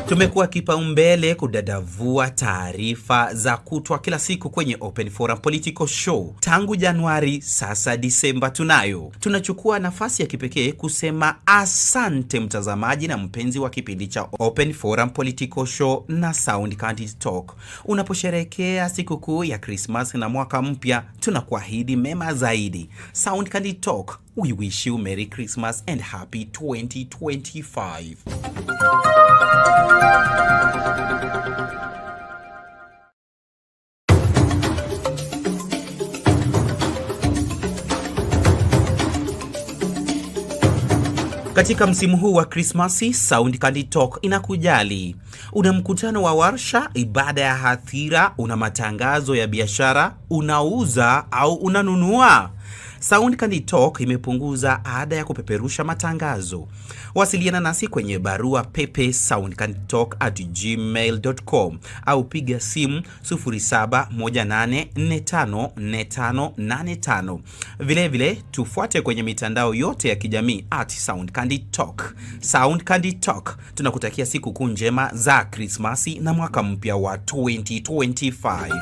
Tumekuwa kipaumbele kudadavua taarifa za kutwa kila siku kwenye Open Forum Political Show. Tangu Januari, sasa Disemba tunayo. Tunachukua nafasi ya kipekee kusema asante mtazamaji na mpenzi wa kipindi cha Open Forum Political Show na Sound Candid Talk. Unaposherehekea sikukuu ya Christmas na mwaka mpya, tunakuahidi mema zaidi. Sound Candid Talk, we wish you Merry Christmas and Happy 2025. Katika msimu huu wa Krismasi, Sound Candid Talk inakujali. Una mkutano wa warsha, ibada ya hadhira, una matangazo ya biashara, unauza au unanunua. Sound Candid Talk imepunguza ada ya kupeperusha matangazo. Wasiliana nasi kwenye barua pepe soundcandidtalk@gmail.com au piga simu 0718454585. Vile tufuate kwenye mitandao yote ya kijamii @soundcandidtalk. Sound Candid Talk, tunakutakia siku kuu njema za Krismasi na mwaka mpya wa 2025.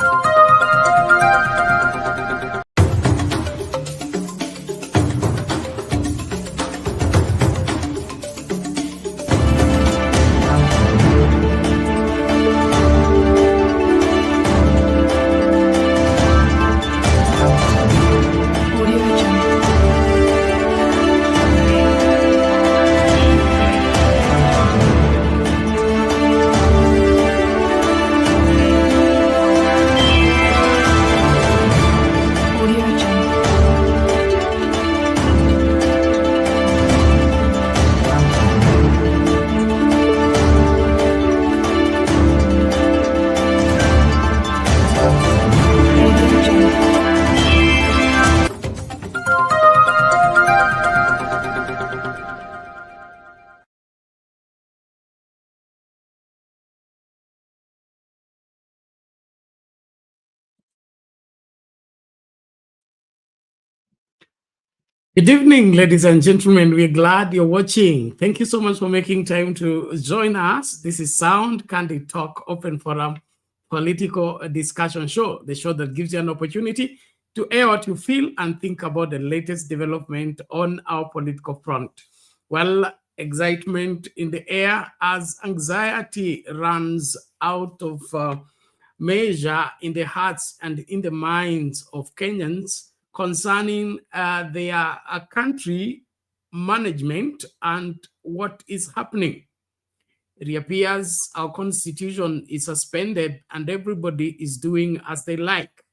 Good evening, ladies and gentlemen. We're glad you're watching. Thank you so much for making time to join us. This is Sound Candid Talk, Open Forum Political Discussion Show, the show that gives you an opportunity to air what you feel and think about the latest development on our political front. Well, excitement in the air as anxiety runs out of measure in the hearts and in the minds of Kenyans concerning their country management and what is happening. It appears our constitution is suspended and everybody is doing as they like.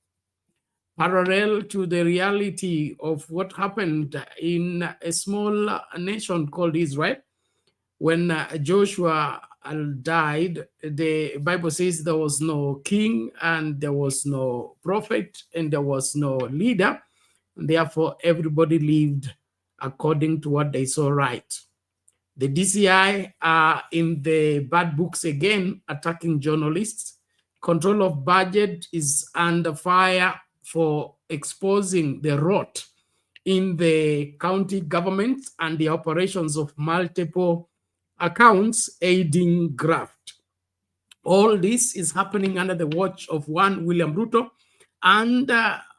Parallel to the reality of what happened in a small nation called Israel, when Joshua died, the Bible says there was no king and there was no prophet and there was no leader. Therefore, everybody lived according to what they saw right. The DCI are in the bad books again, attacking journalists. Control of budget is under fire for exposing the rot in the county government and the operations of multiple accounts aiding graft. All this is happening under the watch of one William Ruto, and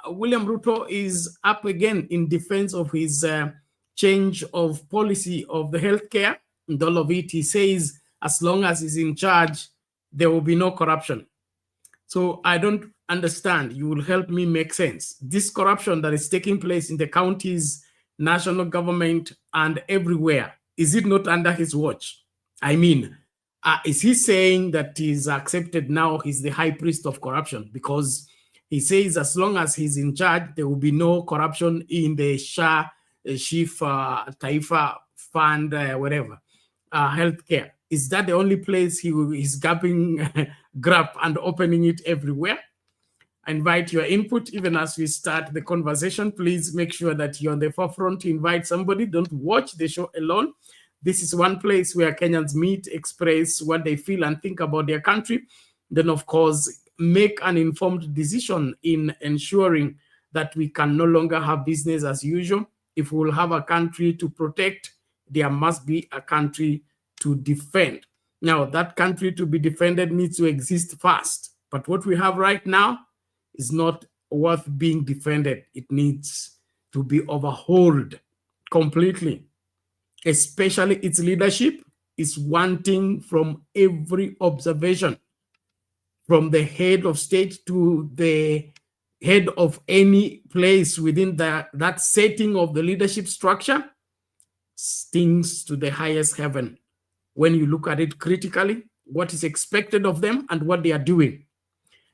William Ruto is up again in defense of his change of policy of the healthcare. And all of it, he says, as long as he's in charge, there will be no corruption. So I don't understand. You will help me make sense. This corruption that is taking place in the counties, national government, and everywhere, is it not under his watch? I mean, is he saying that he's accepted now he's the high priest of corruption? Because he says as long as he's in charge, there will be no corruption in the SHA, Taifa Fund, whatever, healthcare. Is that the only place he is grabbing grab and opening it everywhere? I invite your input even as we start the conversation. Please make sure that you're on the forefront to invite somebody. Don't watch the show alone. This is one place where Kenyans meet, express what they feel and think about their country. Then, of course, make an informed decision in ensuring that we can no longer have business as usual. If we will have a country to protect, there must be a country to defend. Now, that country to be defended needs to exist first. But what we have right now is not worth being defended. It needs to be overhauled completely. Especially its leadership is wanting from every observation, from the head of state to the head of any place within that setting of the leadership structure, stings to the highest heaven when you look at it critically, what is expected of them and what they are doing.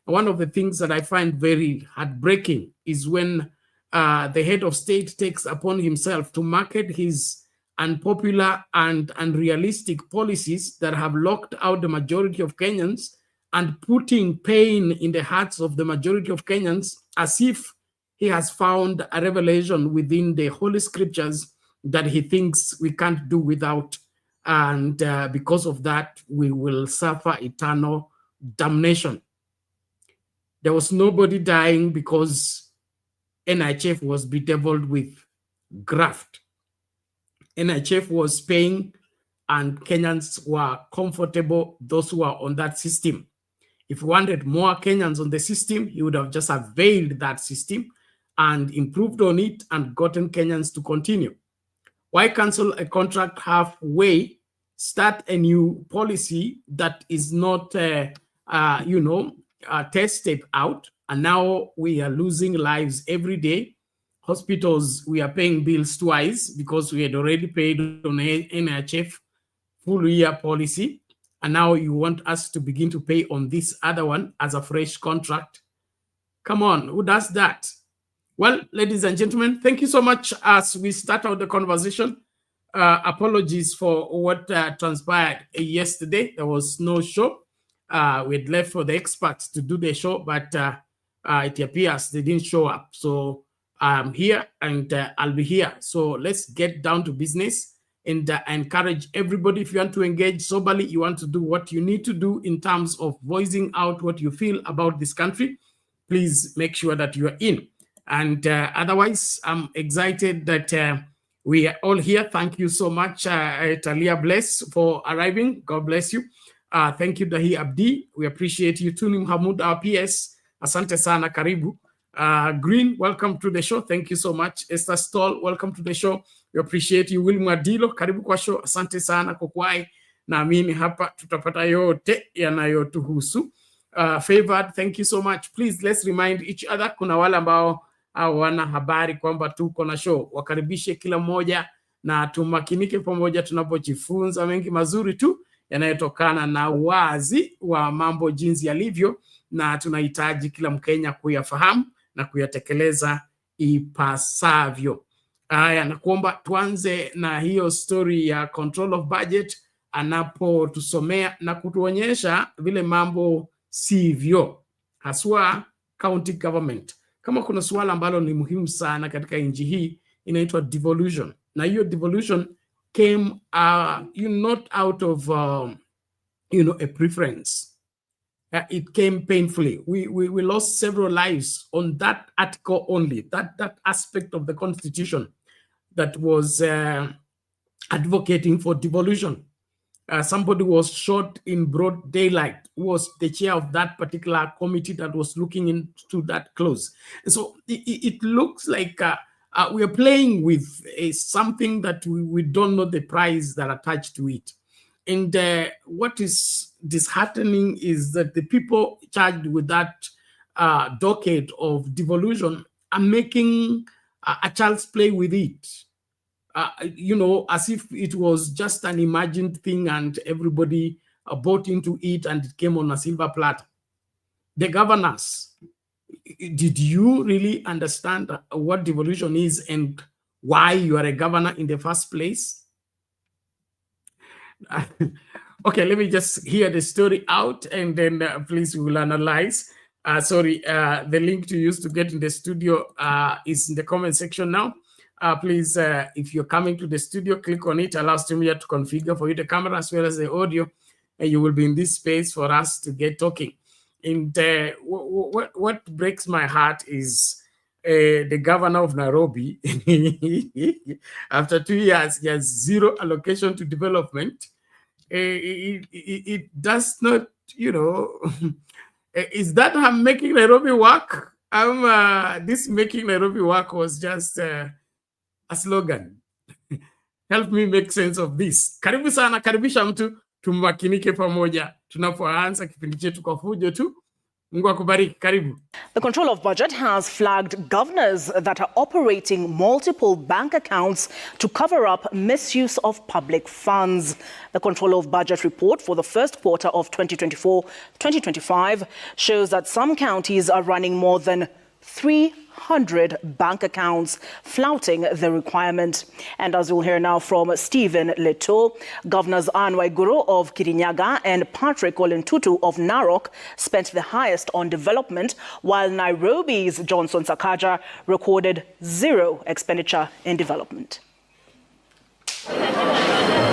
One of the things that I find very heartbreaking is when the head of state takes upon himself to market his unpopular and unrealistic policies that have locked out the majority of Kenyans and putting pain in the hearts of the majority of Kenyans, as if he has found a revelation within the Holy Scriptures that he thinks we can't do without. And because of that, we will suffer eternal damnation. There was nobody dying because NHF was bedeviled with graft. NHF was paying and Kenyans were comfortable, those who are on that system. If he wanted more Kenyans on the system, he would have just availed that system and improved on it and gotten Kenyans to continue. Why cancel a contract halfway, start a new policy that is not, tested out, and now we are losing lives every day? Hospitals, we are paying bills twice because we had already paid on NHF full year policy, and now you want us to begin to pay on this other one as a fresh contract. Come on, who does that? Well, ladies and gentlemen, thank you so much. As we start out the conversation, apologies for what transpired yesterday. There was no show. We had left for the experts to do the show, but it appears they didn't show up. So I'm here and I'll be here. So let's get down to business and encourage everybody. If you want to engage soberly, you want to do what you need to do in terms of voicing out what you feel about this country, please make sure that you are in. And otherwise, I'm excited that we are all here. Thank you so much, Talia Bless, for arriving. God bless you. Thank you, Dahi Abdi. We appreciate you. Tunim Hamud, our PS. Asante sana, karibu. Green, welcome to the show. Thank you so much. Esther Stoll, welcome to the show. We appreciate you. William Adilo, karibu kwa show. Asante sana kwa kuwai. Naamini hapa tutapata yote yanayotuhusu. Favored, thank you so much. Please, let's remind each other. Kuna wale ambao wana habari kwamba tuko na show. Wakaribishe kila mmoja na tumakinike pamoja tunapojifunza mengi mazuri tu yanayotokana na wazi wa mambo jinsi yalivyo, na tunahitaji kila Mkenya kuyafahamu na kuyatekeleza ipasavyo. Haya, nakuomba tuanze na hiyo story ya control of budget, anapotusomea na kutuonyesha vile mambo sivyo, haswa county government. Kama kuna swala ambalo ni muhimu sana katika nchi hii, inaitwa devolution. Na hiyo devolution came not out of a preference. It came painfully. We lost several lives on that article only, that aspect of the constitution that was advocating for devolution. Somebody was shot in broad daylight, was the chair of that particular committee that was looking into that close. So it looks like we are playing with something that we don't know the price that attached to it. And what is disheartening is that the people charged with that docket of devolution are making a child's play with it. As if it was just an imagined thing and everybody bought into it and it came on a silver platter. The governors, did you really understand what devolution is and why you are a governor in the first place? Okay, let me just hear the story out and then please we will analyze. The link to use to get in the studio is in the comment section now. Please, if you're coming to the studio, click on it, allow StreamYard to configure for you the camera as well as the audio, and you will be in this space for us to get talking. And what breaks my heart is the governor of Nairobi, after 2 years, he has zero allocation to development. it does not, you know, is that I'm making Nairobi work? This making Nairobi work was just a slogan. Help me make sense of this. Karibu sana, karibisha mtu, tumakinike pamoja tunapoanza kipindi chetu kwa fujo tu. Mungu akubariki, karibu. The Control of Budget has flagged governors that are operating multiple bank accounts to cover up misuse of public funds. The Control of Budget report for the first quarter of 2024-2025 shows that some counties are running more than 300 bank accounts, flouting the requirement. And as we'll hear now from Stephen Leto, Governors Anne Waiguru of Kirinyaga and Patrick Olentutu of Narok spent the highest on development, while Nairobi's Johnson Sakaja recorded zero expenditure in development.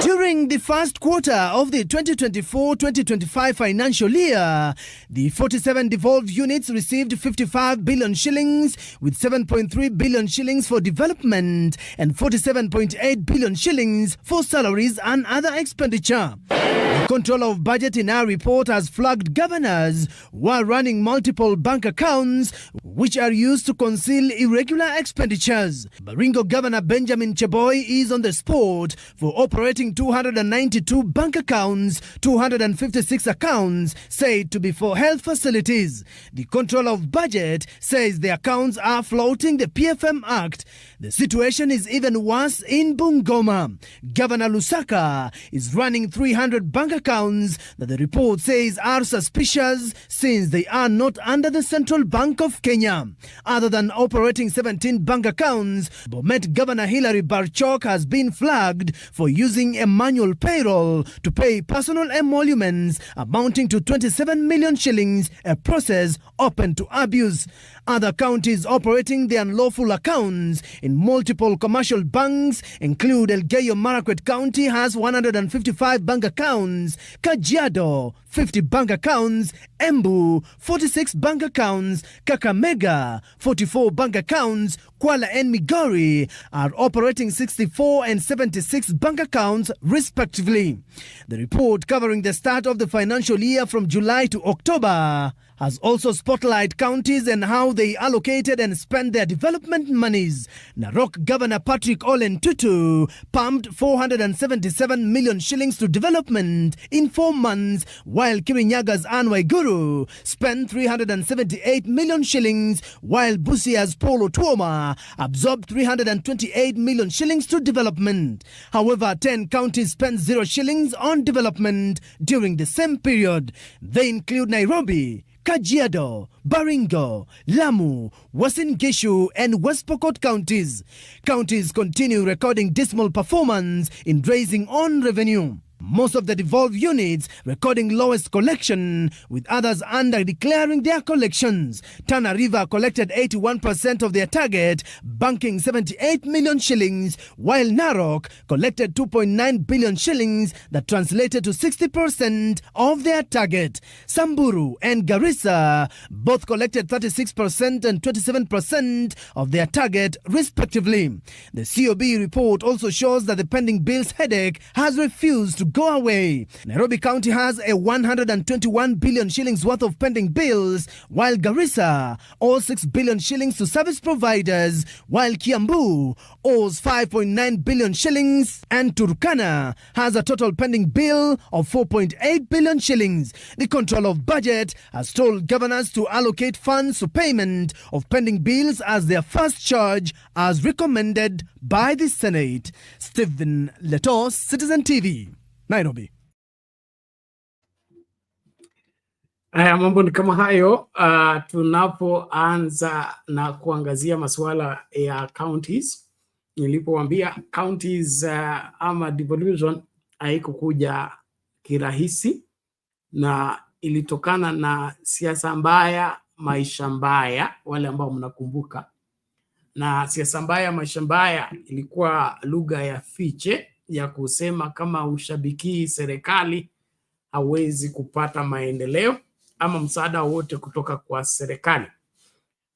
During the first quarter of the 2024-2025 financial year, the 47 devolved units received 55 billion shillings, with 7.3 billion shillings for development and 47.8 billion shillings for salaries and other expenditure. The Control of Budget in our report has flagged governors who are running multiple bank accounts which are used to conceal irregular expenditures. Baringo Governor Benjamin Cheboy is on the spot for operating 292 bank accounts, 256 accounts said to be for health facilities. The Control of Budget says the accounts are flouting the PFM Act. The situation is even worse in Bungoma. Governor Lusaka is running 300 bank accounts that the report says are suspicious since they are not under the Central Bank of Kenya. Other than operating 17 bank accounts, Bomet Governor Hilary Barchok has been flagged for using a manual payroll to pay personal emoluments amounting to 27 million shillings, a process open to abuse. Other counties operating the unlawful accounts in multiple commercial banks include Elgeyo Marakwet County has 155 bank accounts, Kajiado 50 bank accounts, Embu 46 bank accounts, Kakamega 44 bank accounts, Kwala and Migori are operating 64 and 76 bank accounts respectively. The report, covering the start of the financial year from July to October, has also spotlighted counties and how they allocated and spent their development monies. Narok Governor Patrick Olentutu pumped 477 million shillings to development in 4 months, while Kirinyaga's Anne Waiguru spent 378 million shillings, while Busia's Paul Otuoma absorbed 328 million shillings to development. However, 10 counties spent 0 shillings on development during the same period. They include Nairobi, Kajiado, Baringo, Lamu, Uasin Gishu and West Pokot counties. Counties continue recording dismal performance in raising on revenue. Most of the devolved units recording lowest collection, with others under declaring their collections. Tana River collected 81% of their target, banking 78 million shillings, while Narok collected 2.9 billion shillings, that translated to 60% of their target. Samburu and Garissa both collected 36% and 27% of their target, respectively. The COB report also shows that the pending bills headache has refused to go away. Nairobi County has a 121 billion shillings worth of pending bills, while Garissa owes 6 billion shillings to service providers, while Kiambu owes 5.9 billion shillings, and Turkana has a total pending bill of 4.8 billion shillings. The Control of Budget has told governors to allocate funds to payment of pending bills as their first charge, as recommended by the Senate. Stephen Leto, Citizen TV, Nairobi. Haya, mambo ni kama hayo. Tunapoanza na kuangazia masuala ya counties, nilipowaambia counties ama devolution haikukuja kirahisi, na ilitokana na siasa mbaya, maisha mbaya, wale ambao mnakumbuka. Na siasa mbaya, maisha mbaya ilikuwa lugha ya fiche ya kusema kama ushabiki serikali hawezi kupata maendeleo ama msaada wote kutoka kwa serikali.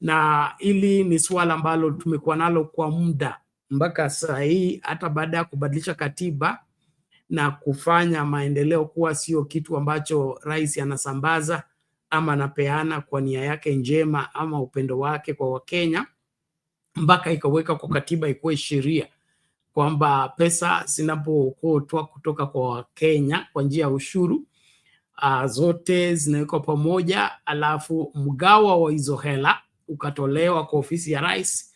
Na ili ni swala ambalo tumekuwa nalo kwa muda mpaka saa hii, hata baada ya kubadilisha katiba na kufanya maendeleo kuwa sio kitu ambacho rais anasambaza ama anapeana kwa nia yake njema ama upendo wake kwa Wakenya, mpaka ikaweka kwa katiba ikuwe sheria kwamba pesa zinapokotwa kutoka kwa Wakenya kwa njia ya ushuru zote zinawekwa pamoja, alafu mgawa wa hizo hela ukatolewa kwa ofisi ya rais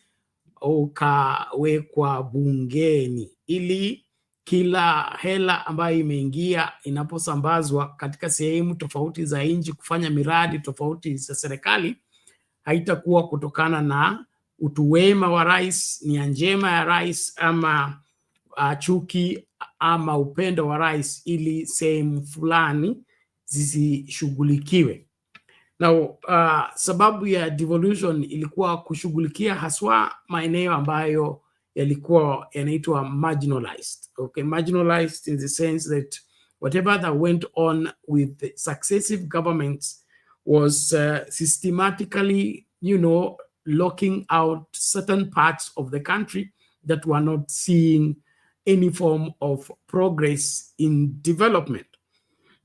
ukawekwa bungeni, ili kila hela ambayo imeingia inaposambazwa katika sehemu tofauti za nchi kufanya miradi tofauti za serikali, haitakuwa kutokana na utu wema wa rais, nia njema ya rais, ama chuki ama upendo wa rais, ili sehemu fulani zisishughulikiwe. Now, sababu ya devolution ilikuwa kushughulikia haswa maeneo ambayo yalikuwa yanaitwa marginalized. Okay, marginalized in the sense that whatever that went on with the successive governments was systematically, locking out certain parts of the country that were not seeing any form of progress in development.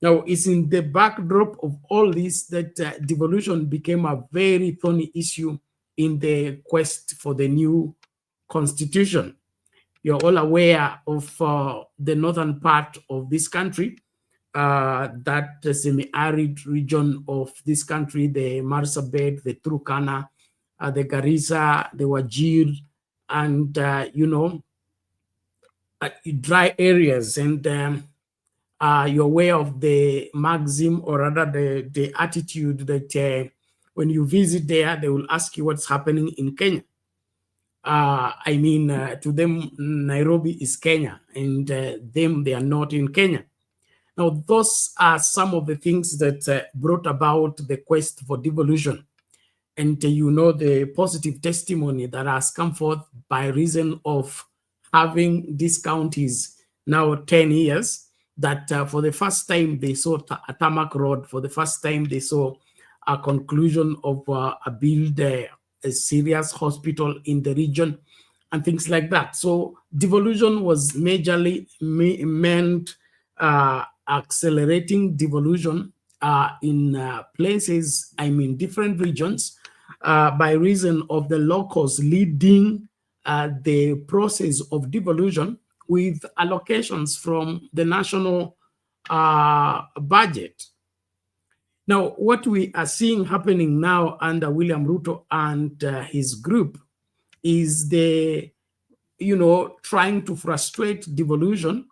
Now, it's in the backdrop of all this that devolution became a very thorny issue in the quest for the new constitution. You're all aware of the northern part of this country, that semi-arid region of this country, the Marsabit, the Turkana, the Garissa, the Wajir, and, dry areas. And you're aware of the maxim, or rather the attitude that when you visit there, they will ask you what's happening in Kenya. To them, Nairobi is Kenya, and them, they are not in Kenya. Now, those are some of the things that brought about the quest for devolution. And the positive testimony that has come forth by reason of having these counties now 10 years, that for the first time they saw a tarmac road, for the first time they saw a conclusion of a serious hospital in the region, and things like that. So devolution was majorly meant accelerating devolution in places, different regions, by reason of the locals leading the process of devolution with allocations from the national budget. Now, what we are seeing happening now under William Ruto and his group is trying to frustrate devolution,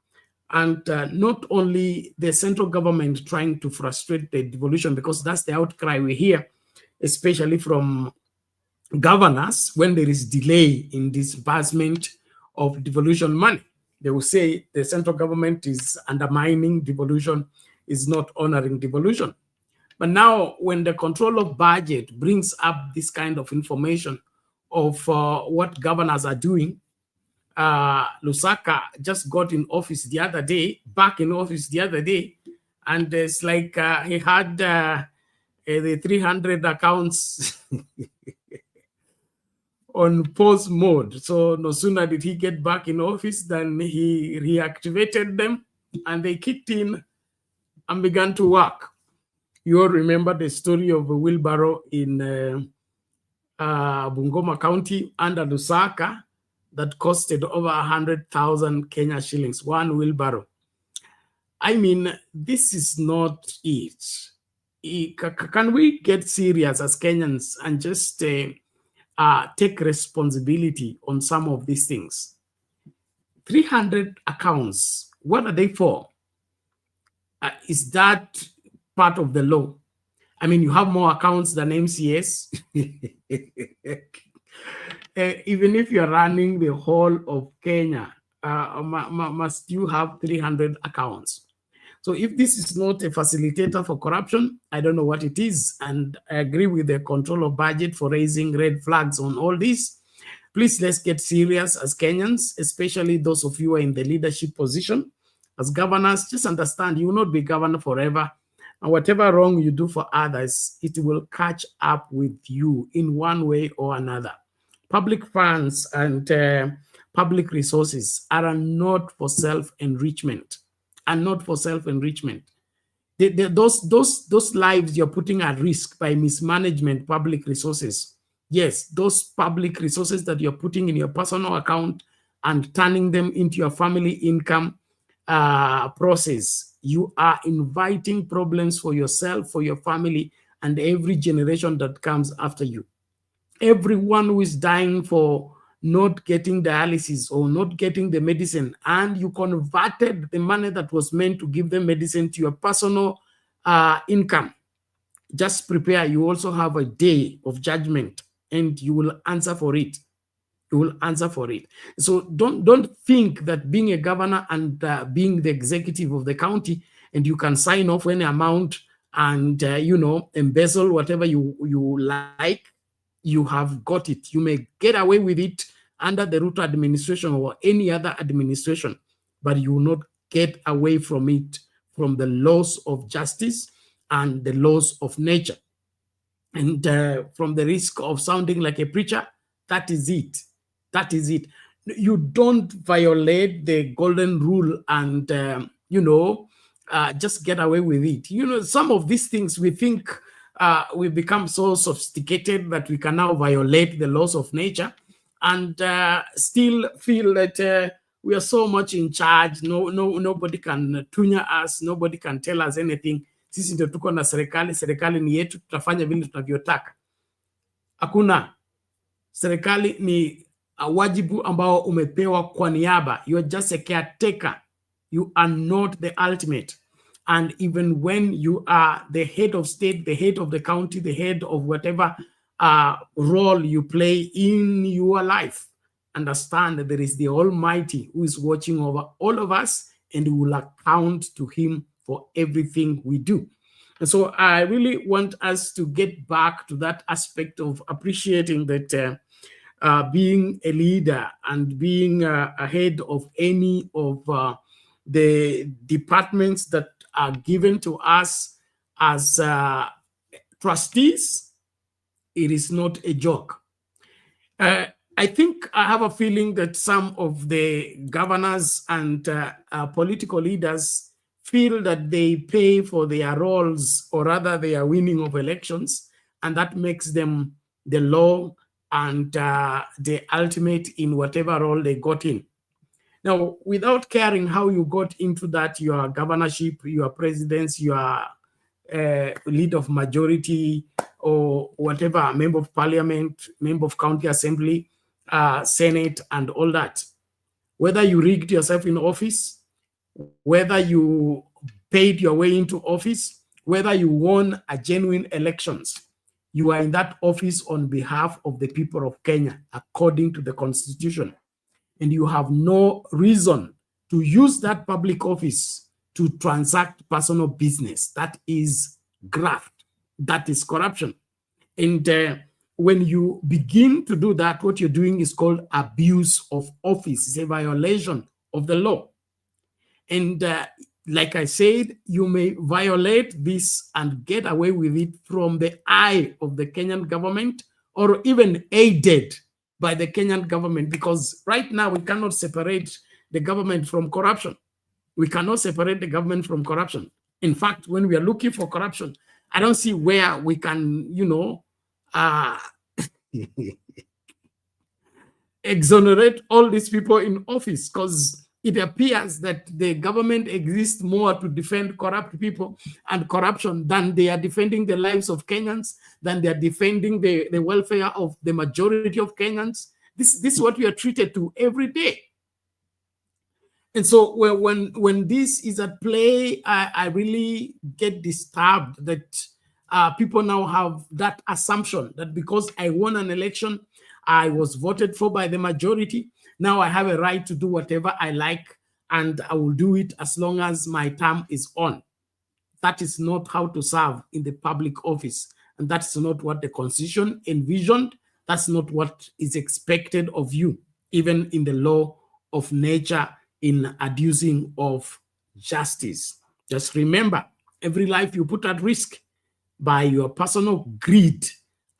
and not only the central government trying to frustrate the devolution, because that's the outcry we hear, especially from governors when there is delay in disbursement of devolution money. They will say the central government is undermining devolution, is not honoring devolution. But now, when the control of budget brings up this kind of information of what governors are doing, Lusaka just got in office the other day, and it's like he had the 300 accounts on pause mode. So no sooner did he get back in office than he reactivated them, and they kicked in and began to work. You all remember the story of a wheelbarrow in Bungoma County under Lusaka that costed over 100,000 Kenya shillings, one wheelbarrow. This is not it. Can we get serious as Kenyans and just take responsibility on some of these things? 300 accounts, what are they for? Is that part of the law? You have more accounts than MCS. Even if you're running the whole of Kenya, must you have 300 accounts? So if this is not a facilitator for corruption, I don't know what it is. And I agree with the control of budget for raising red flags on all this. Please, let's get serious as Kenyans, especially those of you who are in the leadership position. As governors, just understand you will not be governor forever. And whatever wrong you do for others, it will catch up with you in one way or another. Public funds and public resources are not for self-enrichment. and not for self-enrichment. Those lives you're putting at risk by mismanagement public resources. Yes, those public resources that you're putting in your personal account and turning them into your family income process, you are inviting problems for yourself, for your family, and every generation that comes after you. Everyone who is dying for not getting dialysis or not getting the medicine, and you converted the money that was meant to give them medicine to your personal income, just prepare. You also have a day of judgment, and you will answer for it. You will answer for it. So don't think that being a governor and being the executive of the county, and you can sign off any amount and embezzle whatever you like, you have got it. You may get away with it under the Ruto administration or any other administration, but you will not get away from it, from the laws of justice and the laws of nature. And from the risk of sounding like a preacher, that is it. That is it. You don't violate the golden rule and, just get away with it. Some of these things we think we become so sophisticated that we can now violate the laws of nature and still feel that we are so much in charge. Nobody can tunya us. Nobody can tell us anything. Sisi ndio tuko na serikali, serikali ni yetu, tutafanya vile tunavyotaka. Hakuna. Serikali ni wajibu ambao umepewa kwa niaba. You are just a caretaker. You are not the ultimate. And even when you are the head of state, the head of the county, the head of whatever role you play in your life, understand that there is the Almighty who is watching over all of us, and we will account to him for everything we do. And so I really want us to get back to that aspect of appreciating that being a leader and being ahead of any of the departments that are given to us as trustees, it is not a joke. I think I have a feeling that some of the governors and political leaders feel that they pay for their roles, or rather their winning of elections, and that makes them the law and the ultimate in whatever role they got in. Now, without caring how you got into that, your governorship, your presidents, your leader of majority, or whatever, member of parliament, member of county assembly, senate, and all that, whether you rigged yourself in office, whether you paid your way into office, whether you won a genuine elections, you are in that office on behalf of the people of Kenya, according to the Constitution. And you have no reason to use that public office to transact personal business. That is graft. That is corruption. And when you begin to do that, what you're doing is called abuse of office. It's a violation of the law. And like I said, you may violate this and get away with it from the eye of the Kenyan government, or even aided by the Kenyan government, because right now we cannot separate the government from corruption. We cannot separate the government from corruption. In fact, when we are looking for corruption, I don't see where we can, exonerate all these people in office, because it appears that the government exists more to defend corrupt people and corruption than they are defending the lives of Kenyans, than they are defending the welfare of the majority of Kenyans. This is what we are treated to every day. And so when this is at play, I really get disturbed that people now have that assumption that because I won an election, I was voted for by the majority, now I have a right to do whatever I like, and I will do it as long as my term is on. That is not how to serve in the public office. And that's not what the Constitution envisioned. That's not what is expected of you, even in the law of nature, in adducing of justice. Just remember, every life you put at risk by your personal greed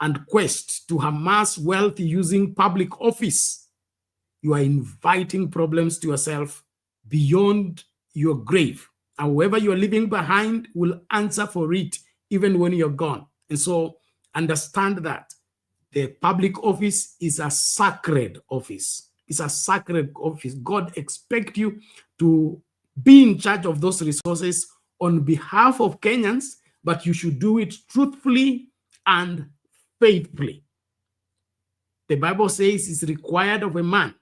and quest to amass wealth using public office, you are inviting problems to yourself beyond your grave. And whoever you're leaving behind will answer for it, even when you're gone. And so understand that the public office is a sacred office. It's a sacred office. God expects you to be in charge of those resources on behalf of Kenyans, but you should do it truthfully and faithfully. The Bible says it's required of a man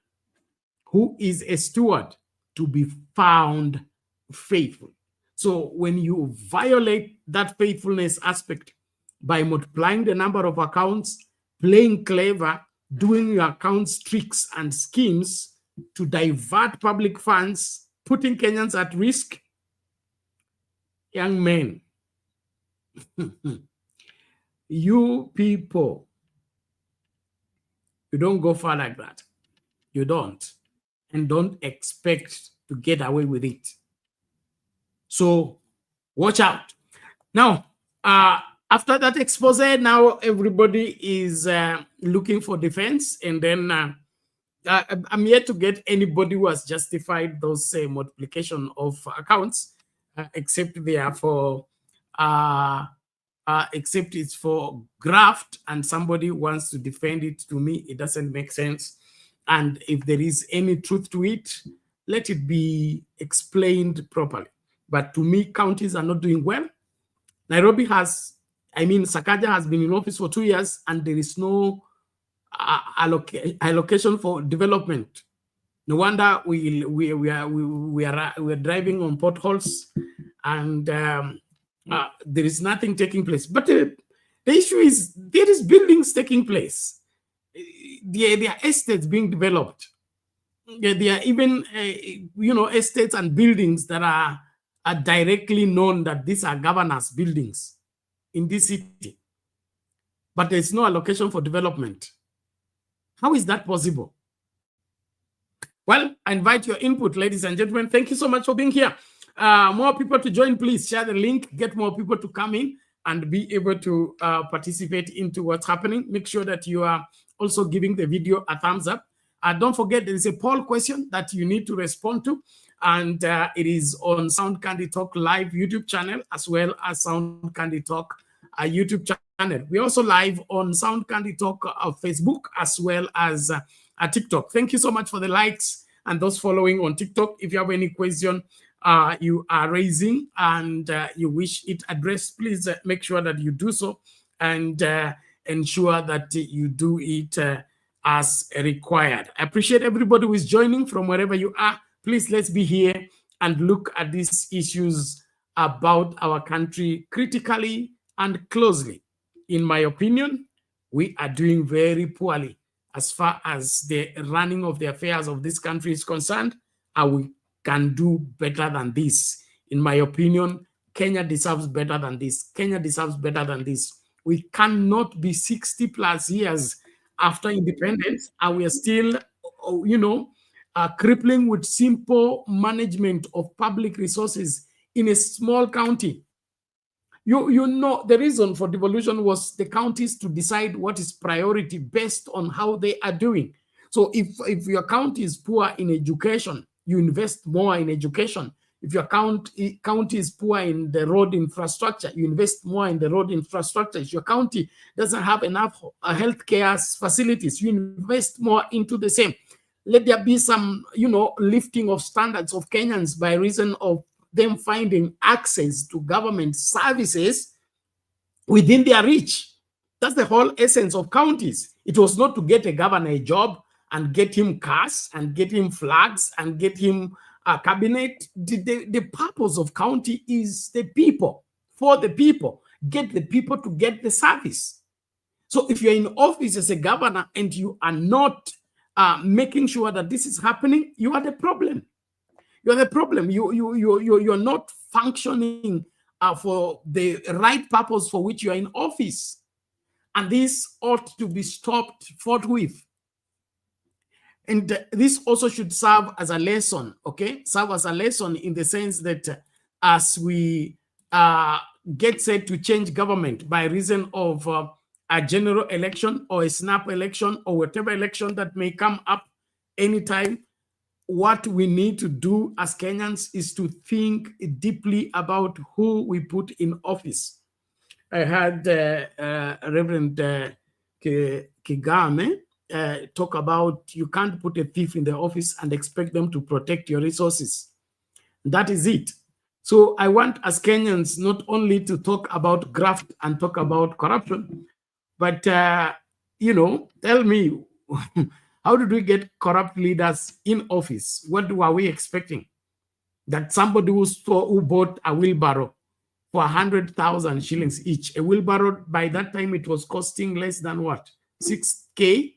who is a steward to be found faithful. So when you violate that faithfulness aspect by multiplying the number of accounts, playing clever, doing your accounts tricks and schemes to divert public funds, putting Kenyans at risk, young men, you people, you don't go far like that. You don't. And don't expect to get away with it. So watch out. Now, after that expose, now everybody is looking for defense. And then I'm yet to get anybody who has justified those multiplication of accounts, except they are for except it's for graft, and somebody wants to defend it. To me, it doesn't make sense. And if there is any truth to it, let it be explained properly. But to me, counties are not doing well. Nairobi has, Sakaja has been in office for 2 years, and there is no allocation for development. No wonder we are driving on potholes, and there is nothing taking place. But the issue is there is buildings taking place. There are estates being developed. There are even estates and buildings that are directly known that these are governors' buildings in this city. But there's no allocation for development. How is that possible? Well, I invite your input, ladies and gentlemen. Thank you so much for being here. More people to join, please share the link, get more people to come in and be able to participate into what's happening. Make sure that you are also giving the video a thumbs up. Don't forget, there is a poll question that you need to respond to, and it is on Sound Candy Talk live YouTube channel, as well as Sound Candy Talk YouTube channel. We're also live on Sound Candy Talk Facebook, as well as TikTok. Thank you so much for the likes and those following on TikTok. If you have any question you are raising and you wish it addressed, please make sure that you do so, and ensure that you do it as required. I appreciate everybody who is joining from wherever you are. Please, let's be here and look at these issues about our country critically and closely. In my opinion, we are doing very poorly as far as the running of the affairs of this country is concerned, and we can do better than this. In my opinion, Kenya deserves better than this. Kenya deserves better than this. We cannot be 60 plus years after independence, and we are still, crippling with simple management of public resources in a small county. You know, the reason for devolution was the counties to decide what is priority based on how they are doing. So if your county is poor in education, you invest more in education. If your county is poor in the road infrastructure, you invest more in the road infrastructure. If your county doesn't have enough healthcare facilities, you invest more into the same. Let there be some, lifting of standards of Kenyans by reason of them finding access to government services within their reach. That's the whole essence of counties. It was not to get a governor a job and get him cars and get him flags and get him a cabinet. The purpose of county is the people, for the people. Get the people to get the service. So if you're in office as a governor and you are not making sure that this is happening, you are the problem. You're the problem. You're not functioning for the right purpose for which you are in office. And this ought to be stopped forthwith. And this also should serve as a lesson, okay? Serve as a lesson in the sense that as we get set to change government by reason of a general election or a snap election or whatever election that may come up anytime, what we need to do as Kenyans is to think deeply about who we put in office. I had Reverend Kigame talk about you can't put a thief in the office and expect them to protect your resources. That is it. So I want as Kenyans not only to talk about graft and talk about corruption, but, you know, tell me, how did we get corrupt leaders in office? What were we expecting? That somebody who bought a wheelbarrow for 100,000 shillings each. A wheelbarrow, by that time, it was costing less than what? 6K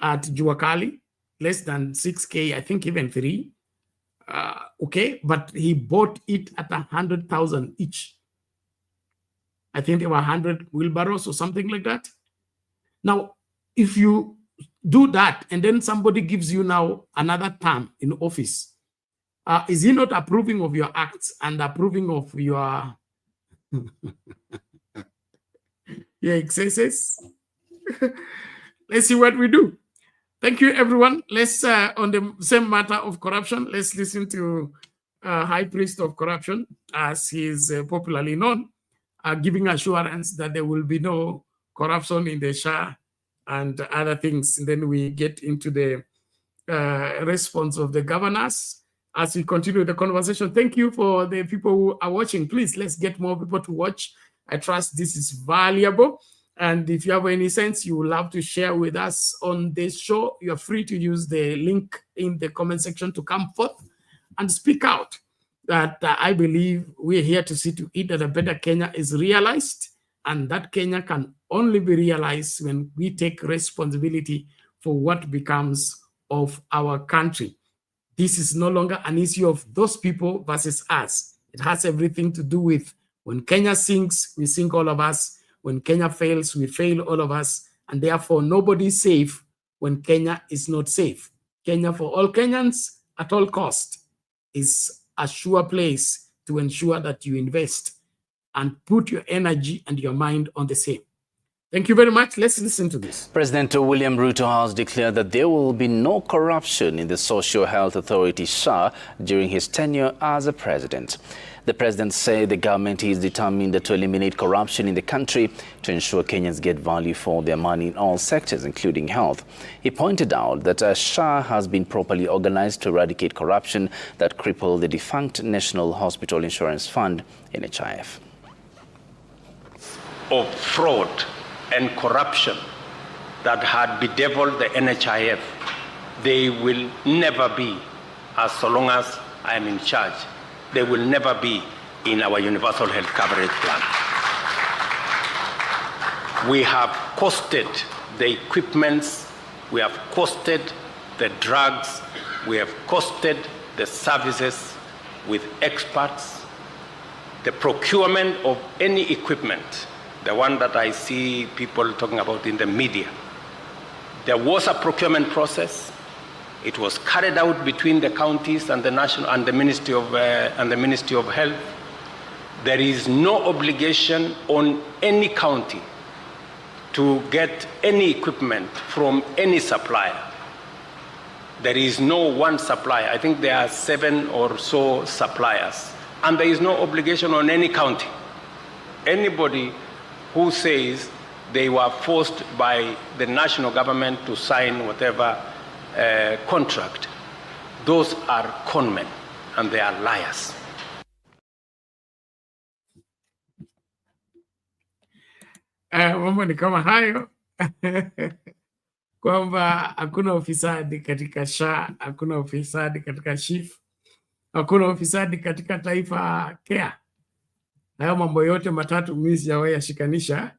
at Juakali, less than 6K, I think even 3. Okay, but he bought it at 100,000 each. I think there were 100 wheelbarrows or something like that. Now, if you do that and then somebody gives you now another term in office, is he not approving of your acts and approving of your excesses? Let's see what we do. Thank you, everyone. Let's, on the same matter of corruption, let's listen to High Priest of Corruption, as he is popularly known, giving assurance that there will be no corruption in the SHA and other things. And then we get into the response of the governors as we continue the conversation. Thank you for the people who are watching. Please, let's get more people to watch. I trust this is valuable. And if you have any sense you would love to share with us on this show, you're free to use the link in the comment section to come forth and speak out. That I believe we're here to see to it that a better Kenya is realized, and that Kenya can only be realized when we take responsibility for what becomes of our country. This is no longer an issue of those people versus us. It has everything to do with when Kenya sinks, we sink all of us. When Kenya fails, we fail all of us. And therefore, nobody is safe when Kenya is not safe. Kenya for all Kenyans at all cost is a sure place to ensure that you invest and put your energy and your mind on the same. Thank you very much. Let's listen to this. President William Ruto has declared that there will be no corruption in the Social Health Authority SHA during his tenure as a president. The president said the government is determined to eliminate corruption in the country to ensure Kenyans get value for their money in all sectors, including health. He pointed out that SHA has been properly organized to eradicate corruption that crippled the defunct National Hospital Insurance Fund, NHIF. Of fraud and corruption that had bedeviled the NHIF, they will never be, as so long as I am in charge, they will never be in our universal health coverage plan. We have costed the equipments, we have costed the drugs, we have costed the services with experts, the procurement of any equipment, the one that I see people talking about in the media. There was a procurement process. It was carried out between the counties and the national and the Ministry of Health. There is no obligation on any county to get any equipment from any supplier. There is no one supplier. I think there are 7 or so suppliers, and there is no obligation on any county. Anybody who says they were forced by the national government to sign whatever contract, those are conmen and they are liars. Mambo ni kama hayo kwamba hakuna ufisadi katika SHA, hakuna ufisadi katika SHIF, hakuna ufisadi katika Taifa Care. Hayo mambo yote matatu mimi sijawahi yashikanisha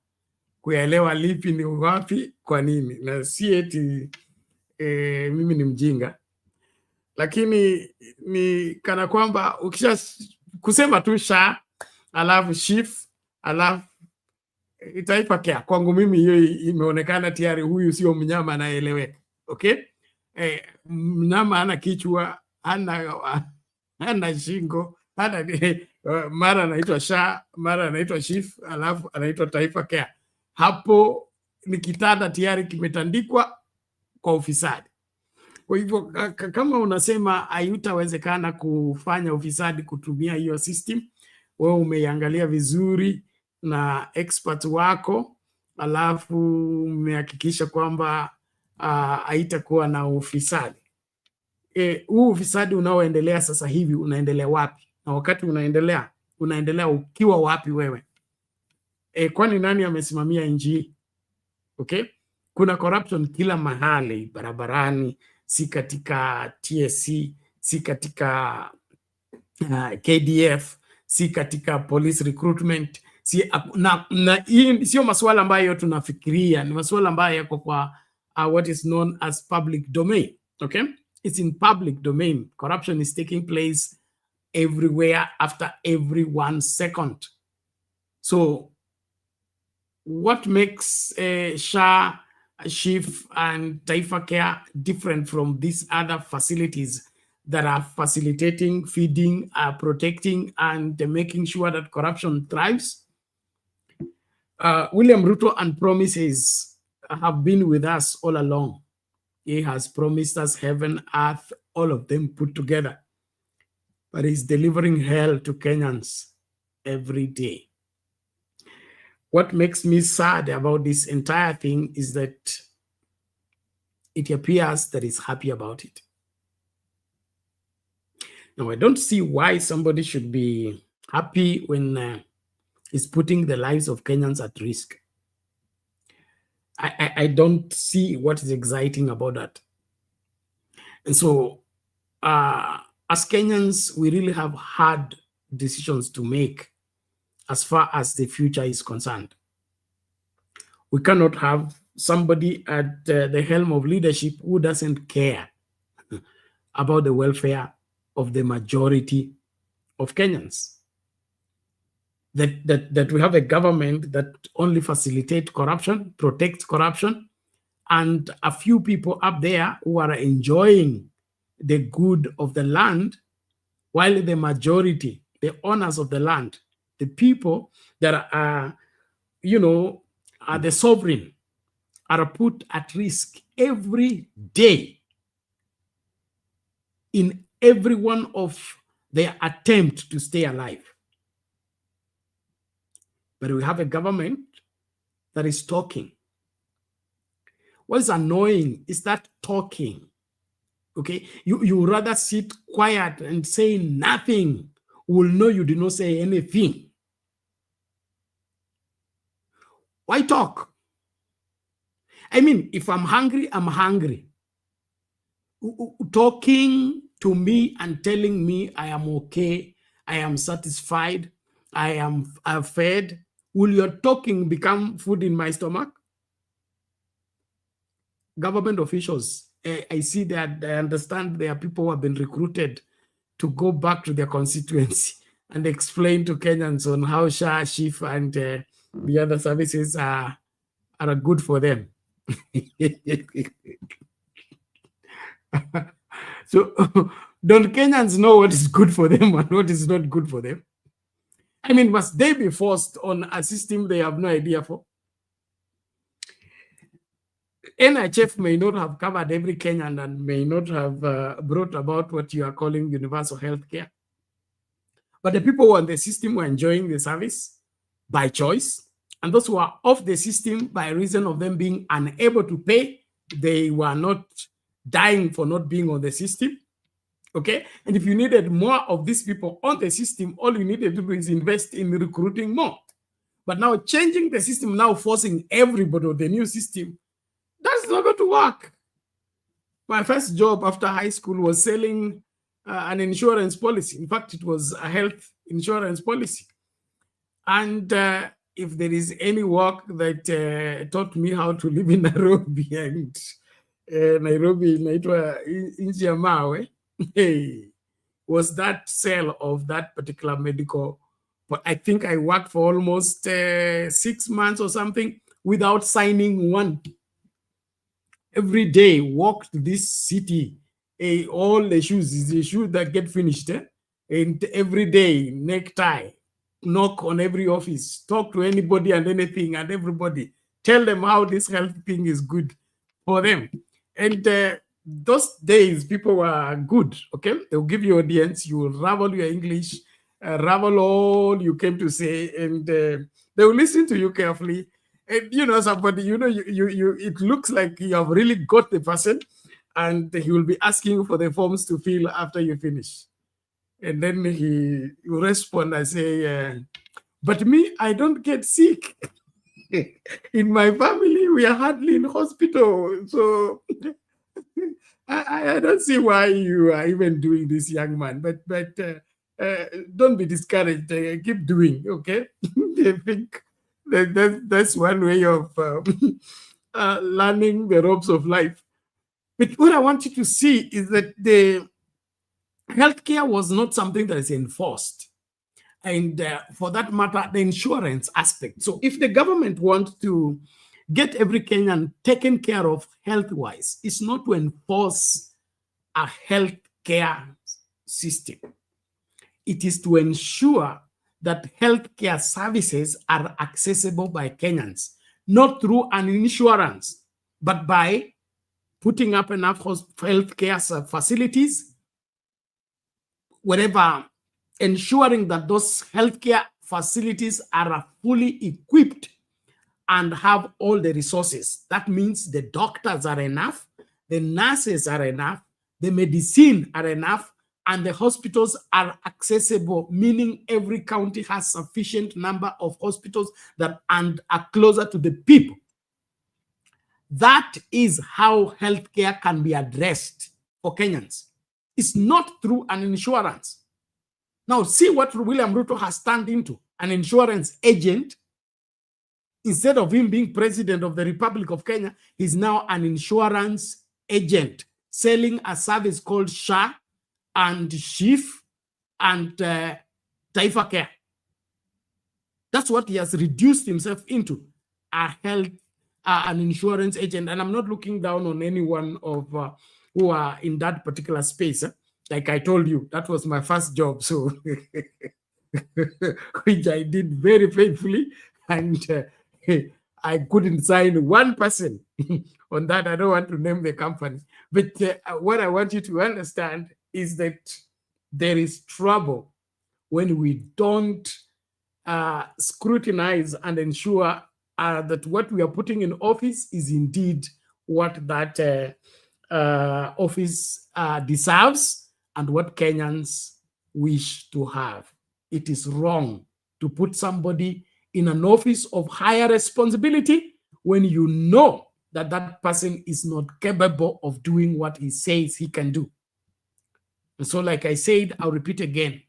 kuyaelewa lipi ni wapi kwa nini, na si eti mimi ni mjinga, lakini ni kana kwamba ukisha kusema tu SHA alafu SHIF alafu Taifa Care, kwangu mimi hiyo imeonekana tayari huyu sio mnyama anaeleweka. Okay, mnyama ana kichwa, ana shingo, mara anaitwa SHA, mara anaitwa SHIF, alafu anaitwa Taifa Care. Hapo ni kitanda tayari kimetandikwa kwa ufisadi. Kwa hivyo kama unasema haitawezekana kufanya ufisadi kutumia hiyo system, wewe umeiangalia vizuri na expert wako, alafu umehakikisha kwamba haitakuwa na ufisadi. Huu ufisadi unaoendelea sasa hivi unaendelea wapi? Na wakati unaendelea ukiwa wapi wewe? Kwani nani amesimamia nchi hii? Okay? Kuna corruption kila mahali, barabarani, si katika TSC, si katika KDF, si katika police recruitment, hii sio masuala ambayo tunafikiria, ni masuala ambayo yako kwa what is known as public domain. Okay? It's in public domain. Corruption is taking place everywhere after every 1 second. So what makes SHA, SHIF, and Taifa Care different from these other facilities that are facilitating, feeding, protecting, and making sure that corruption thrives? William Ruto and promises have been with us all along. He has promised us heaven, earth, all of them put together. But he's delivering hell to Kenyans every day. What makes me sad about this entire thing is that it appears that he's happy about it. Now, I don't see why somebody should be happy when he's putting the lives of Kenyans at risk. I don't see what is exciting about that. And so, as Kenyans, we really have hard decisions to make as far as the future is concerned. We cannot have somebody at the helm of leadership who doesn't care about the welfare of the majority of Kenyans. That we have a government that only facilitates corruption, protects corruption, and a few people up there who are enjoying the good of the land, while the majority, the owners of the land, the people that are, are the sovereign, are put at risk every day in every one of their attempt to stay alive. But we have a government that is talking. What's annoying is that talking. Okay, you rather sit quiet and say nothing. We'll know you did not say anything. Why talk? I mean, if I'm hungry, I'm hungry. Talking to me and telling me I am okay, I am satisfied, I am fed, will your talking become food in my stomach? Government officials, I see that, I understand there are people who have been recruited to go back to their constituency and explain to Kenyans on how SHA, SHIF, and the other services are good for them. So don't Kenyans know what is good for them and what is not good for them? I mean, must they be forced on a system they have no idea for? NHF may not have covered every Kenyan and may not have brought about what you are calling universal health care. But the people who are on the system were enjoying the service by choice. And those who are off the system by reason of them being unable to pay, they were not dying for not being on the system. Okay? And if you needed more of these people on the system, all you needed to do is invest in recruiting more. But now changing the system, now forcing everybody on the new system, that's not going to work. My first job after high school was selling an insurance policy. In fact, it was a health insurance policy. And if there is any work that taught me how to live in Nairobi, and Nairobi inaitwa nchi ya mawe, was that sale of that particular medical. But I think I worked for almost 6 months or something without signing one. Every day, walk to this city, all the shoes, is the shoe that get finished. And every day, necktie, knock on every office, talk to anybody and anything and everybody. Tell them how this health thing is good for them. And those days people were good, okay? They'll give you audience, you will ravel your English, ravel all you came to say, and they will listen to you carefully. And you know, somebody, you know, it looks like you have really got the person, and he will be asking you for the forms to fill after you finish. And then he will respond and say, but me, I don't get sick. In my family, we are hardly in hospital. So I don't see why you are even doing this, young man. But don't be discouraged. Keep doing, okay? They think that's one way of learning the ropes of life. But what I want you to see is that the healthcare was not something that is enforced. And for that matter, the insurance aspect. So if the government wants to get every Kenyan taken care of health-wise, it's not to enforce a healthcare system. It is to ensure that healthcare services are accessible by Kenyans, not through an insurance, but by putting up enough healthcare facilities, whatever, ensuring that those healthcare facilities are fully equipped and have all the resources. That means the doctors are enough, the nurses are enough, the medicine are enough, and the hospitals are accessible, meaning every county has sufficient number of hospitals that and are closer to the people. That is how healthcare can be addressed for Kenyans. It's not through an insurance. Now, see what William Ruto has turned into, an insurance agent. Instead of him being president of the Republic of Kenya, he's now an insurance agent selling a service called SHA and SHIF and Taifa Care. That's what he has reduced himself into, an insurance agent. And I'm not looking down on anyone of who are in that particular space. Like I told you, that was my first job, so which I did very faithfully, and I couldn't sign one person on that. I don't want to name the company, but what I want you to understand is that there is trouble when we don't scrutinize and ensure that what we are putting in office is indeed what that office deserves and what Kenyans wish to have. It is wrong to put somebody in an office of higher responsibility when you know that that person is not capable of doing what he says he can do. And so, like I said, I'll repeat again,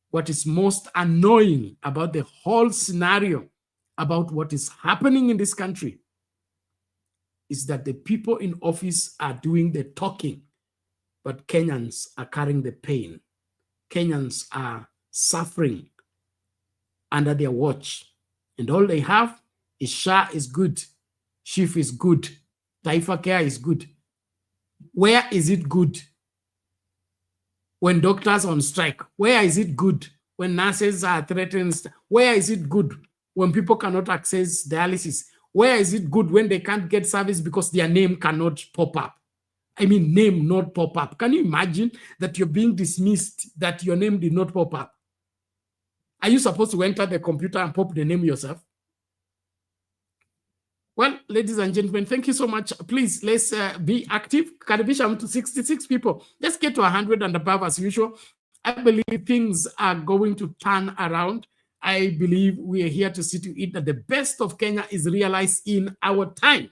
what is most annoying about the whole scenario about what is happening in this country is that the people in office are doing the talking, but Kenyans are carrying the pain. Kenyans are suffering under their watch. And all they have is SHA is good, SHIF is good, Taifa Care is good. Where is it good? When doctors are on strike? Where is it good? When nurses are threatened? Where is it good? When people cannot access dialysis? Where is it good when they can't get service because their name cannot pop up? I mean, name not pop up. Can you imagine that you're being dismissed, that your name did not pop up? Are you supposed to enter the computer and pop the name yourself? Well, ladies and gentlemen, thank you so much. Please, let's be active. Karibisha to 66 people. Let's get to 100 and above as usual. I believe things are going to turn around. I believe we are here to see to it that the best of Kenya is realized in our time.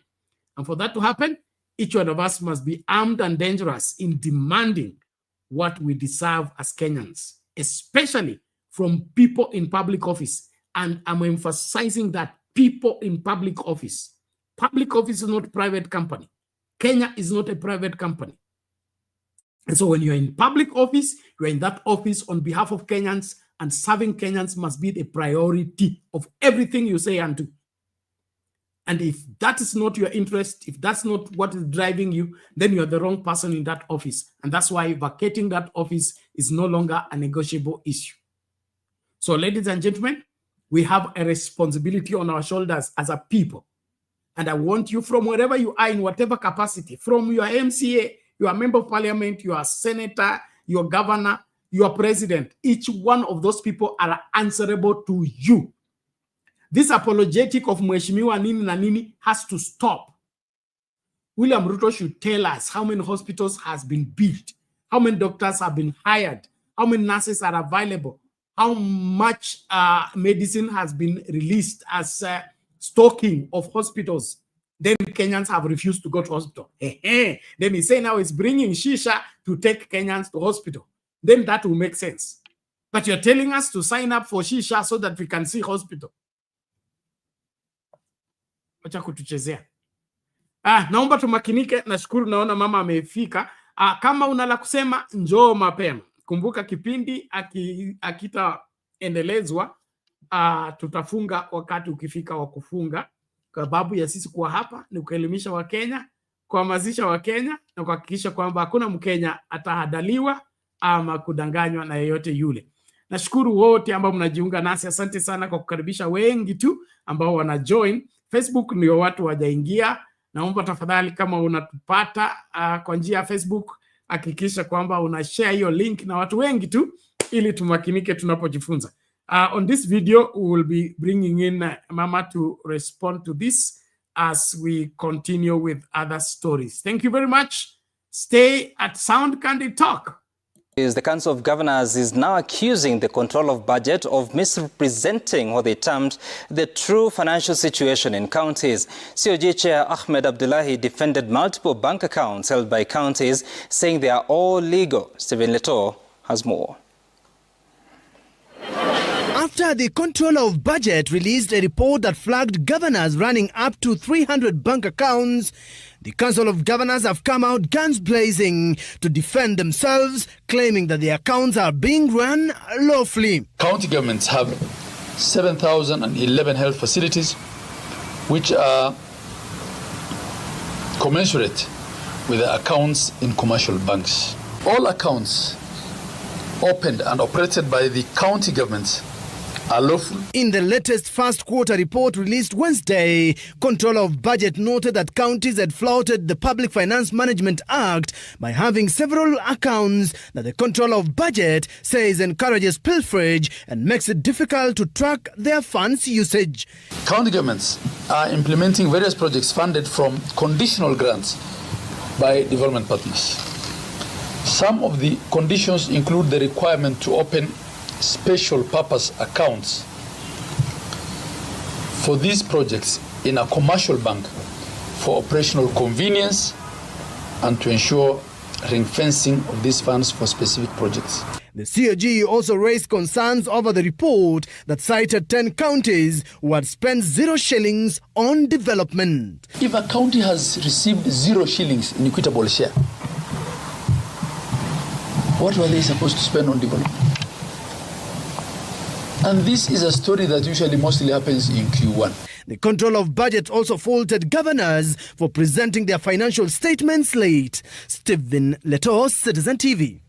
And for that to happen, each one of us must be armed and dangerous in demanding what we deserve as Kenyans, especially from people in public office. And I'm emphasizing that people in public office. Public office is not a private company. Kenya is not a private company. And so when you're in public office, you're in that office on behalf of Kenyans, and serving Kenyans must be the priority of everything you say and do. And if that is not your interest, if that's not what is driving you, then you're the wrong person in that office. And that's why vacating that office is no longer a negotiable issue. So, ladies and gentlemen, we have a responsibility on our shoulders as a people. And I want you, from wherever you are, in whatever capacity, from your MCA, your member of parliament, your senator, your governor, your president, each one of those people are answerable to you. This apologetic of Mheshimiwa Nini na Nini has to stop. William Ruto should tell us how many hospitals has been built, how many doctors have been hired, how many nurses are available, how much medicine has been released as stocking of hospitals. Then Kenyans have refused to go to hospital. Then he say now he's bringing shisha to take Kenyans to hospital. Then that will make sense. But you're telling us to sign up for shisha so that we can see hospital. Wacha kutuchezea. Naomba tumakinike. Nashukuru naona mama amefika. Kama una la kusema njoo mapema. Kumbuka kipindi akitaendelezwa tutafunga wakati ukifika wa kufunga. Kwa sababu ya sisi kuwa hapa ni kuelimisha Wakenya, kuhamasisha Wakenya na kuhakikisha kwamba hakuna Mkenya atahadaliwa ama kudanganywa na yeyote yule. Nashukuru wote ambao mnajiunga nasi. Asante sana kwa kukaribisha wengi tu ambao wana join. Facebook ndio watu wajaingia. Naomba tafadhali kama unatupata kwa njia ya Facebook, hakikisha kwamba una share hiyo link na watu wengi tu ili tumakinike tunapojifunza. On this video, we will be bringing in Mama to respond to this as we continue with other stories. Thank you very much. Stay at Sound Candid Talk. The Council of Governors is now accusing the control of budget of misrepresenting what they termed the true financial situation in counties. COG Chair Ahmed Abdullahi defended multiple bank accounts held by counties, saying they are all legal. Stephen Leto has more. After the Controller of Budget released a report that flagged governors running up to 300 bank accounts, the Council of Governors have come out guns blazing to defend themselves, claiming that the accounts are being run lawfully. County governments have 7,011 health facilities, which are commensurate with the accounts in commercial banks. All accounts opened and operated by the county governments are lawful. In the latest first quarter report released Wednesday, Controller of Budget noted that counties had flouted the Public Finance Management Act by having several accounts that the Controller of Budget says encourages pilferage and makes it difficult to track their funds usage. County governments are implementing various projects funded from conditional grants by development partners. Some of the conditions include the requirement to open special purpose accounts for these projects in a commercial bank for operational convenience and to ensure ring fencing of these funds for specific projects. The COG also raised concerns over the report that cited 10 counties who had spent 0 shillings on development. If a county has received 0 shillings in equitable share, what were they supposed to spend on development? And this is a story that usually mostly happens in Q1. The Controller of Budget also faulted governors for presenting their financial statements late. Stephen Leto, Citizen TV.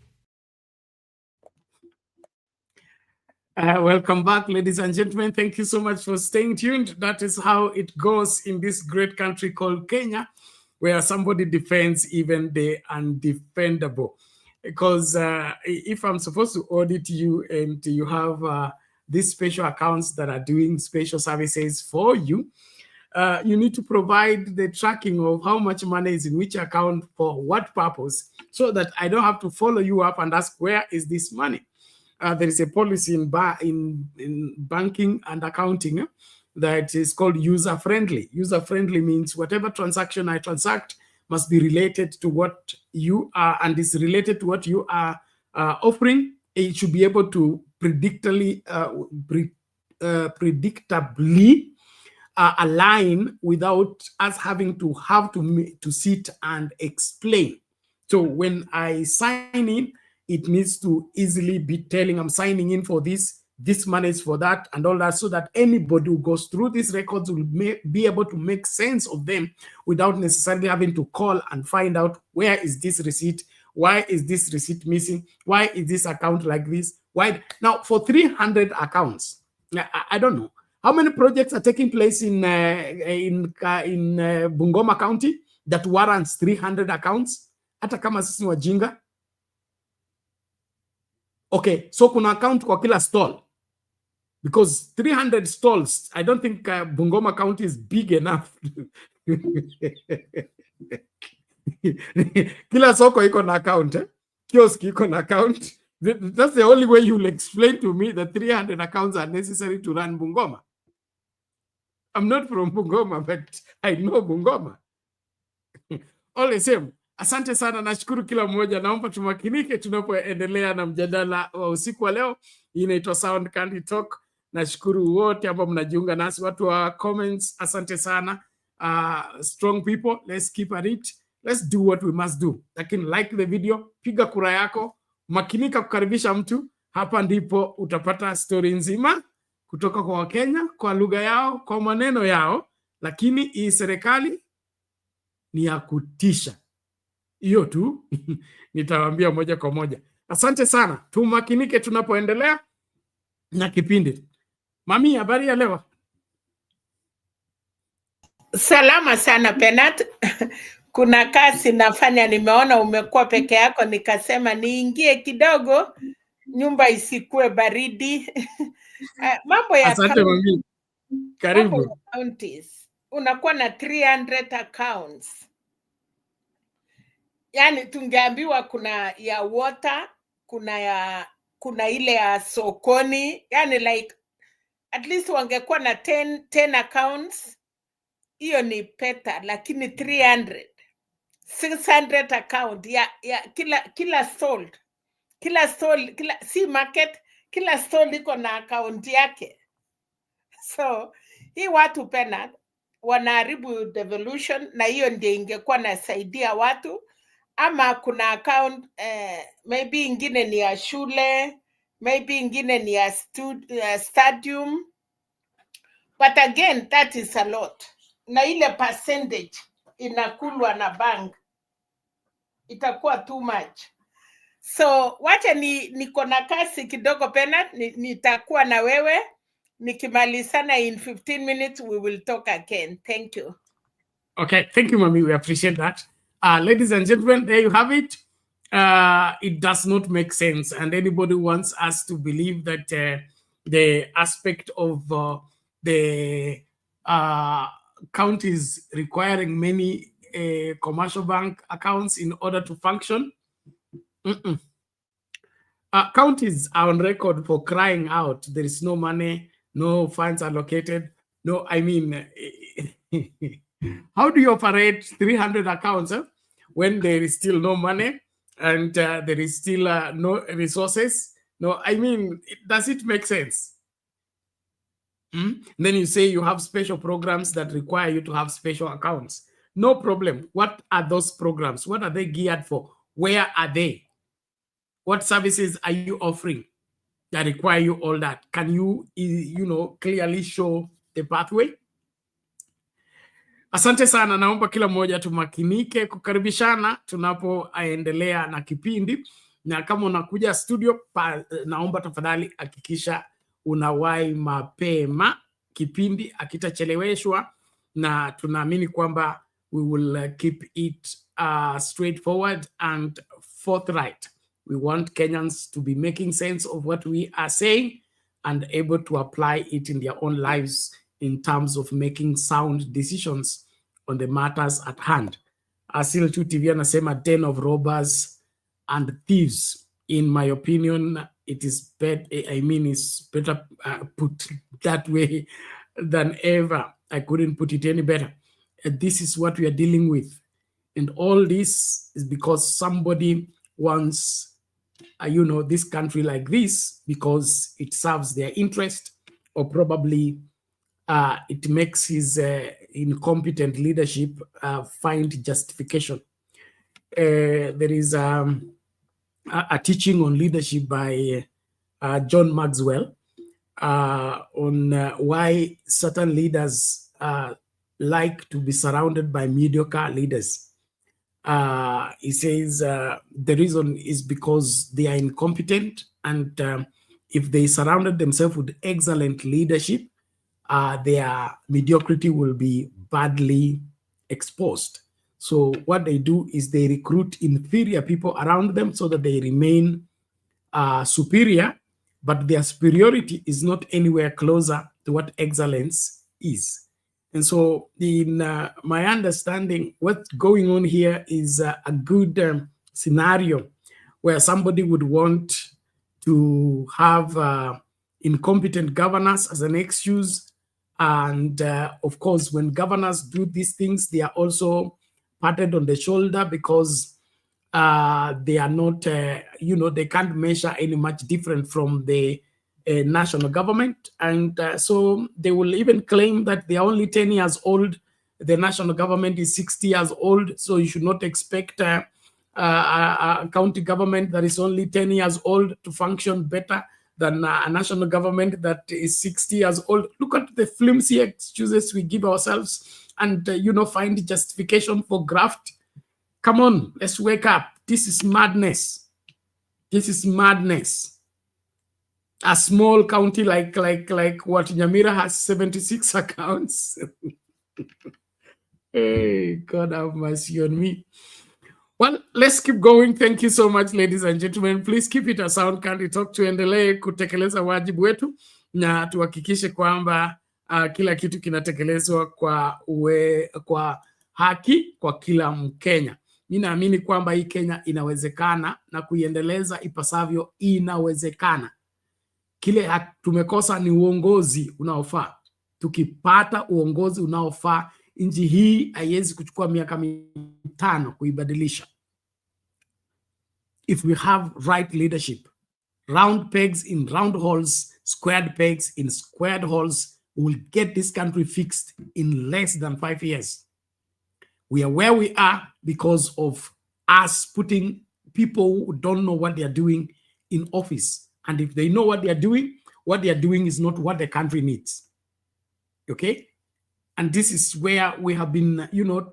Welcome back, ladies and gentlemen. Thank you so much for staying tuned. That is how it goes in this great country called Kenya, where somebody defends even the undefendable. Because if I'm supposed to audit you and you have these special accounts that are doing special services for you, you need to provide the tracking of how much money is in which account for what purpose, so that I don't have to follow you up and ask, where is this money? There is a policy in banking and accounting that is called user-friendly. User-friendly means whatever transaction I transact must be related to what you are, and is related to what you are offering. It should be able to predictably align without us having to sit and explain. So when I sign in, it needs to easily be telling I'm signing in for this money is for that, and all that, so that anybody who goes through these records will be able to make sense of them without necessarily having to call and find out, where is this receipt? Why is this receipt missing? Why is this account like this? Why? Now, for 300 accounts, I don't know. How many projects are taking place in Bungoma County that warrants 300 accounts? Hata kama sisi wajinga. Okay, so kuna account kwa kila stall. Because 300 stalls, I don't think Bungoma County is big enough. Kila soko iko na account, eh? Kiosk iko na account. That's the only way you'll explain to me that 300 accounts are necessary to run Bungoma. I'm not from Bungoma, but I know Bungoma. All the same, asante sana, nashukuru kila mmoja. Naomba tumakinike tunapoendelea na mjadala wa usiku wa leo. Inaitwa Sound Candy Talk. Nashukuru wote ambao mnajiunga nasi, watu wa comments, asante sana. Strong people, let's keep at it. Let's do what we must do. Lakini like the video, piga kura yako, makinika kukaribisha mtu. Hapa ndipo utapata story nzima kutoka kwa Wakenya, kwa lugha yao, kwa maneno yao. Lakini hii serikali ni ya kutisha. Hiyo tu nitawaambia moja kwa moja. Asante sana, tumakinike tunapoendelea na kipindi. Mami, habari ya leo? Salama sana Penat. Kuna kazi nafanya, nimeona umekuwa peke yako, nikasema niingie kidogo nyumba isikue baridi. Mambo ya asante mami. Karibu. Counties. Unakuwa na 300 accounts. Yani tungeambiwa kuna ya water, kuna ile ya sokoni, yani like at least wangekuwa na 10 accounts. Hiyo ni peta, lakini 300 600 account ya kila stall, si market, kila stall iko na account yake. So hii watu Penat wanaharibu devolution, na hiyo ndio ingekuwa nasaidia watu. Ama kuna account maybe ingine ni ya shule, maybe ingine ni ya stadium, but again that is a lot. Na ile percentage inakulwa na bank itakuwa too much. So wacha niko na kasi kidogo Penat, nitakuwa na wewe nikimalizana in 15 minutes. We will talk again. Thank you. Okay, thank you mami, we appreciate that. Ladies and gentlemen, there you have it. It does not make sense, and anybody wants us to believe that the aspect of the counties requiring many commercial bank accounts in order to function. Counties are on record for crying out. There is no money, no funds allocated. No, I mean, how do you operate 300 accounts when there is still no money and there is still no resources? No, I mean, does it make sense? Then you say you have special programs that require you to have special accounts. No problem. What are those programs? What are they geared for? Where are they? What services are you offering that require you all that? Can you, clearly show the pathway? Asante sana, naomba kila mmoja tumakinike kukaribishana tunapoendelea na kipindi. Na kama unakuja studio, naomba tafadhali hakikisha unawahi mapema, kipindi akitacheleweshwa, na tunaamini kwamba we will keep it straightforward and forthright. We want Kenyans to be making sense of what we are saying and able to apply it in their own lives in terms of making sound decisions on the matters at hand. Asil 2 TV anasema den of robbers and thieves. In my opinion, it is better. It's better put that way than ever. I couldn't put it any better. And this is what we are dealing with, and all this is because somebody wants, this country like this because it serves their interest, or probably it makes his incompetent leadership find justification. There is a teaching on leadership by John Maxwell on why certain leaders like to be surrounded by mediocre leaders. He says the reason is because they are incompetent, and if they surrounded themselves with excellent leadership, their mediocrity will be badly exposed. So what they do is they recruit inferior people around them so that they remain superior, but their superiority is not anywhere closer to what excellence is. And so in my understanding, what's going on here is a good scenario where somebody would want to have incompetent governors as an excuse. And of course, when governors do these things, they are also patted on the shoulder because they are not, they can't measure any much different from the national government. And so they will even claim that they are only 10 years old. The national government is 60 years old. So you should not expect a county government that is only 10 years old to function better than a national government that is 60 years old. Look at the flimsy excuses we give ourselves and, find justification for graft. Come on, let's wake up. This is madness. This is madness. A small county like what Nyamira has 76 accounts. Hey, God have mercy on me. Well, let's keep going. Thank you so much, ladies and gentlemen. Please keep it a sound Candid Talk. Tuendelee kutekeleza wajibu wetu na tuhakikishe kwamba kila kitu kinatekelezwa kwa haki kwa kila Mkenya. Mimi naamini kwamba hii Kenya inawezekana na kuiendeleza ipasavyo inawezekana. Kile tumekosa ni uongozi unaofaa. Tukipata uongozi unaofaa, nchi hii haiwezi kuchukua miaka 5 kuibadilisha. If we have right leadership, round pegs in round holes, squared pegs in squared holes, we will get this country fixed in less than 5 years. We are where we are because of us putting people who don't know what they are doing in office. And if they know what they are doing is not what the country needs. Okay? And this is where we have been,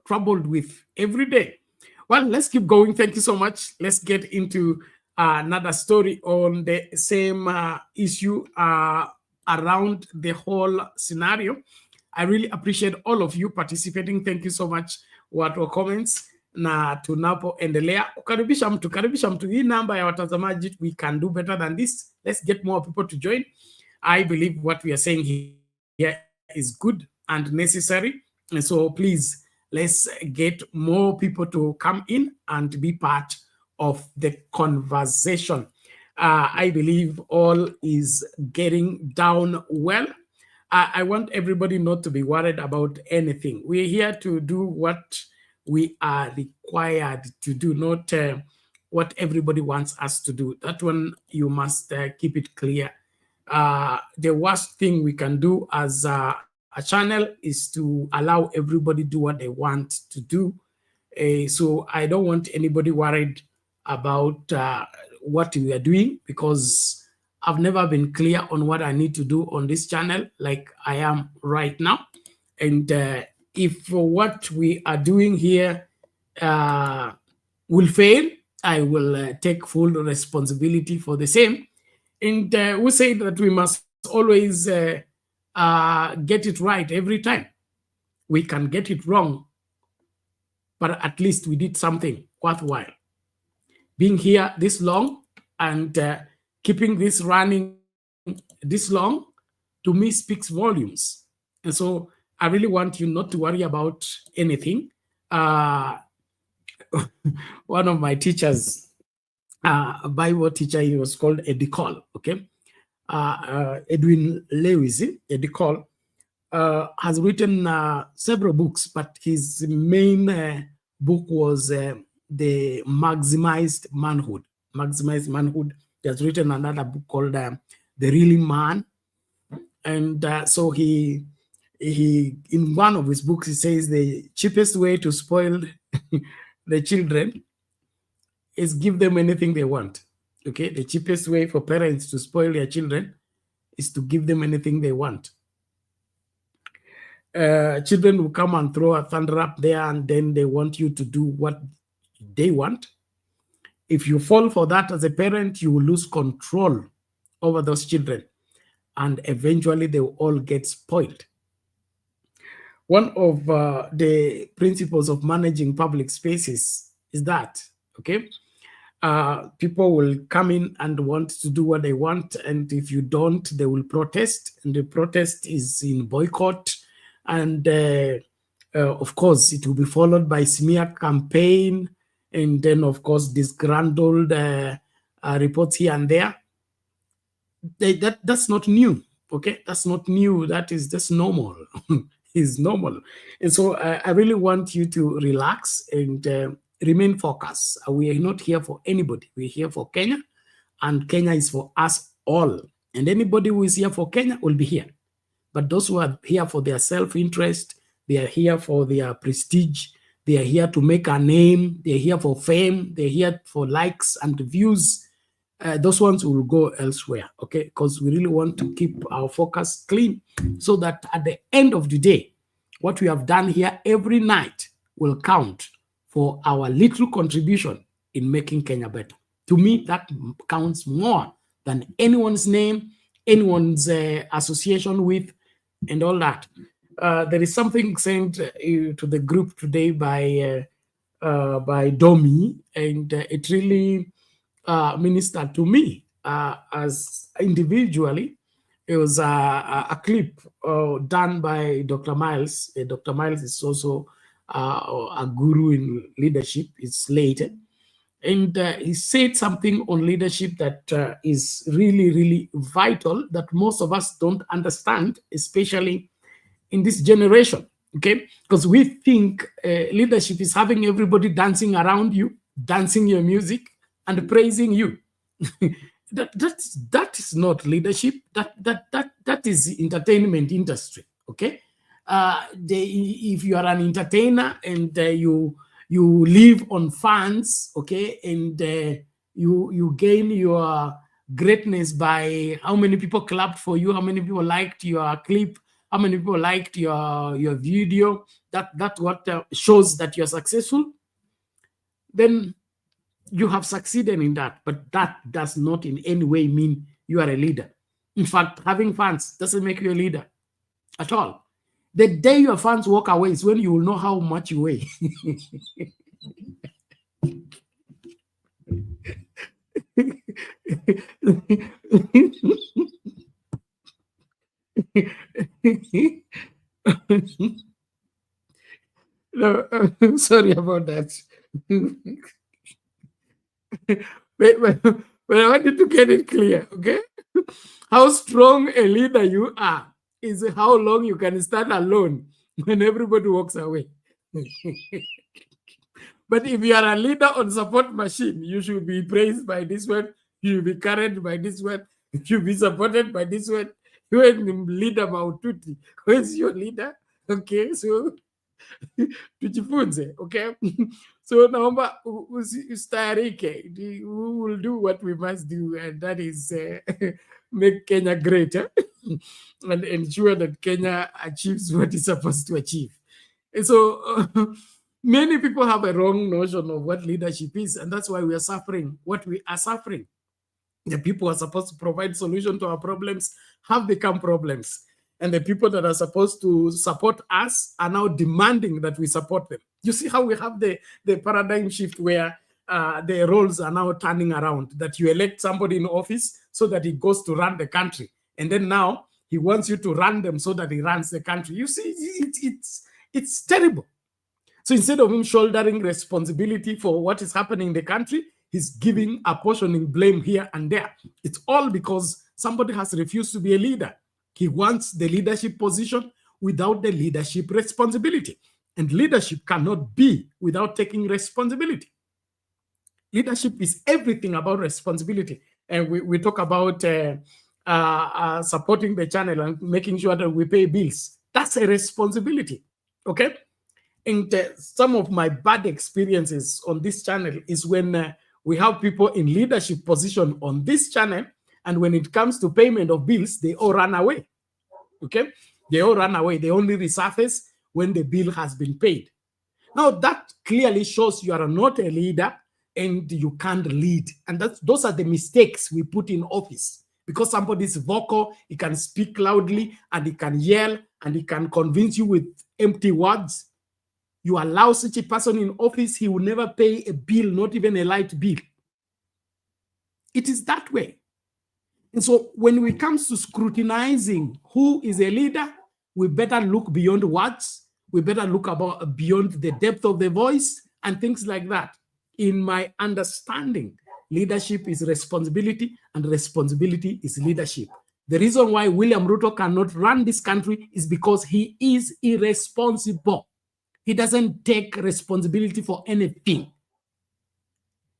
troubled with every day. Well, let's keep going. Thank you so much. Let's get into another story on the same issue around the whole scenario. I really appreciate all of you participating. Thank you so much. Watu wa comments na tunapoendelea kukaribisha mtu hii namba ya watazamaji. We can do better than this. Let's get more people to join. I believe what we are saying here is good and necessary. And so please, let's get more people to come in and be part of the conversation. I believe all is getting down well. I want everybody not to be worried about anything. We're here to do what we are required to do, not what everybody wants us to do. That one, you must keep it clear. The worst thing we can do as a channel is to allow everybody do what they want to do. So I don't want anybody worried about what we are doing, because I've never been clear on what I need to do on this channel like I am right now. And if what we are doing here will fail, I will take full responsibility for the same. And we say that we must always get it right every time. We can get it wrong, but at least we did something worthwhile. Being here this long and keeping this running this long, to me, speaks volumes. And so I really want you not to worry about anything. One of my teachers, a Bible teacher, he was called Eddie Cole, okay? Edwin Lewis, Eddie Cole, has written several books, but his main book was The Maximized Manhood. Maximized Manhood. He has written another book called The Really Man. And so he in one of his books, he says the cheapest way to spoil the children is give them anything they want. Okay, the cheapest way for parents to spoil their children is to give them anything they want. Children will come and throw a thunder up there, and then they want you to do what they want. If you fall for that as a parent, you will lose control over those children. and eventually they will all get spoiled. One of the principles of managing public spaces is that, okay, people will come in and want to do what they want, and if you don't, they will protest, and the protest is in boycott, and of course, it will be followed by smear campaign, and then, of course, disgruntled reports here and there. That's not new, okay? That's not new. That is just normal. Is normal. And so I really want you to relax and remain focused. We are not here for anybody. We're here for Kenya, and Kenya is for us all. And anybody who is here for Kenya will be here. But those who are here for their self-interest, they are here for their prestige, they are here to make a name, they're here for fame, they're here for likes and views, those ones will go elsewhere, okay? Because we really want to keep our focus clean so that at the end of the day, what we have done here every night will count for our little contribution in making Kenya better. To me, that counts more than anyone's name, anyone's association with, and all that. There is something sent to the group today by Domi, and it really ministered to me as individually. It was a clip done by Dr. Miles. Dr. Miles is also a guru in leadership. It's late. And he said something on leadership that is really, really vital that most of us don't understand, especially in this generation, okay? Because we think leadership is having everybody dancing around you, dancing your music, and praising you. That is not leadership. That is entertainment industry, okay? If you are an entertainer and you live on fans, okay, and you gain your greatness by how many people clapped for you, how many people liked your clip, how many people liked your video, that's what shows that you're successful, then you have succeeded in that. But that does not in any way mean you are a leader. In fact, having fans doesn't make you a leader at all. The day your fans walk away is when you will know how much you weigh. No, sorry about that. But I wanted to get it clear, okay? How strong a leader you are is how long you can stand alone when everybody walks away. But if you are a leader on support machine, you should be praised by this one, you should be carried by this one, you should be supported by this one. You are leader Maututi. Who is your leader? Okay, so tujifunze, okay? So naomba ustarike. We will do what we must do, and that is make Kenya greater and ensure that Kenya achieves what it's supposed to achieve. And so many people have a wrong notion of what leadership is, and that's why we are suffering what we are suffering. The people who are supposed to provide solution to our problems have become problems. And the people that are supposed to support us are now demanding that we support them. You see how we have the paradigm shift where the roles are now turning around, that you elect somebody in office so that he goes to run the country. And then now he wants you to run them so that he runs the country. You see, it's terrible. So instead of him shouldering responsibility for what is happening in the country, he's giving, apportioning blame here and there. It's all because somebody has refused to be a leader. He wants the leadership position without the leadership responsibility. And leadership cannot be without taking responsibility. Leadership is everything about responsibility. And we talk about supporting the channel and making sure that we pay bills. That's a responsibility, okay? And some of my bad experiences on this channel is when we have people in leadership position on this channel, and when it comes to payment of bills, they all run away, okay? They all run away. They only resurface when the bill has been paid. Now, that clearly shows you are not a leader and you can't lead. And those are the mistakes we put in office. Because somebody's vocal, he can speak loudly and he can yell and he can convince you with empty words. You allow such a person in office, he will never pay a bill, not even a light bill. It is that way. And so when it comes to scrutinizing who is a leader, we better look beyond words. We better look beyond the depth of the voice and things like that. In my understanding, leadership is responsibility and responsibility is leadership. The reason why William Ruto cannot run this country is because he is irresponsible. He doesn't take responsibility for anything.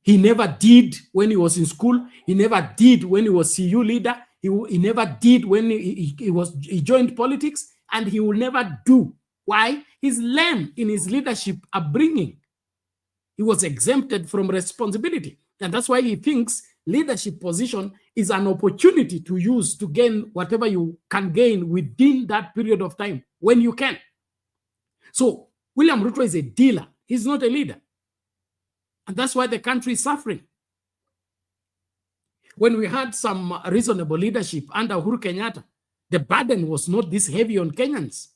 He never did when he was in school. He never did when he was CU leader. He never did when he joined politics, and he will never do. Why? He's lame in his leadership upbringing. He was exempted from responsibility. And that's why he thinks leadership position is an opportunity to use to gain whatever you can gain within that period of time when you can. So William Ruto is a dealer. He's not a leader. And that's why the country is suffering. When we had some reasonable leadership under Uhuru Kenyatta, the burden was not this heavy on Kenyans.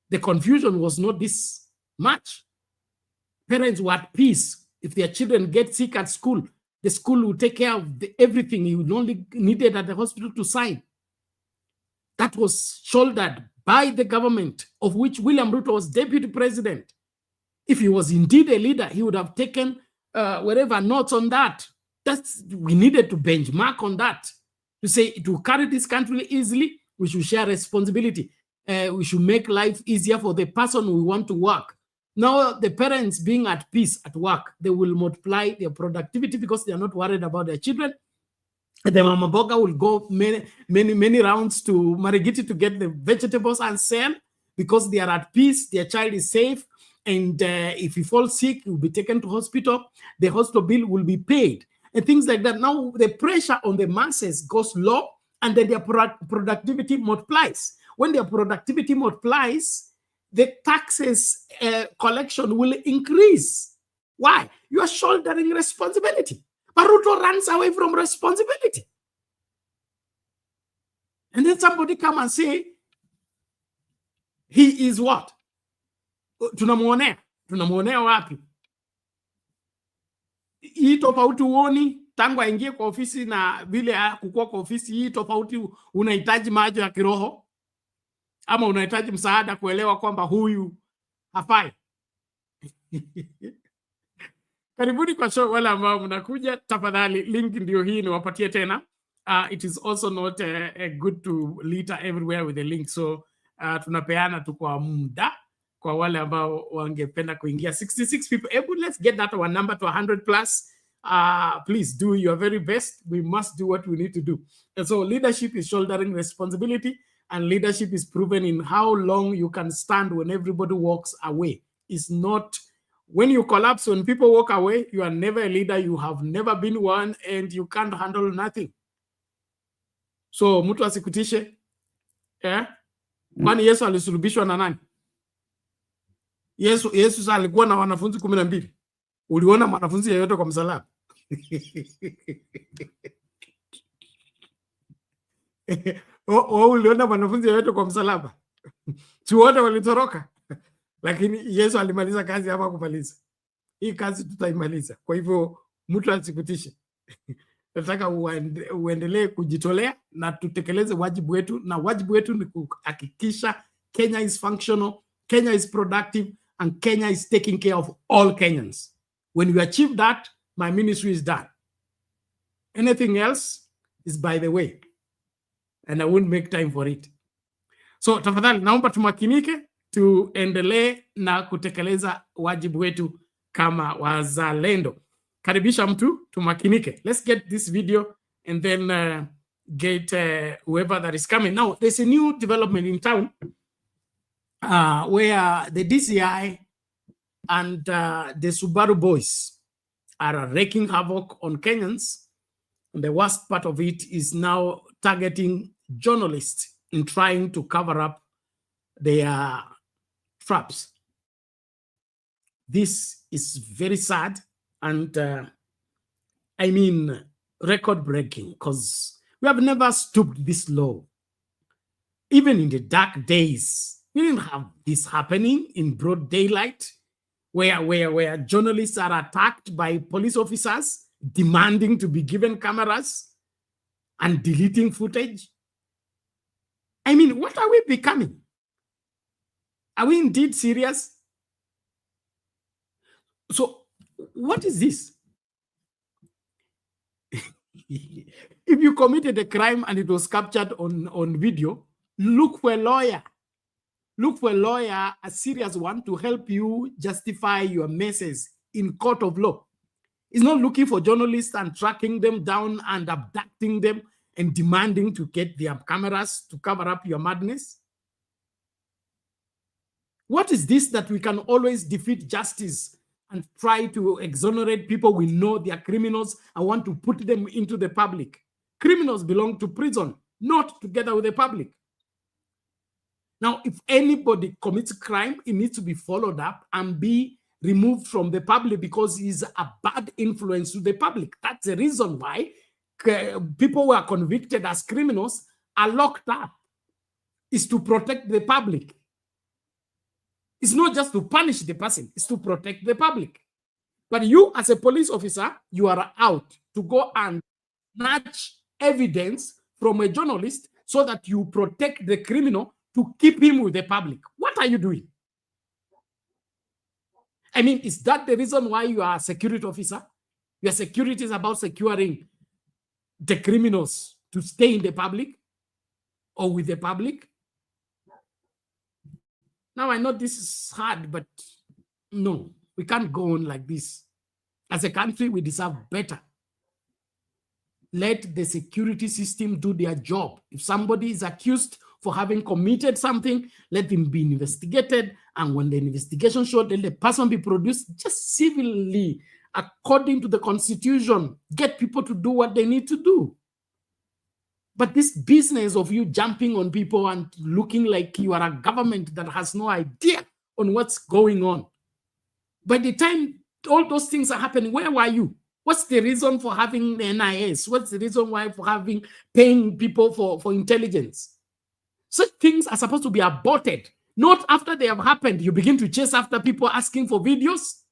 The confusion was not this much. Parents were at peace. If their children get sick at school, the school will take care of everything. You only needed at the hospital to sign. That was shouldered by the government, of which William Ruto was deputy president. If he was indeed a leader, he would have taken whatever notes on that. We needed to benchmark on that to say to carry this country easily, we should share responsibility. We should make life easier for the person we want to work. Now, the parents being at peace at work, they will multiply their productivity because they are not worried about their children. The mama boga will go many rounds to Marigiti to get the vegetables and sell because they are at peace. Their child is safe. And if he falls sick, he will be taken to hospital. The hospital bill will be paid and things like that. Now, the pressure on the masses goes low and then their productivity multiplies. When their productivity multiplies, the taxes collection will increase. Why? You are shouldering responsibility. But Ruto runs away from responsibility. And then somebody come and say, he is what? Tunamuonea wapi? Hii tofauti uoni tangu aingie kwa ofisi na vile kukua kwa ofisi. Hii tofauti unahitaji macho ya kiroho ama unahitaji msaada kuelewa kwamba huyu hafai. Karibuni kwa show wale ambao mnakuja, tafadhali link ndio hii niwapatie tena. It is also not good to litter everywhere with the link, so tunapeana tu kwa muda kwa wale ambao wangependa kuingia. 66 people. Let's get that one number to 100 plus. Please do your very best. We must do what we need to do. And so leadership is shouldering responsibility, and leadership is proven in how long you can stand when everybody walks away. It's not when you collapse, when people walk away, you are never a leader. You have never been one, and you can't handle nothing. So mtu asikutishe. Kwani Yesu alisulubishwa na nani? Yesu alikuwa na wanafunzi 12. Uliona mwanafunzi yeyote kwa msalaba? Uliona mwanafunzi yeyote kwa msalaba? Si wote walitoroka. Lakini Yesu alimaliza kazi hapa kumaliza. Hii kazi tutaimaliza. Kwa hivyo mtu asikutishe. Nataka uendelee kujitolea na tutekeleze wajibu wetu, na wajibu wetu ni kuhakikisha Kenya is functional, Kenya is productive, and Kenya is taking care of all Kenyans. When we achieve that, my ministry is done. Anything else is by the way, and I won't make time for it. So tafadhali naomba tumakinike, tuendelee na kutekeleza wajibu wetu kama wazalendo. Karibisha mtu, tumakinike. Let's get this video and then get whoever that is coming. Now, there's a new development in town where the DCI and the Subaru boys are wreaking havoc on Kenyans. And the worst part of it is now targeting journalists in trying to cover up their traps. This is very sad and I mean record-breaking, because We have never stooped this low. Even in the dark days, we didn't have this happening in broad daylight, where journalists are attacked by police officers demanding to be given cameras and deleting footage. I mean, what are we becoming? Are we indeed serious? So, what is this? If you committed a crime and it was captured on video, look for a lawyer. Look for a lawyer, a serious one, to help you justify your messes in court of law. It's not looking for journalists and tracking them down and abducting them and demanding to get their cameras to cover up your madness. What is this that we can always defeat justice and try to exonerate people we know they are criminals and want to put them into the public? Criminals belong to prison, not together with the public. Now, if anybody commits crime, it needs to be followed up and be removed from the public because he's a bad influence to the public. That's the reason why people who are convicted as criminals are locked up, is to protect the public. It's not just to punish the person, it's to protect the public. But you, as a police officer, you are out to go and snatch evidence from a journalist so that you protect the criminal to keep him with the public. What are you doing? I mean, is that the reason why you are a security officer? Your security is about securing the criminals to stay in the public or with the public? Now, I know this is hard, but no, we can't go on like this. As a country, we deserve better. Let the security system do their job. If somebody is accused for having committed something, let him be investigated. And when the investigation shows, let the person be produced just civilly, according to the Constitution. Get people to do what they need to do. But this business of you jumping on people and looking like you are a government that has no idea on what's going on. By the time all those things are happening, where were you? What's the reason for having the NIS? What's the reason why for paying people for intelligence? Such things are supposed to be aborted. Not after they have happened, you begin to chase after people asking for videos.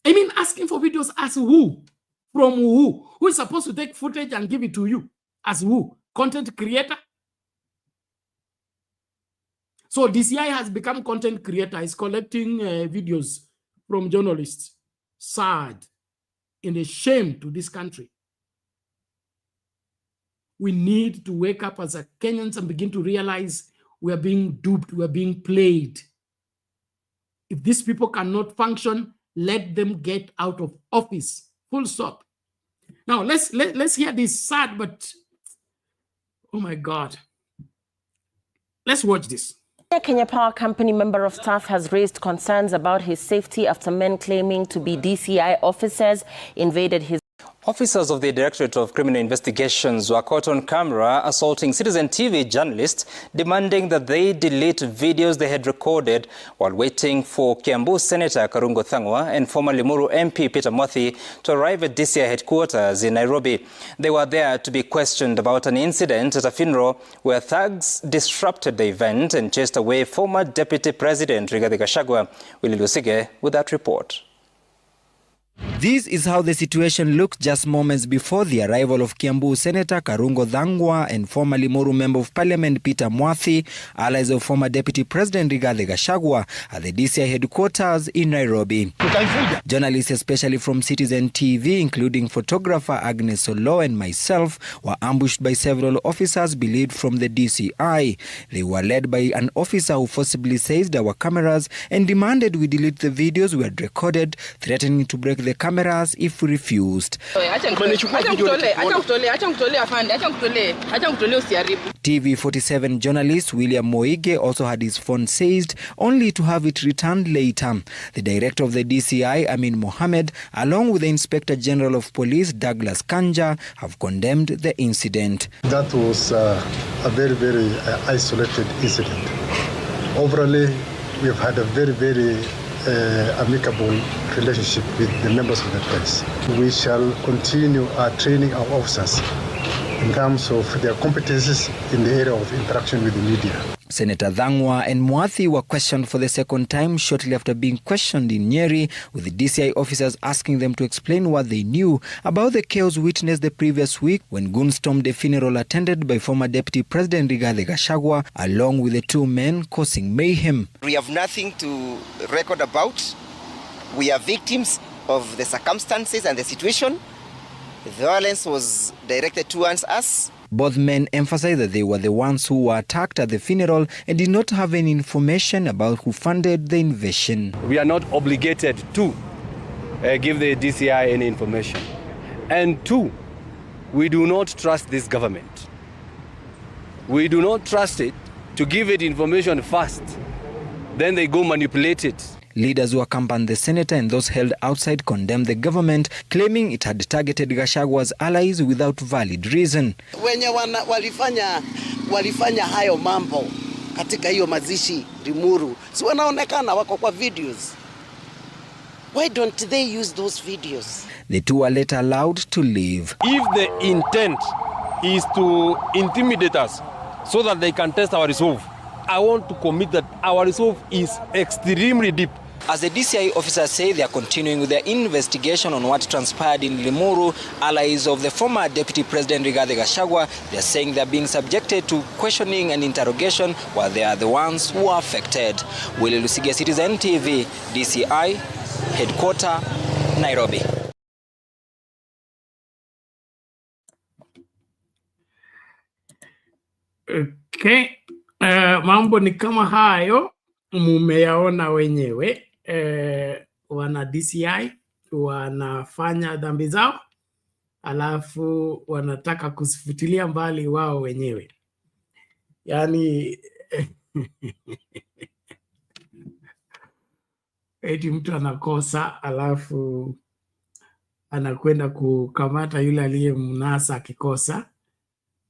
I mean, asking for videos as who? From who? Who is supposed to take footage and give it to you? As who? Content creator? So DCI has become content creator. It's collecting videos from journalists. Sad. And a shame to this country. We need to wake up as a Kenyans and begin to realize we are being duped, we are being played. If these people cannot function, let them get out of office. Full stop. Now let's hear this sad, but oh my God. Let's watch this. Kenya Power Company member of staff has raised concerns about his safety after men claiming to be DCI officers invaded his. Officers of the Directorate of Criminal Investigations were caught on camera assaulting Citizen TV journalists, demanding that they delete videos they had recorded while waiting for Kiambu Senator Karungo Thangwa and former Limuru MP Peter Mwathi to arrive at DCI headquarters in Nairobi. They were there to be questioned about an incident at a funeral where thugs disrupted the event and chased away former Deputy President Rigathi Gachagua. Willie Lusige with that report. This is how the situation looked just moments before the arrival of Kiambu Senator Karungo Thangwa and former Limuru Member of Parliament Peter Mwathi, allies of former Deputy President Rigathi Gachagua, at the DCI headquarters in Nairobi. Journalists, especially from Citizen TV, including photographer Agnes Solo and myself, were ambushed by several officers believed from the DCI. They were led by an officer who forcibly seized our cameras and demanded we delete the videos we had recorded, threatening to break the cameras if we refused. TV47 journalist William Moige also had his phone seized, only to have it returned later. The director of the DCI, Amin Mohammed, along with the Inspector General of Police, Douglas Kanja, have condemned the incident. That was a very, very isolated incident. Overall, we have had a very, very amicable relationship with the members of the press. We shall continue training our officers in terms of their competencies in the area of interaction with the media. Senator Dhangwa and Mwathi were questioned for the second time shortly after being questioned in Nyeri, with the DCI officers asking them to explain what they knew about the chaos witnessed the previous week when goons stormed a funeral attended by former Deputy President Rigathi Gachagua, along with the two men causing mayhem. We have nothing to record about. We are victims of the circumstances and the situation. The violence was directed towards us. Both men emphasized that they were the ones who were attacked at the funeral and did not have any information about who funded the invasion. We are not obligated to give the DCI any information. And two, we do not trust this government. We do not trust it to give it information first. Then they go manipulate it. Leaders who accompanied the senator and those held outside condemned the government, claiming it had targeted Gachagua's allies without valid reason. Wenye walifanya hayo mambo katika hiyo mazishi Limuru, si wanaonekana wako kwa videos. Why don't they use those videos? The two were later allowed to leave. If the intent is to intimidate us so that they can test our resolve, I want to commit that our resolve is extremely deep. As the DCI officers say they are continuing with their investigation on what transpired in Limuru, allies of the former Deputy President Rigathi Gachagua, they are saying they are being subjected to questioning and interrogation while they are the ones who are affected. Willie Lusigia, Citizen TV, DCI, Headquarter, Nairobi. Okay. Mambo ni kama hayo mumeyaona wenyewe. Wana DCI wanafanya dhambi zao, alafu wanataka kusifutilia mbali wao wenyewe. Yani eti mtu anakosa alafu anakwenda kukamata yule aliyemnasa akikosa,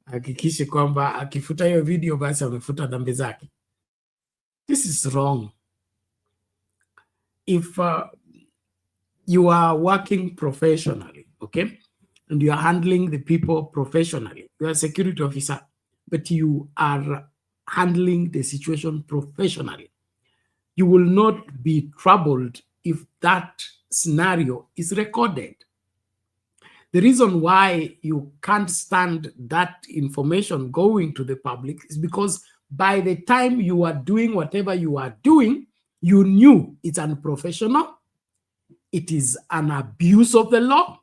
hakikishe kwamba akifuta hiyo video basi amefuta dhambi zake. This is wrong. If you are working professionally, okay, and you are handling the people professionally, you are a security officer, but you are handling the situation professionally, you will not be troubled if that scenario is recorded. The reason why you can't stand that information going to the public is because by the time you are doing whatever you are doing, you knew it's unprofessional, it is an abuse of the law,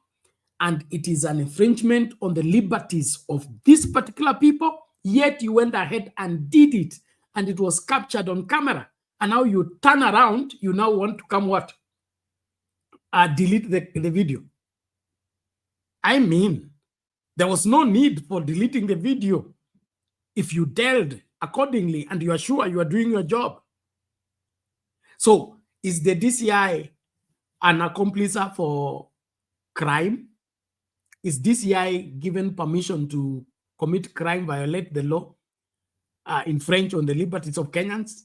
and it is an infringement on the liberties of these particular people, yet you went ahead and did it, and it was captured on camera. And now you turn around, you now want to come what? Delete the video. I mean, there was no need for deleting the video if you dealt accordingly and you are sure you are doing your job. So, is the DCI an accomplice for crime? Is DCI given permission to commit crime, violate the law, infringe on the liberties of Kenyans,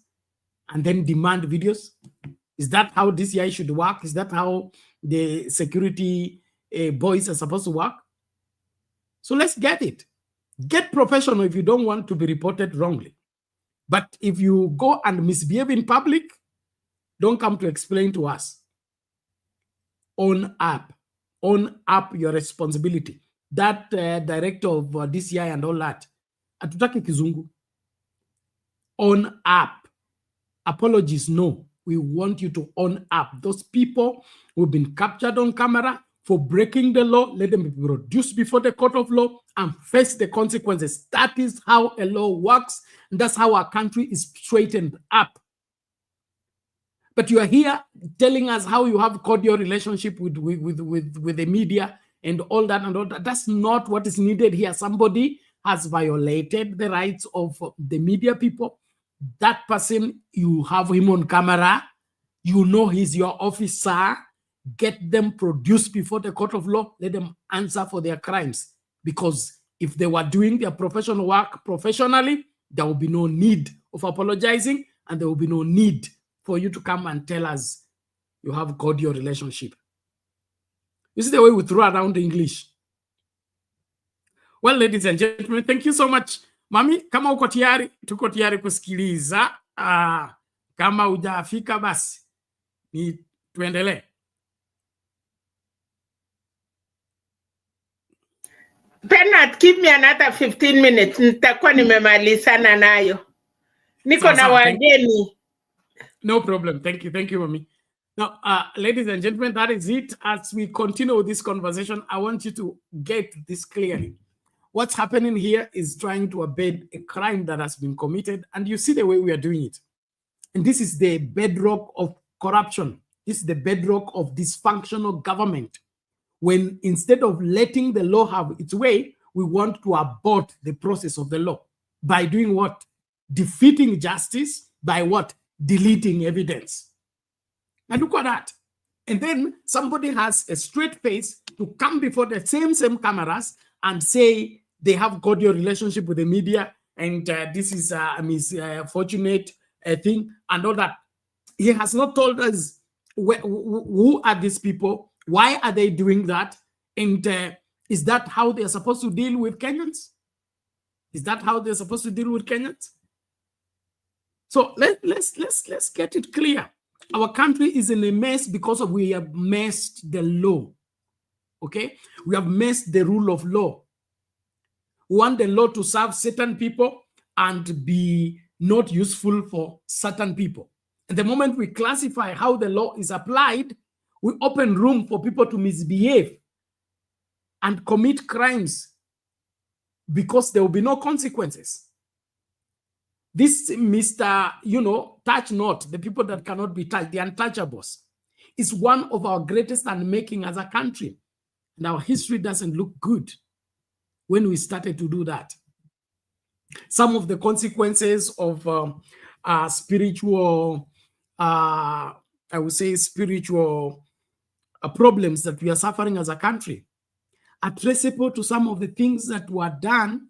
and then demand videos? Is that how DCI should work? Is that how the security boys are supposed to work? So let's get it. Get professional if you don't want to be reported wrongly. But if you go and misbehave in public, don't come to explain to us. Own up your responsibility. That director of DCI and all that, atutaki kizungu. Own up. Apologies, no. We want you to own up. Those people who've been captured on camera for breaking the law, let them be produced before the court of law and face the consequences. That is how a law works, and that's how our country is straightened up. But you are here telling us how you have cordial relationship with the media and all that and all that. That's not what is needed here. Somebody has violated the rights of the media people. That person, you have him on camera. You know he's your officer. Get them produced before the court of law. Let them answer for their crimes. Because if they were doing their professional work professionally, there will be no need of apologizing, and there will be no need for you to come and tell us you have cordial relationship. This is the way we throw around English. Well, ladies and gentlemen, thank you so much. Mami, kama uko tayari, tuko tayari kusikiliza. Kama hujafika basi, ni tuendelee. Bernard, give me another 15 minutes. Nitakuwa nimemalizana nayo. Niko na wageni. No problem. Thank you. Thank you, Mami. Now, ladies and gentlemen, that is it. As we continue with this conversation, I want you to get this clearly. What's happening here is trying to abet a crime that has been committed, and you see the way we are doing it. And this is the bedrock of corruption. This is the bedrock of dysfunctional government. When instead of letting the law have its way, we want to abort the process of the law. By doing what? Defeating justice. By what? Deleting evidence. And look at that. And then somebody has a straight face to come before the same cameras and say they have cordial relationship with the media, and this is a misfortunate thing and all that. He has not told us who are these people, why are they doing that, and is that how they're supposed to deal with Kenyans? Is that how they're supposed to deal with Kenyans? So let's get it clear. Our country is in a mess because we have messed the law. Okay, we have messed the rule of law. We want the law to serve certain people and be not useful for certain people. And the moment we classify how the law is applied, we open room for people to misbehave and commit crimes because there will be no consequences. This Mr. touch not, the people that cannot be touched, the untouchables, is one of our greatest unmaking as a country. And our history doesn't look good when we started to do that. Some of the consequences of spiritual, I would say spiritual problems that we are suffering as a country are traceable to some of the things that were done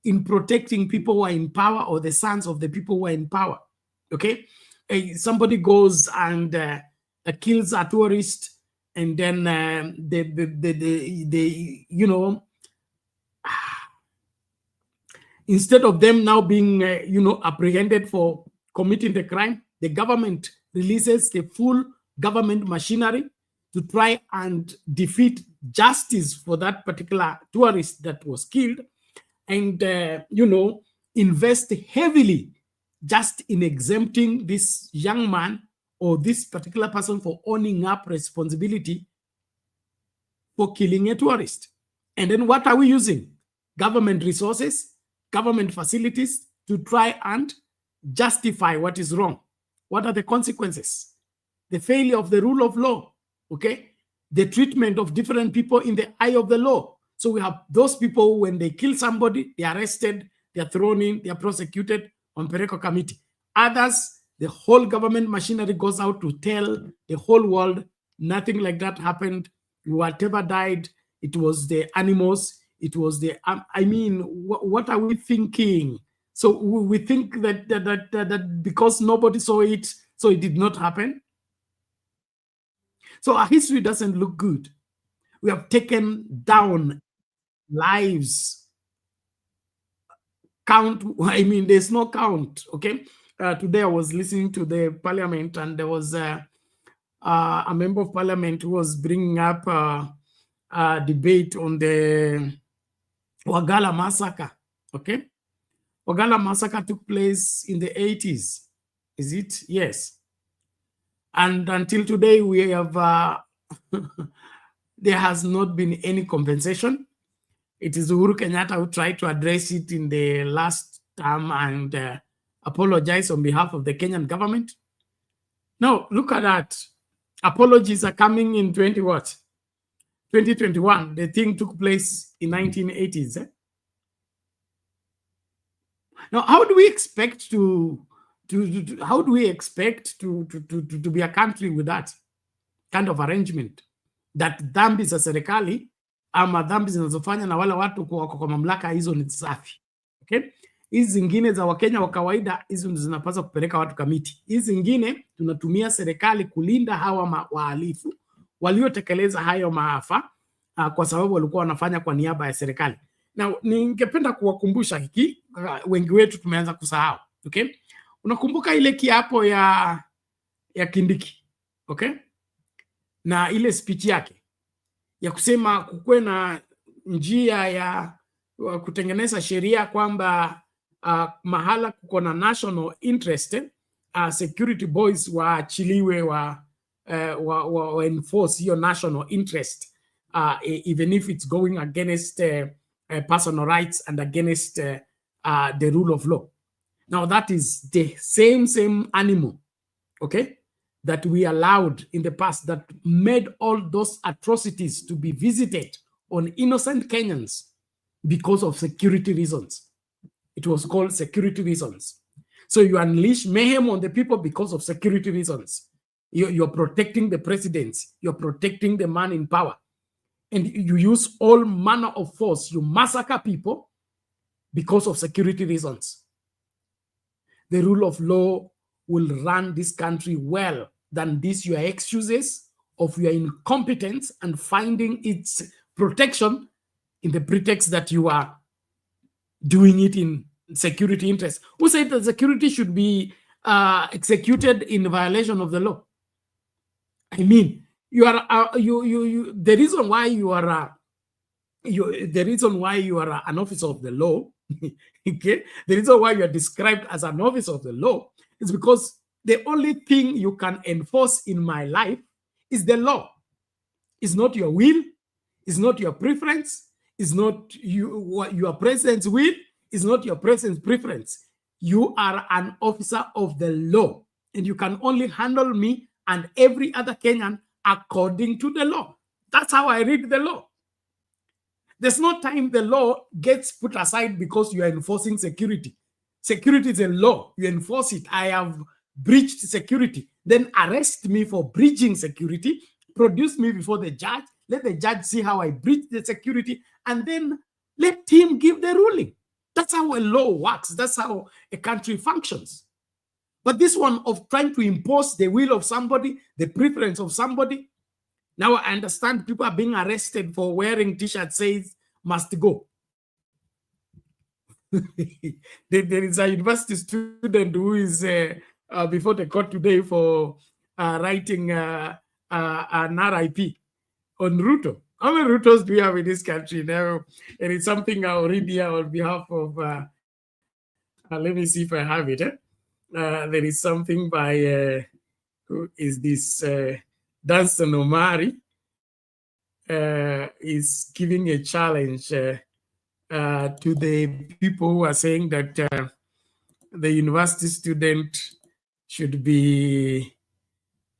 in protecting people who are in power, or the sons of the people who are in power. Okay, somebody goes and kills a tourist, and then instead of them now being apprehended for committing the crime, the government releases the full government machinery to try and defeat justice for that particular tourist that was killed, and invest heavily just in exempting this young man or this particular person for owning up responsibility for killing a tourist. And then what are we using? Government resources, government facilities to try and justify what is wrong. What are the consequences? The failure of the rule of law, okay? The treatment of different people in the eye of the law. So we have those people, when they kill somebody, they are arrested, they are thrown in, they are prosecuted on Pereko Committee. Others, the whole government machinery goes out to tell the whole world nothing like that happened. Whatever died, it was the animals, it was the, what are we thinking? So we think that because nobody saw it, so it did not happen. So our history doesn't look good. We have taken down lives. Count, there's no count, okay? Today I was listening to the parliament, and there was a member of parliament who was bringing up a debate on the Wagala massacre, okay? Wagala massacre took place in the 80s, is it? Yes. And until today, we have, there has not been any compensation. It is Uhuru Kenyatta who tried to address it in the last term and apologize on behalf of the Kenyan government. Now, look at that. Apologies are coming in 2021. The thing took place in 1980s. Eh? Now, how do we expect to be a country with that kind of arrangement? That dhambi za serikali ama dhambi zinazofanya na wale watu wako kwa mamlaka hizo ni safi. Okay? Hizi zingine za Wakenya wa kawaida, hizo zinapaswa kupeleka watu kamiti. Hizi zingine tunatumia serikali kulinda hawa wahalifu waliotekeleza hayo maafa, kwa sababu walikuwa wanafanya kwa niaba ya serikali. Na ningependa kuwakumbusha hiki, wengi wetu tumeanza kusahau. Okay, unakumbuka ile kiapo ya Kindiki, okay, na ile speech yake ya kusema kukuwe na njia ya kutengeneza sheria kwamba mahala kuko na national interest, security boys waachiliwe, wa enforce hiyo national interest, even if it's going against personal rights and against the rule of law. Now that is the same animal, okay, that we allowed in the past, that made all those atrocities to be visited on innocent Kenyans because of security reasons. It was called security reasons. So you unleash mayhem on the people because of security reasons. You're protecting the president. You're protecting the man in power. And you use all manner of force. You massacre people because of security reasons. The rule of law will run this country well than these your excuses of your incompetence and finding its protection in the pretext that you are doing it in security interest. Who said that security should be executed in violation of the law? I mean, you are the reason why you are an officer of the law. Okay, the reason why you are described as an officer of the law is because the only thing you can enforce in my life is the law. It's not your will. It's not your preference. It's not your president's will. It's not your president's preference. You are an officer of the law, and you can only handle me and every other Kenyan according to the law. That's how I read the law. There's no time the law gets put aside because you are enforcing security. Security is a law. You enforce it. I have breached security. Then arrest me for breaching security. Produce me before the judge. Let the judge see how I breached the security. And then let him give the ruling. That's how a law works. That's how a country functions. But this one of trying to impose the will of somebody, the preference of somebody. Now I understand people are being arrested for wearing t-shirt says must go. There is a university student who is before the court today for writing an RIP on Ruto. How many Rutos do we have in this country now? And it's something I'll read here on behalf of, let me see if I have it. There is something by, who is this? Danstan Omari is giving a challenge to the people who are saying that the university student should be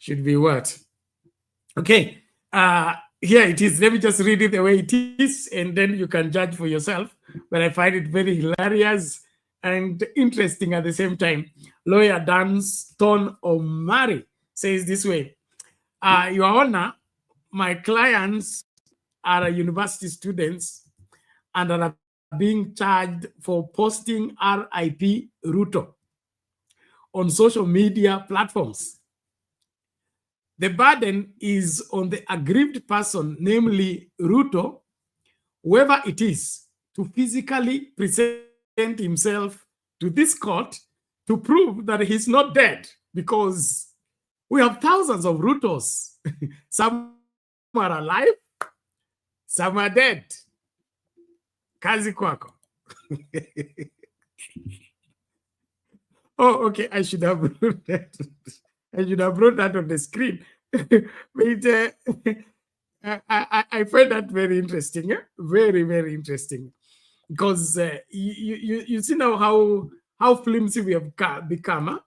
what? Okay, here it is. Let me just read it the way it is, and then you can judge for yourself. But I find it very hilarious and interesting at the same time. Lawyer Danstan Omari says this way. Your Honor, my clients are university students and are being charged for posting RIP Ruto on social media platforms. The burden is on the aggrieved person, namely Ruto, whoever it is, to physically present himself to this court to prove that he's not dead, because we have thousands of Rutos. Some are alive, some are dead. Kazi kwako. Oh, okay. I should have brought that. I should have brought that on the screen. But I find that very interesting. Very, very interesting. Because you see now how flimsy we have become.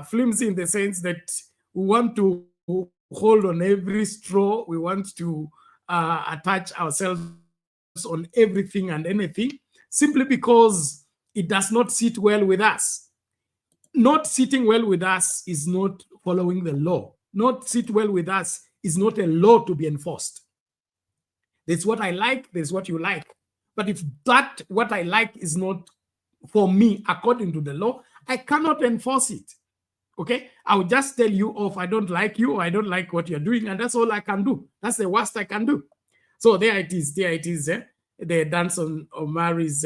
Flimsy in the sense that we want to hold on every straw. We want to attach ourselves on everything and anything, simply because it does not sit well with us. Not sitting well with us is not following the law. Not sit well with us is not a law to be enforced. There's what I like, there's what you like. But if that what I like is not for me, according to the law, I cannot enforce it. Okay, I will just tell you off, I don't like you, or I don't like what you're doing, and that's all I can do. That's the worst I can do. So there it is. The dance on Omari's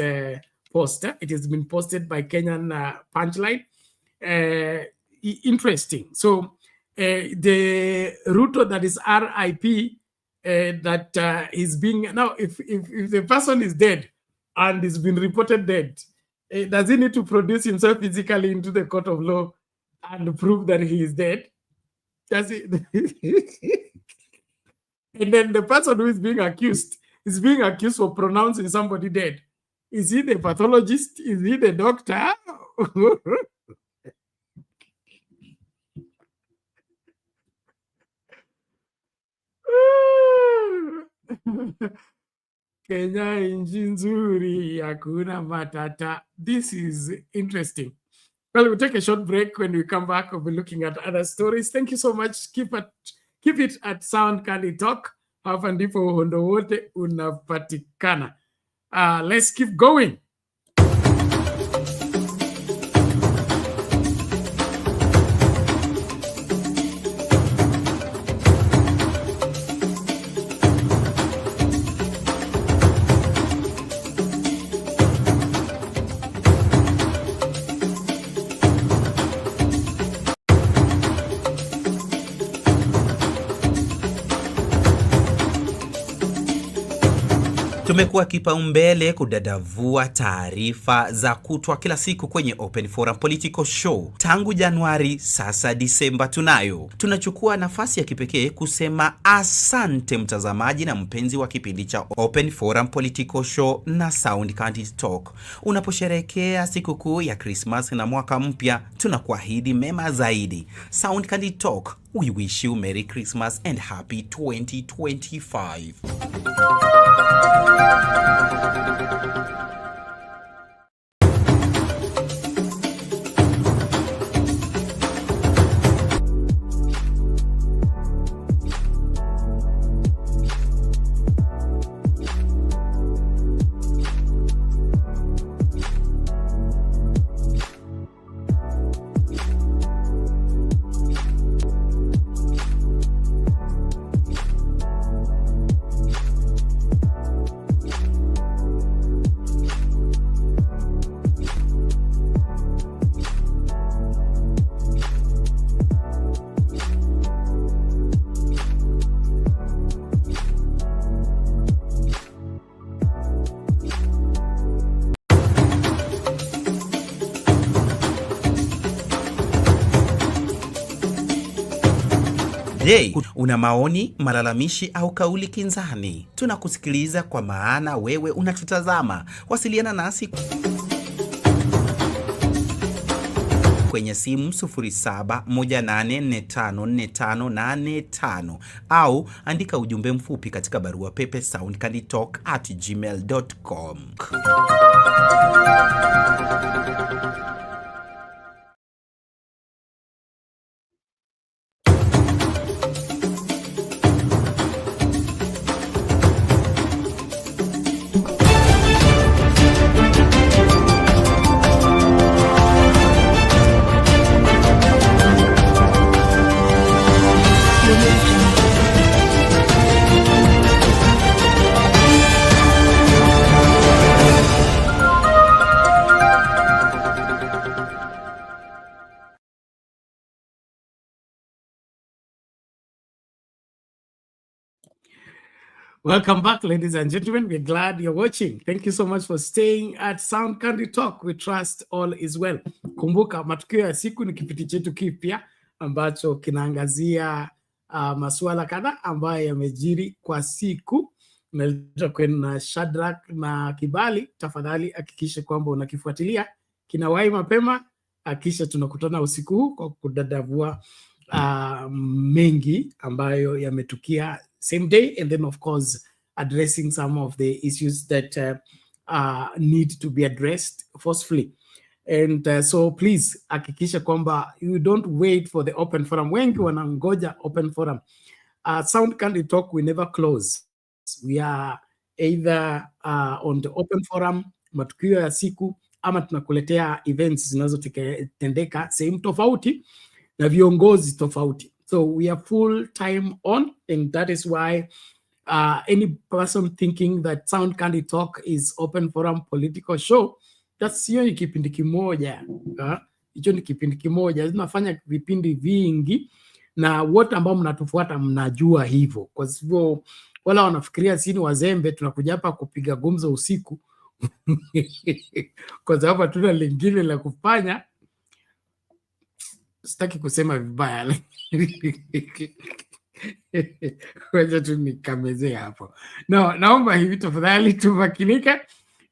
poster. It has been posted by Kenyan Punchline. Interesting. So the Ruto, that is RIP, that is being now. If the person is dead and is been reported dead, does he need to produce himself physically into the court of law and prove that he is dead? Does he? And then the person who is being accused for pronouncing somebody dead. Is he the pathologist? Is he the doctor? Kenya nchi nzuri, hakuna matata. This is interesting. Well, we'll take a short break. When we come back, we'll be looking at other stories. Thank you so much. Keep it at Sound Candy Talk. Hapa ndipo uhondo wote unapatikana. Let's keep going. Tumekuwa kipaumbele kudadavua taarifa za kutwa kila siku kwenye Open Forum Political Show. Tangu Januari, sasa Disemba tunayo. Tunachukua nafasi ya kipekee kusema asante mtazamaji na mpenzi wa kipindi cha Open Forum Political Show na Sound Candy Talk. Unaposherehekea sikukuu ya Christmas na mwaka mpya, tunakuahidi mema zaidi. Sound Candy Talk, we wish you Merry Christmas and Happy 2025. Je, una maoni, malalamishi au kauli kinzani? Tunakusikiliza kwa maana wewe unatutazama. Wasiliana nasi kwenye simu 0718454585 au andika ujumbe mfupi katika barua pepe soundcandytalk@gmail.com. Welcome back, ladies and gentlemen. We're glad you're watching. Thank you so much for staying at Sound Candy Talk. We trust all is well. Kumbuka, matukio ya siku ni kipindi chetu kipya ambacho kinaangazia masuala kadhaa ambayo yamejiri kwa siku. Naletwa kwenu Shadrack na Kibali. Tafadhali hakikisha kwamba unakifuatilia. Kinawahi mapema, hakikisha tunakutana usiku huu kwa kudadavua mengi ambayo yametukia same day, and then of course addressing some of the issues that need to be addressed forcefully. And so please hakikisha kwamba you don't wait for the open forum. Wengi wanangoja open forum. Sound Candy Talk, we never close. We are either on the open forum, matukio ya siku, ama tunakuletea events zinazotendeka sehemu tofauti na viongozi tofauti. So we are full time on, and that is why any person thinking that Sound Candy Talk is open forum political show, that's hiyo ni kipindi kimoja. Hicho ni kipindi kimoja. Tunafanya vipindi vingi na wote ambao mnatufuata mnajua hivyo. Kwa hivyo wala wanafikiria sisi ni wazembe tunakuja hapa kupiga gumzo usiku. Kwa sababu hatuna lingine la kufanya. Sitaki kusema vibaya. Wacha tu nikamezee hapo. No, naomba hivi tafadhali tumakinike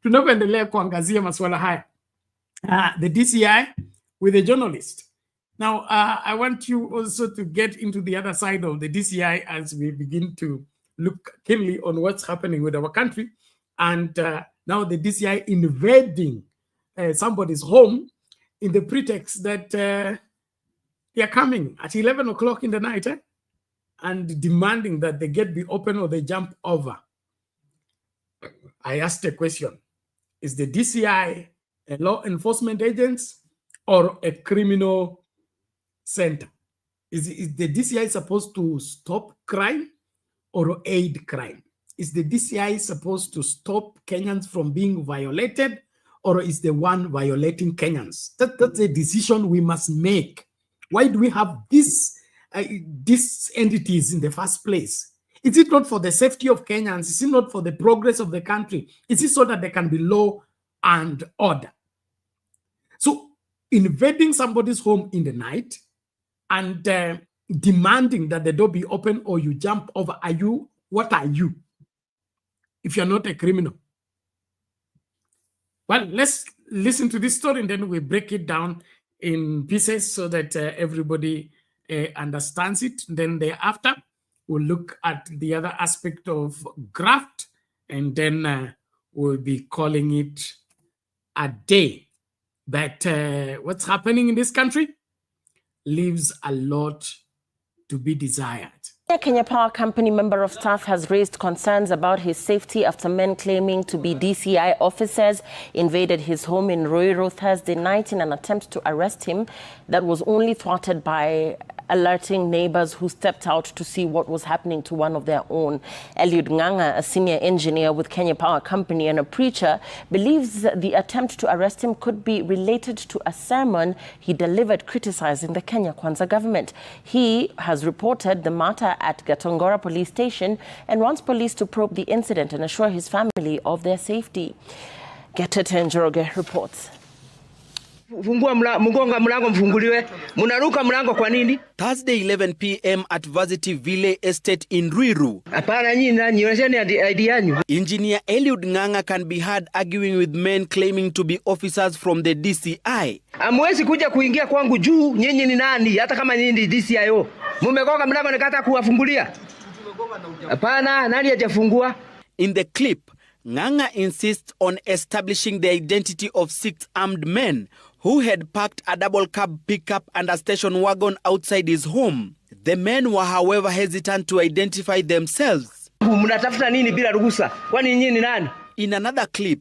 tunapoendelea kuangazia masuala haya. The DCI with a journalist. Now, I want you also to get into the other side of the DCI as we begin to look keenly on what's happening with our country. And now the DCI invading somebody's home in the pretext that they are coming at 11 o'clock in the night and demanding that the gate be open or they jump over. I asked a question. Is the DCI a law enforcement agents or a criminal center? Is the DCI supposed to stop crime or aid crime? Is the DCI supposed to stop Kenyans from being violated, or is the one violating Kenyans? That's a decision we must make. Why do we have these entities in the first place? Is it not for the safety of Kenyans? Is it not for the progress of the country? Is it so that there can be law and order? So invading somebody's home in the night and demanding that the door be open or you jump over, what are you if you're not a criminal? Well, let's listen to this story and then we break it down in pieces so that everybody understands it. Then thereafter, we'll look at the other aspect of graft, and then we'll be calling it a day. But what's happening in this country leaves a lot to be desired. Kenya Power Company member of staff has raised concerns about his safety after men claiming to be DCI officers invaded his home in Ruiru Thursday night in an attempt to arrest him that was only thwarted by alerting neighbors who stepped out to see what was happening to one of their own. Eliud Nganga, a senior engineer with Kenya Power Company and a preacher, believes the attempt to arrest him could be related to a sermon he delivered criticizing the Kenya Kwanza government. He has reported the matter at Gatongora police station and wants police to probe the incident and assure his family of their safety. Getete Njoroge reports. Thursday 11 p.m. at Varsity Ville Estate in Ruiru. Engineer Eliud Nganga can be heard arguing with men claiming to be officers from the DCI. Amwezi kuja kuingia kwangu juu nyinyi ni nani hata kama nyinyi ni DCIO. Mumegonga mlango nikata kuwafungulia. Hapana, nani hajafungua? In the clip, Nganga insists on establishing the identity of 6 armed men who had parked a double cab pickup and a station wagon outside his home. The men were, however, hesitant to identify themselves. Mnatafuta nini bila ruhusa? Kwani nyinyi ni nani? In another clip,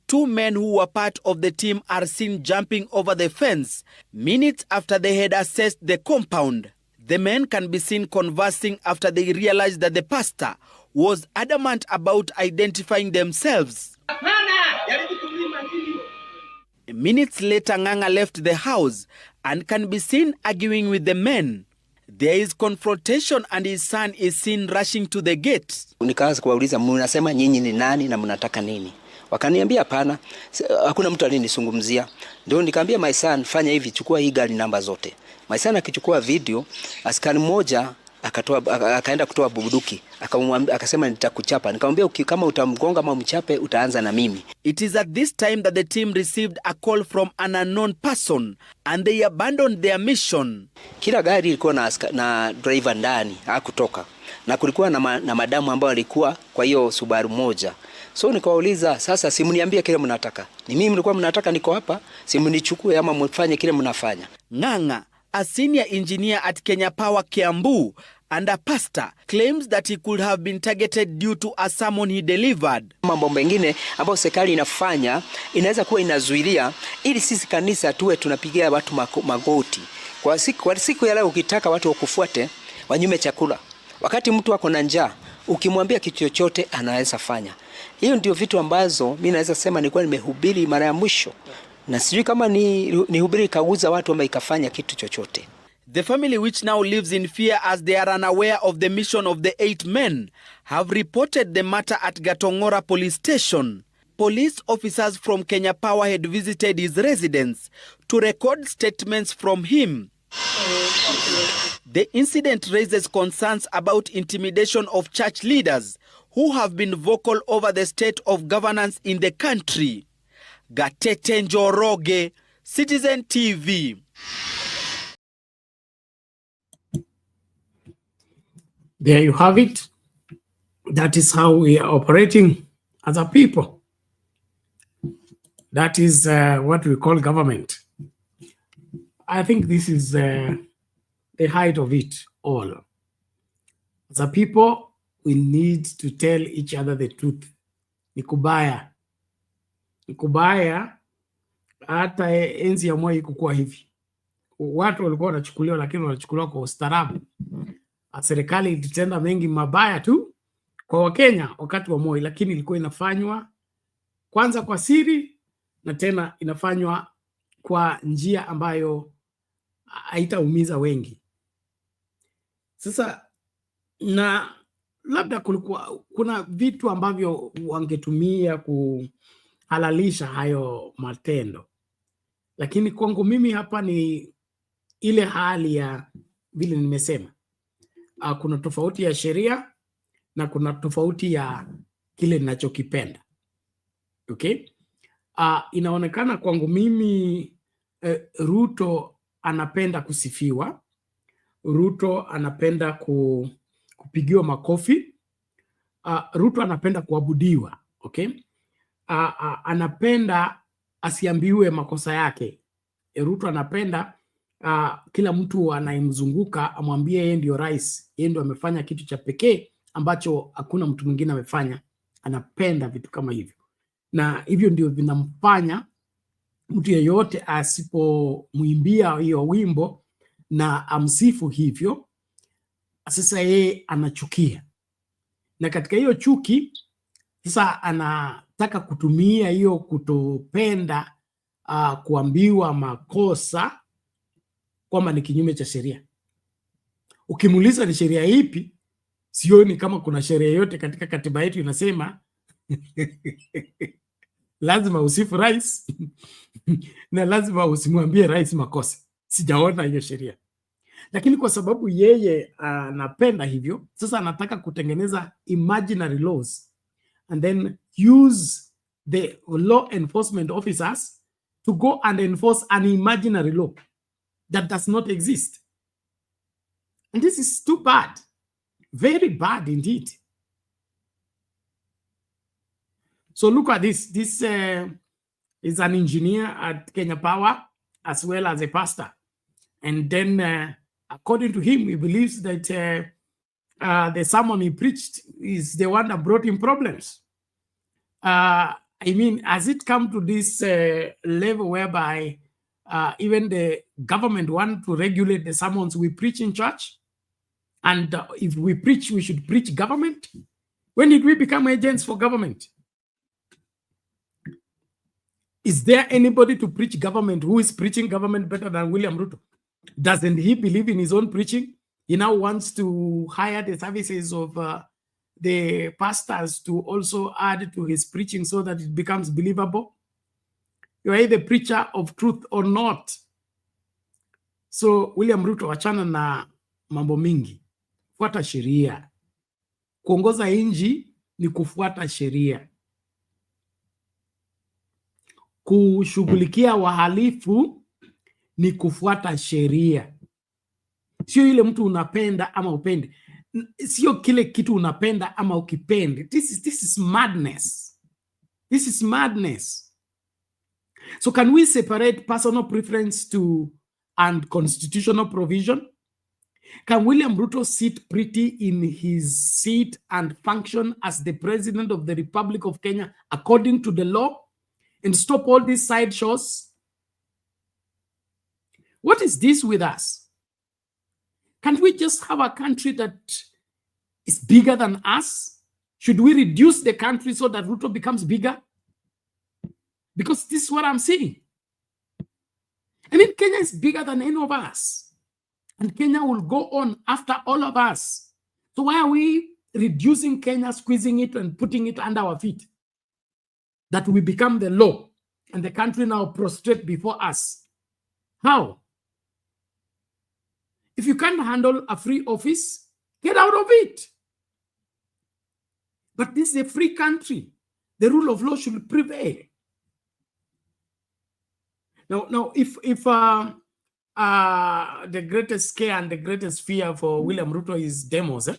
2 men who were part of the team are seen jumping over the fence minutes after they had assessed the compound. The men can be seen conversing after they realized that the pastor was adamant about identifying themselves. Minutes later, Nganga left the house and can be seen arguing with the men. There is confrontation and his son is seen rushing to the gate. Nikaanza kuwauliza mnasema nyinyi ni nani na mnataka nini? Wakaniambia hapana, hakuna mtu alinizungumzia. Ndio nikamwambia my son, fanya hivi, chukua hii gari namba zote. My son akichukua video, askari mmoja akaenda kutoa bunduki, akasema nitakuchapa. Nikamwambia kama utamgonga ama umchape utaanza na mimi. It is at this time that the team received a call from an unknown person and they abandoned their mission. Kila gari ilikuwa na driver ndani, hakutoka. Na kulikuwa na madamu ambao walikuwa kwa hiyo Subaru moja. So nikawauliza, sasa simniambie kile mnataka. Ni mimi mlikuwa mnataka, niko hapa, simnichukue ama mfanye kile mnafanya. Nganga, a senior engineer at Kenya Power Kiambu, and a pastor claims that he could have been targeted due to a sermon he delivered. Mambo mengine ambayo serikali inafanya inaweza kuwa inazuilia ili sisi kanisa tuwe tunapigia watu magoti. Kwa siku ya leo ukitaka watu wakufuate wanyume chakula. Wakati mtu ako na njaa, ukimwambia kitu chochote anaweza fanya. Hiyo ndio vitu ambazo mimi naweza sema nilikuwa nimehubiri mara ya mwisho. Na sijui kama ni hubiri ikaguza watu ama ikafanya kitu chochote. The family, which now lives in fear as they are unaware of the mission of the 8 men, have reported the matter at Gatongora police station. Police officers from Kenya Power had visited his residence to record statements from him. The incident raises concerns about intimidation of church leaders who have been vocal over the state of governance in the country. Gatete Njoroge, Citizen TV. There you have it. That is how we are operating as a people. That is what we call government. I think this is the height of it all. As a people, we need to tell each other the truth. Nikubaya. Nikubaya, hata enzi ya Moi kukua hivi. Watu walikuwa wanachukuliwa, lakini wanachukuliwa kwa ustaarabu. Serikali ilitenda mengi mabaya tu kwa Wakenya wakati wa Moi, lakini ilikuwa inafanywa kwanza kwa siri na tena inafanywa kwa njia ambayo haitaumiza wengi. Sasa na labda kuna vitu ambavyo wangetumia kuhalalisha hayo matendo, lakini kwangu mimi hapa ni ile hali ya vile nimesema. Kuna tofauti ya sheria na kuna tofauti ya kile ninachokipenda. Okay? Inaonekana kwangu mimi Ruto anapenda kusifiwa. Ruto anapenda kupigiwa makofi. Ruto anapenda kuabudiwa. Okay? Anapenda asiambiwe makosa yake. Ruto anapenda kila mtu anayemzunguka amwambie yeye ndio rais, yeye ndio amefanya kitu cha pekee ambacho hakuna mtu mwingine amefanya. Anapenda vitu kama hivyo, na hivyo ndio vinamfanya mtu yeyote asipomwimbia hiyo wimbo na amsifu hivyo, sasa yeye anachukia, na katika hiyo chuki sasa anataka kutumia hiyo kutopenda kuambiwa makosa kwamba ni kinyume cha sheria. Ukimuuliza ni sheria ipi, sioni kama kuna sheria yote katika katiba yetu inasema lazima usifu rais na lazima usimwambie rais makosa. Sijaona hiyo sheria, lakini kwa sababu yeye anapenda hivyo, sasa anataka kutengeneza imaginary laws and then use the law enforcement officers to go and enforce an imaginary law that does not exist. And this is too bad. Very bad indeed. So look at this. This is an engineer at Kenya Power as well as a pastor. And then according to him, he believes that the sermon he preached is the one that brought him problems. I mean, has it come to this level whereby even the government want to regulate the sermons we preach in church? And if we preach, we should preach government? When did we become agents for government? Is there anybody to preach government who is preaching government better than William Ruto? Doesn't he believe in his own preaching? He now wants to hire the services of the pastors to also add to his preaching so that it becomes believable. You are either preacher of truth or not. So William Ruto, achana na mambo mingi. Fuata sheria. Kuongoza nchi ni kufuata sheria. Kushughulikia wahalifu ni kufuata sheria. Sio ile mtu unapenda ama upende. Sio kile kitu unapenda ama ukipende. This is madness. This is madness. So can we separate personal preference and constitutional provision? Can William Ruto sit pretty in his seat and function as the president of the Republic of Kenya according to the law and stop all these side shows? What is this with us? Can't we just have a country that is bigger than us? Should we reduce the country so that Ruto becomes bigger? Because this is what I'm seeing. I mean, Kenya is bigger than any of us. And Kenya will go on after all of us. So why are we reducing Kenya, squeezing it and putting it under our feet? That we become the law and the country now prostrate before us. How? If you can't handle a free office, get out of it. But this is a free country. The rule of law should prevail. Now, if the greatest scare and the greatest fear for William Ruto is demos,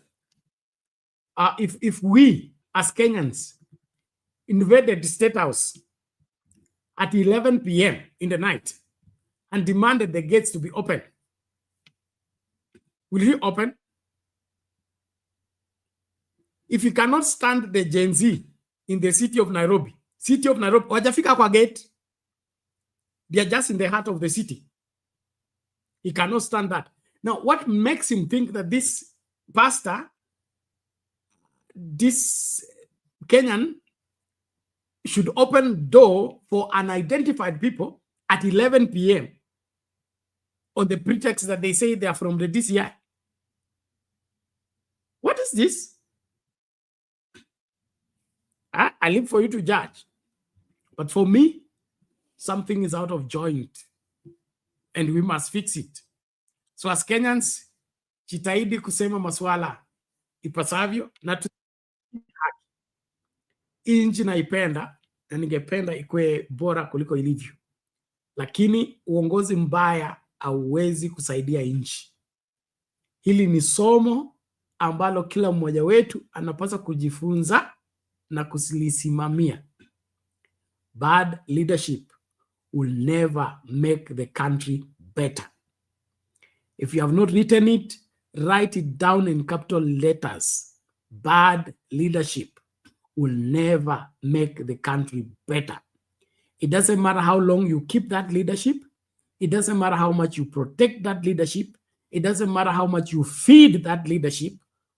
if we as Kenyans invaded the State House at 11 p.m. in the night and demanded the gates to be open, will he open? If you cannot stand the Gen Z in the city of Nairobi, wajafika kwa gate, they are just in the heart of the city. He cannot stand that. Now, what makes him think that this pastor, this Kenyan, should open door for unidentified people at 11 p.m. on the pretext that they say they are from the DCI? What is this? I leave for you to judge. But for me, something is out of joint and we must fix it. So as Kenyans, jitahidi kusema maswala ipasavyo na inchi naipenda na ningependa ikue bora kuliko ilivyo. Lakini uongozi mbaya hauwezi kusaidia inchi. Hili ni somo ambalo kila mmoja wetu anapaswa kujifunza na kulisimamia. Bad leadership will never make the country better. If you have not written it, write it down in capital letters. Bad leadership will never make the country better. It doesn't matter how long you keep that leadership. It doesn't matter how much you protect that leadership. It doesn't matter how much you feed that leadership.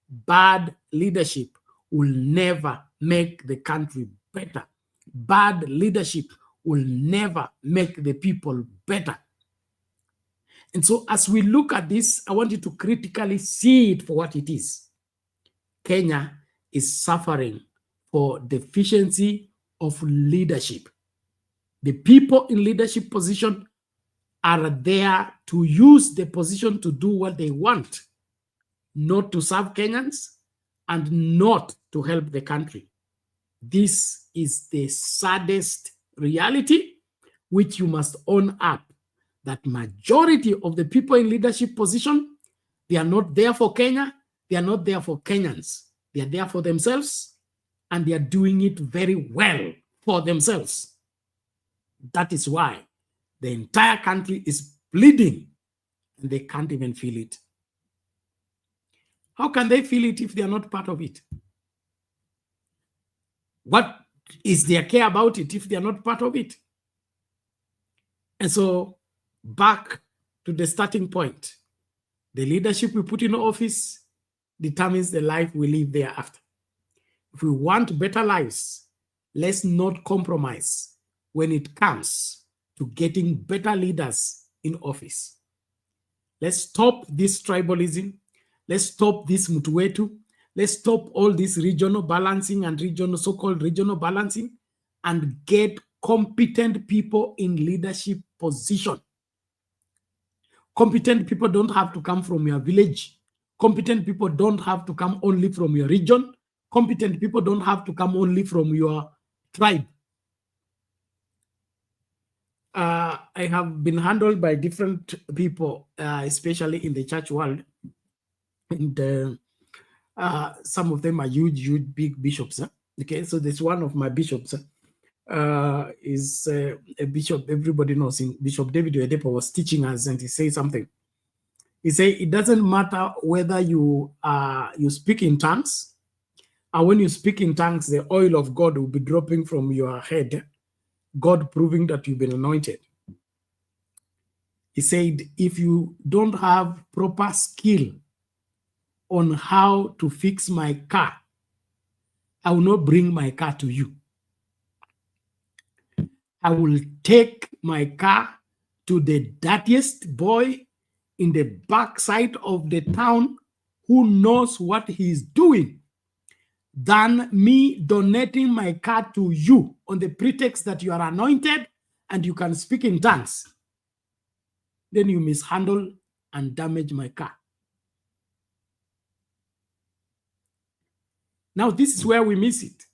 Bad leadership will never make the country better. Bad leadership will never make the people better. And so as we look at this, I want you to critically see it for what it is. Kenya is suffering for deficiency of leadership. The people in leadership position are there to use the position to do what they want, not to serve Kenyans and not to help the country. This is the saddest reality, which you must own up, that majority of the people in leadership position, they are not there for Kenya, they are not there for Kenyans. They are there for themselves, and they are doing it very well for themselves. That is why the entire country is bleeding, and they can't even feel it. How can they feel it if they are not part of it? What is their care about it if they are not part of it? And so, back to the starting point. The leadership we put in office determines the life we live thereafter. If we want better lives, let's not compromise when it comes to getting better leaders in office. Let's stop this tribalism. Let's stop this mutuetu. Let's stop all this regional balancing and so-called regional balancing and get competent people in leadership position. Competent people don't have to come from your village. Competent people don't have to come only from your region. Competent people don't have to come only from your tribe. I have been handled by different people, especially in the church world. And some of them are huge, big bishops. Okay, so there's one of my bishops is a bishop everybody knows. Bishop David Oyedepo was teaching us, and he said something. He said it doesn't matter whether you speak in tongues, and when you speak in tongues, the oil of God will be dropping from your head, God proving that you've been anointed. He said, if you don't have proper skill on how to fix my car, I will not bring my car to you. I will take my car to the dirtiest boy in the backside of the town who knows what he's doing than me donating my car to you on the pretext that you are anointed and you can speak in tongues. Then you mishandle and damage my car. Now, this is where we miss it.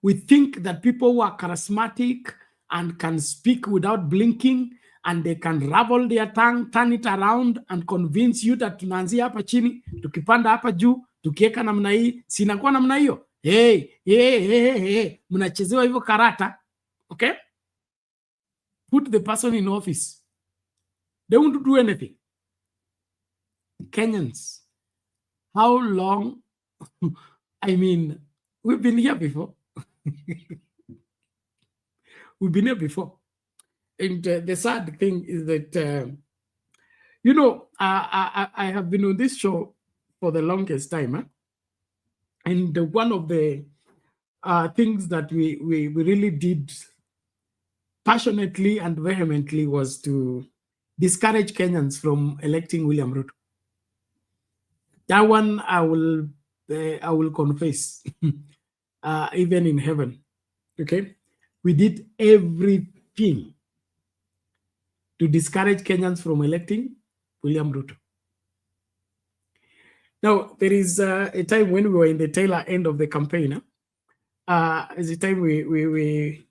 We think that people who are charismatic and can speak without blinking and they can ravel their tongue, turn it around and convince you that tunaanzia hapa chini, tukipanda hapa juu, tukieka namna hii, sinakuwa namna hiyo. Hey, mnachezewa hivyo karata. Okay? Put the person in office. They won't do anything. Kenyans, how long? I mean, we've been here before. We've been here before. And the sad thing is that, you know, I have been on this show for the longest time. Huh? And one of the things that we really did passionately and vehemently was to discourage Kenyans from electing William Ruto. That one I will confess, even in heaven. Okay, we did everything to discourage Kenyans from electing William Ruto. Now, there is a time when we were in the tail end of the campaign. As a time we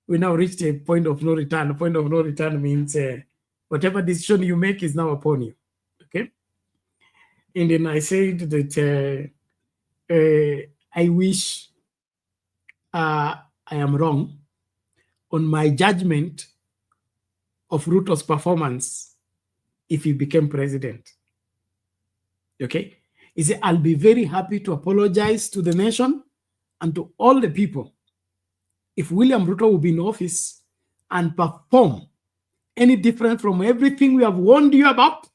now reached a point of no return. A point of no return means whatever decision you make is now upon you. Okay? And then I said that I wish I am wrong on my judgment of Ruto's performance if he became president. Okay? He said, I'll be very happy to apologize to the nation and to all the people if William Ruto will be in office and perform any different from everything we have warned you about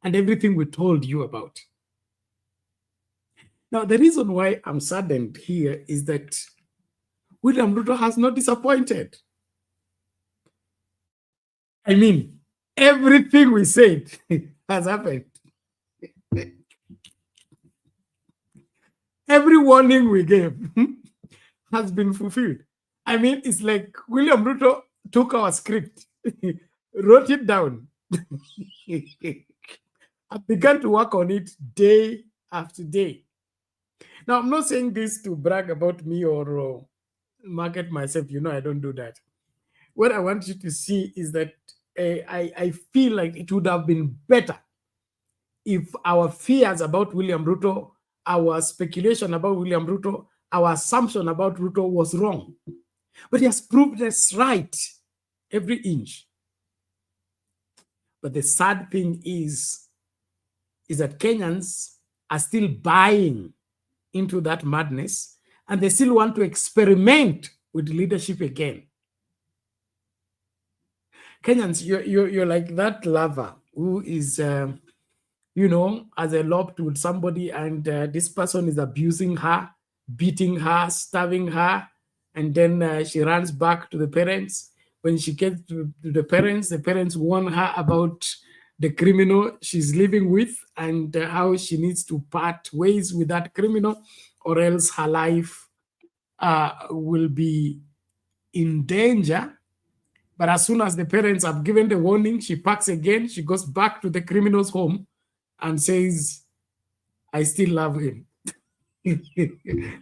and everything we told you about. Now, the reason why I'm saddened here is that William Ruto has not disappointed. I mean, everything we said has happened. Every warning we gave has been fulfilled. I mean, it's like William Ruto took our script, wrote it down, and began to work on it day after day. Now, I'm not saying this to brag about me or market myself. You know, I don't do that. What I want you to see is that I feel like it would have been better if our fears about William Ruto, our speculation about William Ruto, our assumption about Ruto was wrong. But he has proved us right every inch. But the sad thing is that Kenyans are still buying into that madness and they still want to experiment with leadership again. Kenyans, you're like that lover who is, you know, has eloped with somebody and this person is abusing her, beating her, starving her, and then she runs back to the parents. When she gets to the parents warn her about the criminal she's living with and how she needs to part ways with that criminal or else her life will be in danger. But as soon as the parents have given the warning, she packs again, she goes back to the criminal's home and says, I still love him.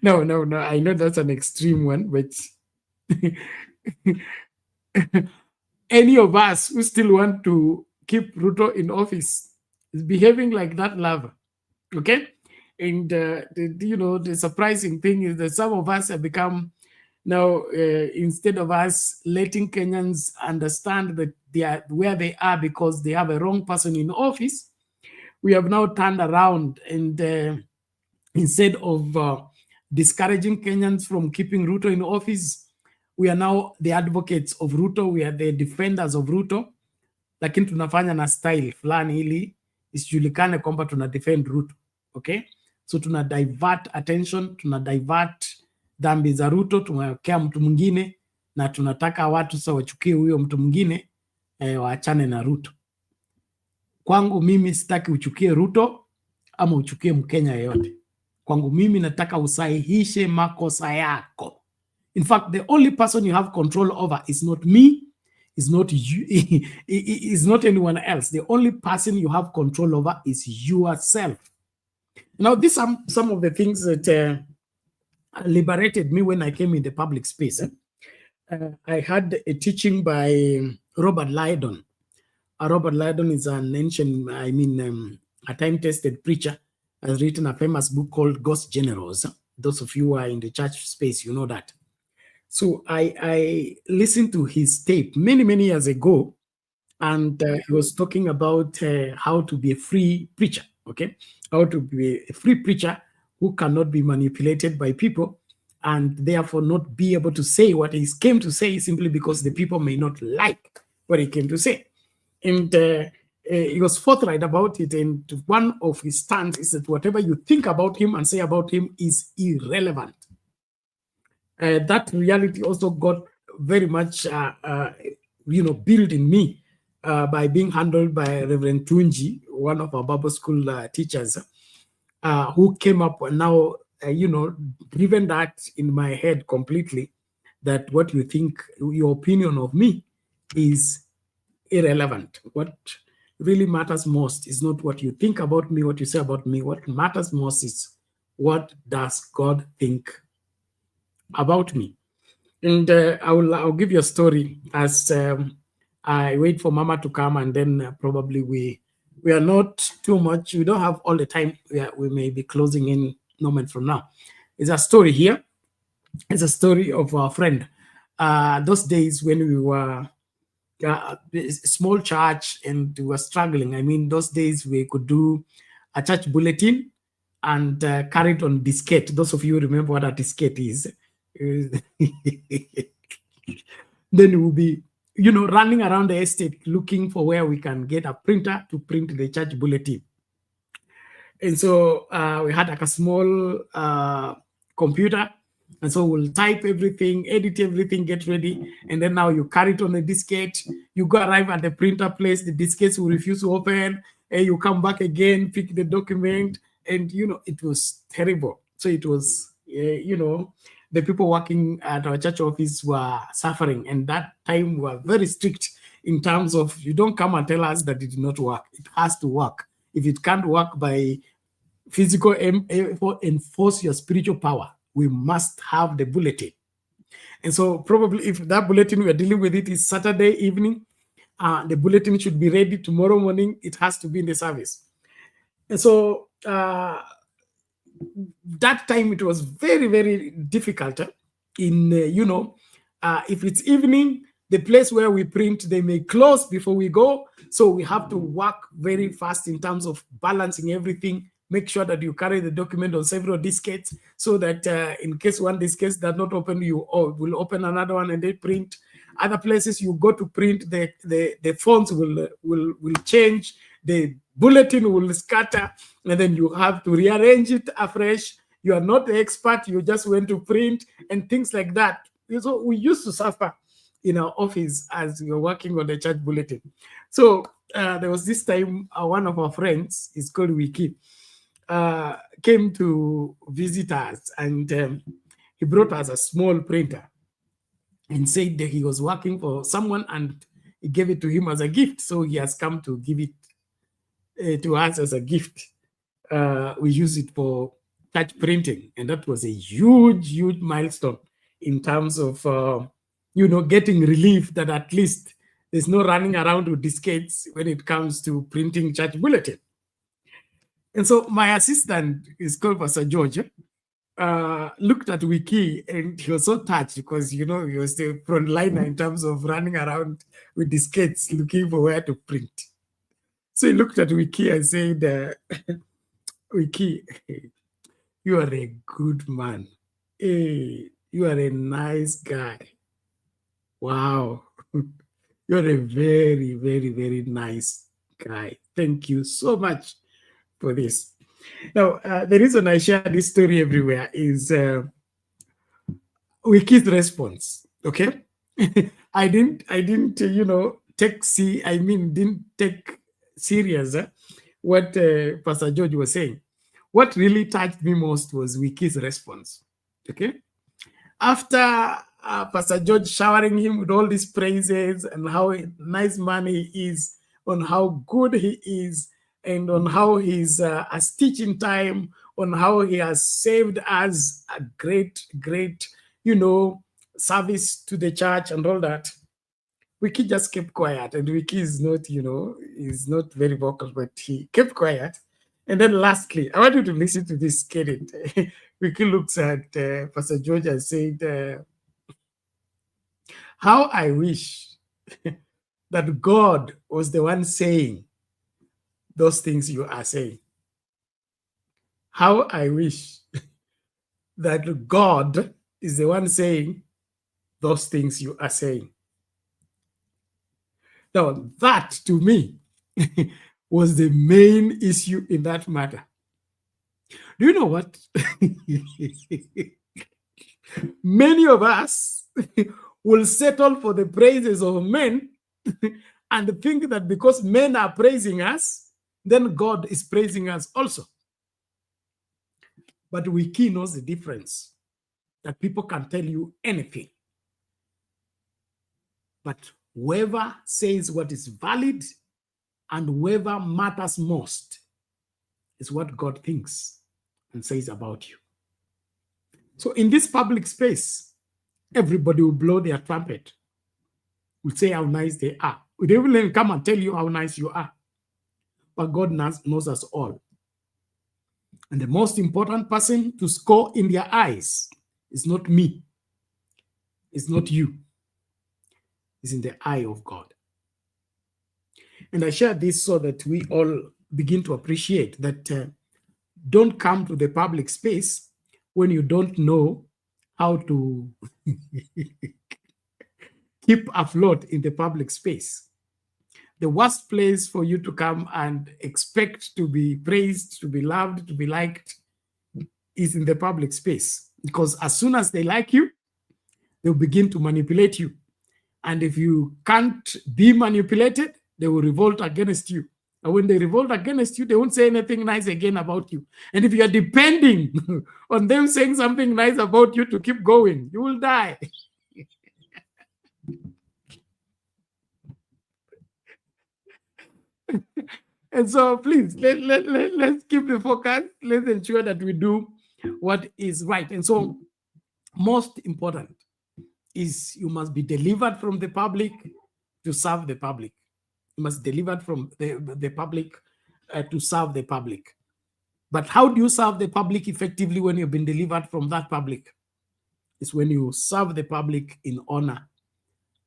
No, I know that's an extreme one, but any of us who still want to keep Ruto in office is behaving like that lover, okay? And, you know, the surprising thing is that some of us have become Now, instead of us letting Kenyans understand that they are where they are because they have a wrong person in office, we have now turned around and instead of discouraging Kenyans from keeping Ruto in office, we are now the advocates of Ruto. We are the defenders of Ruto. Lakini tunafanya na style fulani ili isijulikane kwamba tuna defend Ruto. Okay? So tuna divert attention, tuna divert dhambi za Ruto, tunawekea mtu mwingine na tunataka watu sasa wachukie huyo mtu mwingine waachane na Ruto. Kwangu mimi sitaki uchukie Ruto ama uchukie Mkenya yeyote. Kwangu mimi nataka usahihishe makosa yako. In fact, the only person you have control over is not me, is not you, is not anyone else. The only person you have control over is yourself. Now, these are some of the things that liberated me when I came in the public space. I had a teaching by Robert Lydon. Robert Lydon is an ancient, a time-tested preacher, has written a famous book called Ghost Generals. Those of you who are in the church space, you know that. So I listened to his tape many, many years ago, and he was talking about how to be a free preacher, okay? How to be a free preacher who cannot be manipulated by people and therefore not be able to say what he came to say simply because the people may not like what he came to say. And he was forthright about it, and one of his stands is that whatever you think about him and say about him is irrelevant. That reality also got very much, built in me by being handled by Reverend Tunji, one of our Bible school teachers, who came up and now, driven that in my head completely, that what you think, your opinion of me is irrelevant. What really matters most is not what you think about me, what you say about me. What matters most is what does God think about me. And I'll give you a story as I wait for Mama to come, and then probably we are not too much. We don't have all the time. We may be closing in a moment from now. It's a story here. It's a story of our friend. Those days when we were a small church and we were struggling. I mean, those days we could do a church bulletin and carry it on diskette. Those of you remember what a diskette is. Then we'll be, running around the estate looking for where we can get a printer to print the church bulletin. And so we had like a small computer. And so we'll type everything, edit everything, get ready. And then now you carry it on a diskette. You go arrive at the printer place. The diskettes will refuse to open. And you come back again, pick the document. And, it was terrible. So it was, the people working at our church office were suffering. And that time we were very strict in terms of, you don't come and tell us that it did not work. It has to work. If it can't work by physical effort, enforce your spiritual power. We must have the bulletin. And so probably if that bulletin we're dealing with it is Saturday evening, the bulletin should be ready tomorrow morning. It has to be in the service. And so that time it was very, very difficult if it's evening, the place where we print, they may close before we go. So we have to work very fast in terms of balancing everything. Make sure that you carry the document on several diskettes so that in case one diskette does not open, you will open another one and they print. Other places you go to print, the fonts will change, the bulletin will scatter, and then you have to rearrange it afresh. You are not the expert, you just went to print and things like that. So we used to suffer in our office as we were working on the church bulletin. So there was this time, one of our friends, is called Wiki, came to visit us, and he brought us a small printer and said that he was working for someone and he gave it to him as a gift. So he has come to give it to us as a gift. We use it for church printing, and that was a huge, huge milestone in terms of getting relief that at least there's no running around with diskettes when it comes to printing church bulletin. And so my assistant is called Pastor George. looked at Wiki and he was so touched because, you know, he was the frontliner in terms of running around with the skates looking for where to print. So he looked at Wiki and said, Wiki, you are a good man. Hey, you are a nice guy. Wow. You're a very, very, very nice guy. Thank you so much for this. Now, the reason I share this story everywhere is Wiki's response. Okay, I didn't, you know, didn't take serious what Pastor George was saying. What really touched me most was Wiki's response. Okay, after Pastor George showering him with all these praises and how nice man he is, on how good he is, and on how he's a teaching time, on how he has saved us a great, great, you know, service to the church and all that. Wiki just kept quiet, and Wiki is not, you know, is not very vocal, but he kept quiet. And then lastly, I want you to listen to this credit. Wiki looks at Pastor George and said, how I wish that God was the one saying those things you are saying. How I wish that God is the one saying those things you are saying. Now, that to me was the main issue in that matter. Do you know what? Many of us will settle for the praises of men and think that because men are praising us, then God is praising us also. But Wiki knows the difference, that people can tell you anything. But whoever says what is valid and whoever matters most is what God thinks and says about you. So in this public space, everybody will blow their trumpet, will say how nice they are. They will even come and tell you how nice you are. But God knows us all. And the most important person to score in their eyes is not me. It's not you. It's in the eye of God. And I share this so that we all begin to appreciate that don't come to the public space when you don't know how to keep afloat in the public space. The worst place for you to come and expect to be praised, to be loved, to be liked is in the public space. Because as soon as they like you, they'll begin to manipulate you. And if you can't be manipulated, they will revolt against you. And when they revolt against you, they won't say anything nice again about you. And if you are depending on them saying something nice about you to keep going, you will die. And so please, let's keep the focus. Let's ensure that we do what is right. And so most important is you must be delivered from the public to serve the public. You must be delivered from the public to serve the public. But how do you serve the public effectively when you've been delivered from that public? It's when you serve the public in honor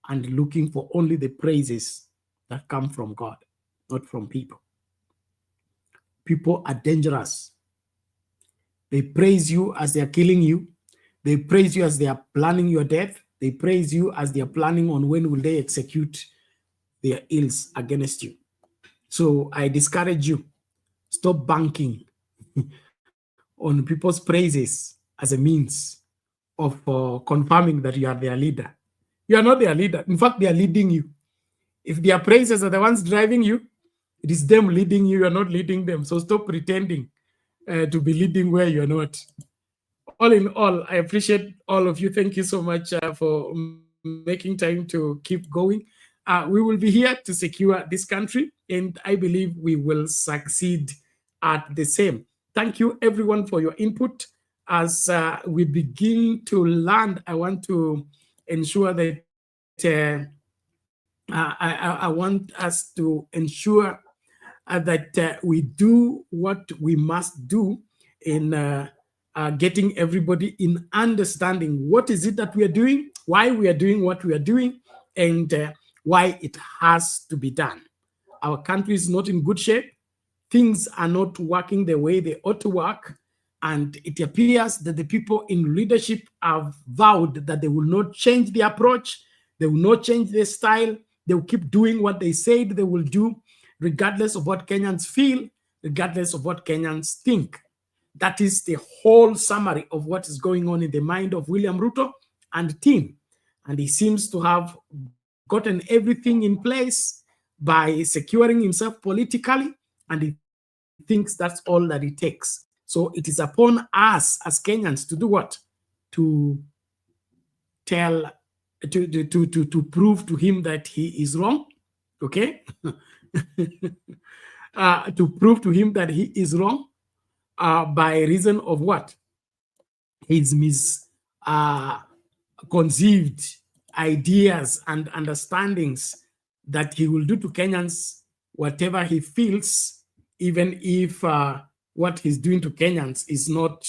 and looking for only the praises that come from God, not from people. People are dangerous. They praise you as they are killing you. They praise you as they are planning your death. They praise you as they are planning on when will they execute their ills against you. So I discourage you, stop banking on people's praises as a means of confirming that you are their leader. You are not their leader. In fact, they are leading you. If their praises are the ones driving you, it is them leading you. You are not leading them. So stop pretending to be leading where you are not. All in all, I appreciate all of you. Thank you so much for making time to keep going. We will be here to secure this country, and I believe we will succeed at the same. Thank you, everyone, for your input. As we begin to land, I want to ensure that I want us to ensure that we do what we must do in getting everybody in understanding what is it that we are doing, why we are doing what we are doing, and why it has to be done. Our country is not in good shape. Things are not working the way they ought to work. And it appears that the people in leadership have vowed that they will not change the approach. They will not change their style. They will keep doing what they said they will do, regardless of what Kenyans feel, regardless of what Kenyans think. That is the whole summary of what is going on in the mind of William Ruto and team. And he seems to have gotten everything in place by securing himself politically, and he thinks that's all that it takes. So it is upon us as Kenyans to do what? To tell, to prove to him that he is wrong, okay? To prove to him that he is wrong by reason of what? His misconceived ideas and understandings that he will do to Kenyans whatever he feels, even if what he's doing to Kenyans is not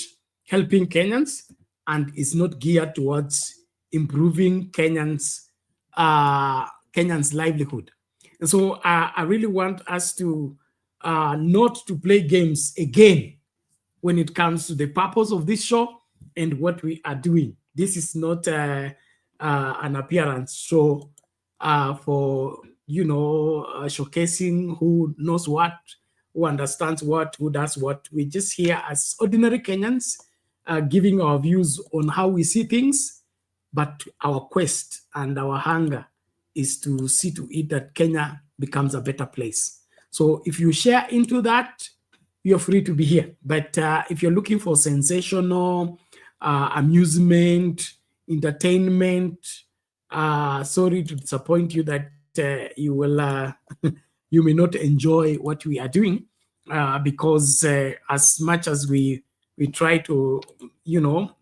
helping Kenyans and is not geared towards improving Kenyans' livelihood. And so I really want us to not to play games again when it comes to the purpose of this show and what we are doing. This is not an appearance show for, showcasing who knows what, who understands what, who does what. We're just here as ordinary Kenyans, giving our views on how we see things, but our quest and our hunger is to see to it that Kenya becomes a better place. So if you share into that, you're free to be here. But if you're looking for sensational amusement, entertainment, sorry to disappoint you that you will you may not enjoy what we are doing, because as much as we try to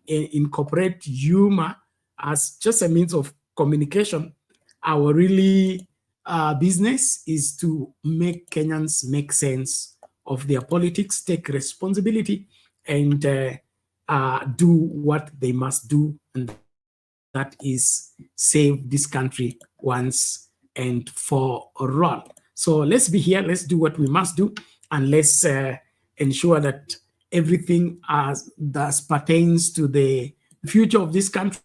incorporate humor as just a means of communication, our really business is to make Kenyans make sense of their politics, take responsibility, and do what they must do, and that is save this country once and for all. So let's be here, let's do what we must do, and let's ensure that everything that pertains to the future of this country,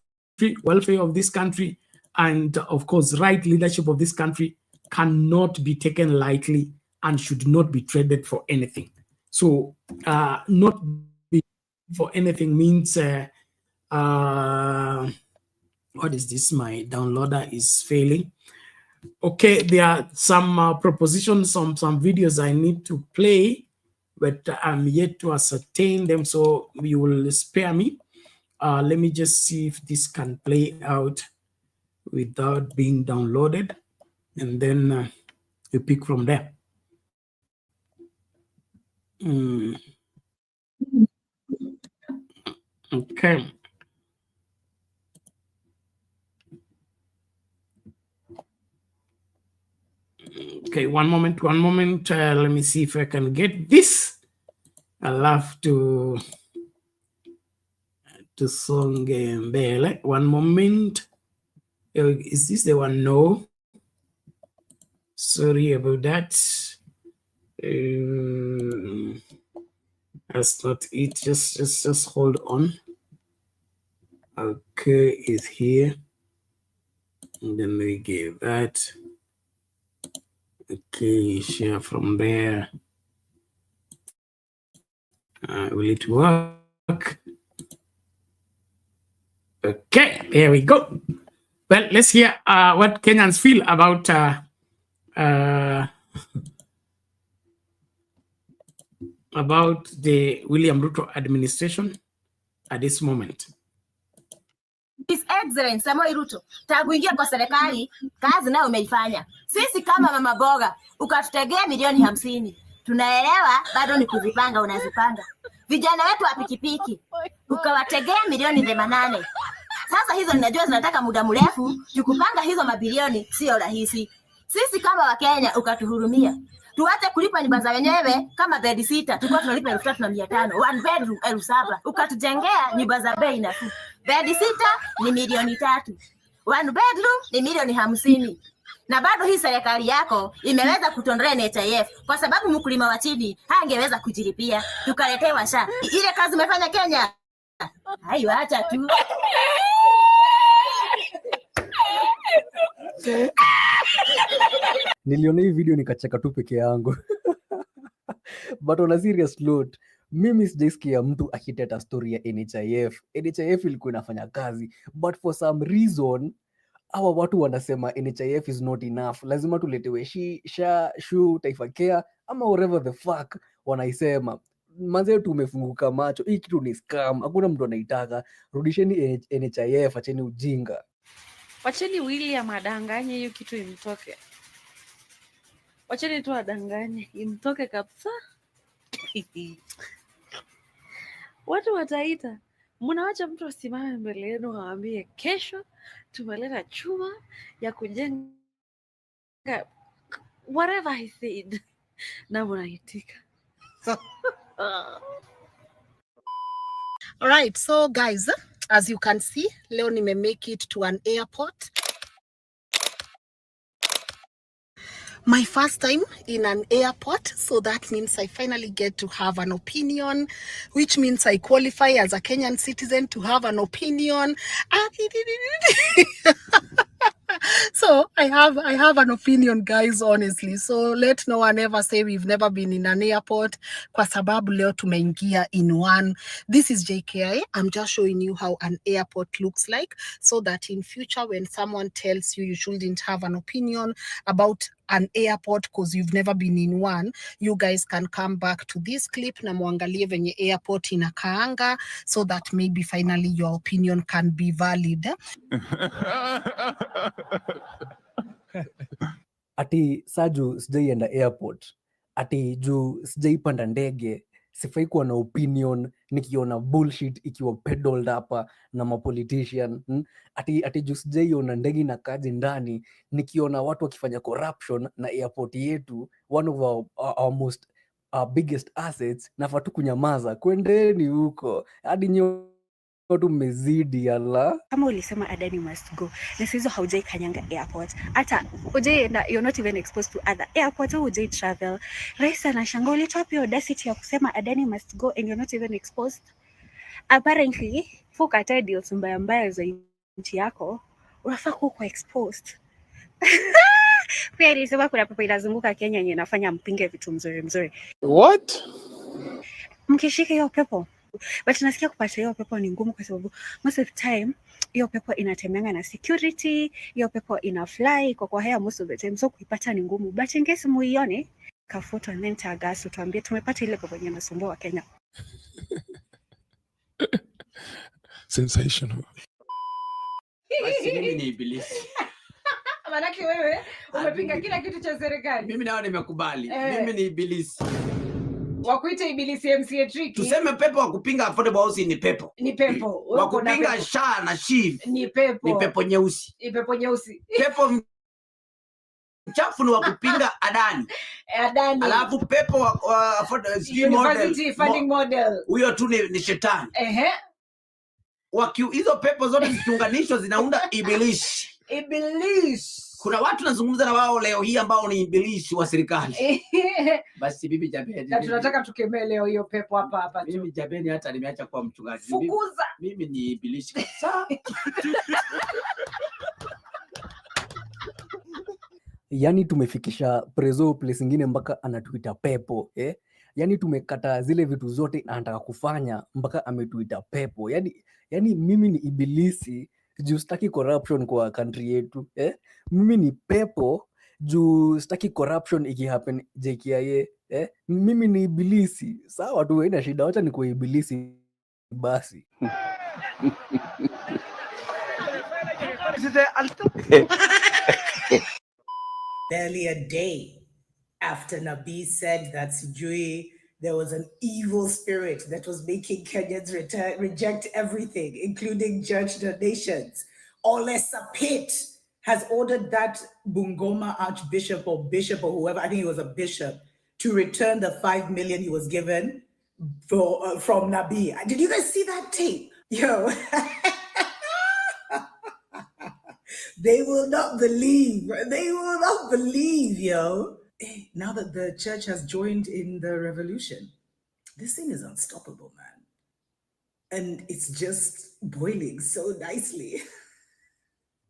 welfare of this country, and of course, right leadership of this country cannot be taken lightly and should not be traded for anything. So not be for anything means, what is this? My downloader is failing. Okay, there are some propositions, some videos I need to play, but I'm yet to ascertain them, so you will spare me. Let me just see if this can play out without being downloaded, and then you pick from there. Okay. Okay, one moment. Let me see if I can get this. I'll have to song mbele. One moment. Is this the one? No. Sorry about that. That's not it. Just hold on. Okay, it's here. And then we give that. Okay, share from there. Will it work? Okay, there we go. Well, let's hear what Kenyans feel about the William Ruto administration at this moment. His Excellency Samoei Ruto, tangu ingia kwa serikali, kazi nayo umeifanya. Sisi kama mama boga, ukatutegea milioni 50. Tunaelewa bado ni kuzipanga unazipanga. Vijana wetu wa pikipiki, ukawategea milioni 80. Sasa hizo ninajua zinataka muda mrefu, tukupanga hizo mabilioni sio rahisi. Sisi kama Wakenya ukatuhurumia. Tuache kulipa nyumba za wenyewe kama bed sita. Tulikuwa tunalipa 3,500. One bedroom 7,000. Ukatujengea nyumba za bei nafuu. Bed sita ni milioni 3. One bedroom ni milioni 50. Na bado hii serikali yako imeweza kutondolea NHIF kwa sababu mkulima wa chini hangeweza kujilipia. Tukaletewa SHA. Ile kazi umefanya Kenya. Hayo acha tu. Niliona hii video nikacheka tu peke yangu. But on a serious note, mimi sijaisikia mtu akiteta story ya NHIF. NHIF ilikuwa inafanya kazi, but for some reason hawa watu wanasema NHIF is not enough. Lazima tuletewe SHA, SHU, Taifa Care ama whatever the fuck wanaisema. Manze tumefunguka macho. Hii kitu ni scam. Hakuna mtu anaitaka. Rudisheni NHIF, acheni ujinga. Wacheni William adanganye hiyo kitu imtoke. Wacheni tu adanganye imtoke kabisa. Watu wataita. Mnawacha mtu asimame mbele yenu awaambie kesho tumeleta chuma ya kujenga whatever he said. Na mnaitika. All right, so guys, as you can see, leo nime make it to an airport. My first time in an airport, so that means I finally get to have an opinion, which means I qualify as a Kenyan citizen to have an opinion. So I have an opinion, guys, honestly. So let no one ever say we've never been in an airport. Kwa sababu leo tumeingia in one. This is JKI. I'm just showing you how an airport looks like, so that in future when someone tells you you shouldn't have an opinion about an airport because you've never been in one, you guys can come back to this clip na muangalie venye airport inakaanga, so that maybe finally your opinion can be valid. Ati Saju sijaienda airport. Ati juu sijaipanda ndege, sifai kuwa na opinion nikiona bullshit ikiwa peddled hapa na mapolitician. Ati juu sijaiona ndege na kazi ndani, nikiona watu wakifanya corruption na airport yetu, one of our most biggest assets, nafaa tu kunyamaza. Kwendeni huko. Hadi watu mmezidi yala. Kama ulisema Adani must go, na sizo haujai kanyanga airport. Hata ujaenda, you're not even exposed to other airports, au ujai travel. Rais anashangaa ulitoa pia audacity ya kusema Adani must go and you're not even exposed. Apparently, fukata deals mbaya za nchi yako, unafaa kuwa exposed. Pia ilisema kuna pepo inazunguka Kenya yenye inafanya mpinge vitu mzuri. What? Mkishika hiyo pepo. But nasikia kupata hiyo pepo ni ngumu kwa sababu most of the time hiyo pepo inatemeanga na security, hiyo pepo ina fly kwa haya most of the time, so kuipata ni ngumu. But in case muione ka photo and then tag us, tuambie tumepata ile pepo yenye inasumbua Kenya. Sensational. Basi mimi ni ibilisi. Manake wewe umepinga kila kitu cha serikali. Mimi nao nimekubali. Mimi ni ibilisi. Wakuita ibilisi MCA tricky. Tuseme pepo wa kupinga affordable housing ni pepo. Ni pepo. Wa kupinga SHA na SHIF ni pepo. Ni pepo nyeusi. Ni pepo nyeusi. Pepo mchafu ni wa kupinga Adani. Adani. Alafu pepo wa affordable University funding model. Huyo tu ni shetani. Hizo pepo zote zikiunganishwa zinaunda ibilisi. Ibilisi. Kuna watu nazungumza na wao leo hii ambao ni ibilisi wa serikali. Basi bibi Jabeni. Na tunataka tukemee leo hiyo pepo hapa. Mimi Jabeni hata nimeacha kuwa mchungaji. Fukuza. Mimi ni ibilisi kabisa. Yani tumefikisha Prezo place ingine mpaka anatuita pepo, Yani tumekata zile vitu zote anataka kufanya mpaka ametuita pepo. Yani mimi ni ibilisi juu sitaki corruption kwa country yetu, Mimi ni pepo juu sitaki corruption ikihappen JKIA, Mimi ni ibilisi. Sawa tu, haina shida, wacha nikuwe ibilisi basi. Barely a day after Nabi said that Sijui, there was an evil spirit that was making Kenyans reject everything, including church donations. Ole Sapit has ordered that Bungoma archbishop or bishop or whoever, I think he was a bishop, to return the 5 million he was given from Nabi. Did you guys see that tape? Yo, they will not believe. They will not believe, yo. Hey, now that the church has joined in the revolution, this thing is unstoppable, man. And it's just boiling so nicely.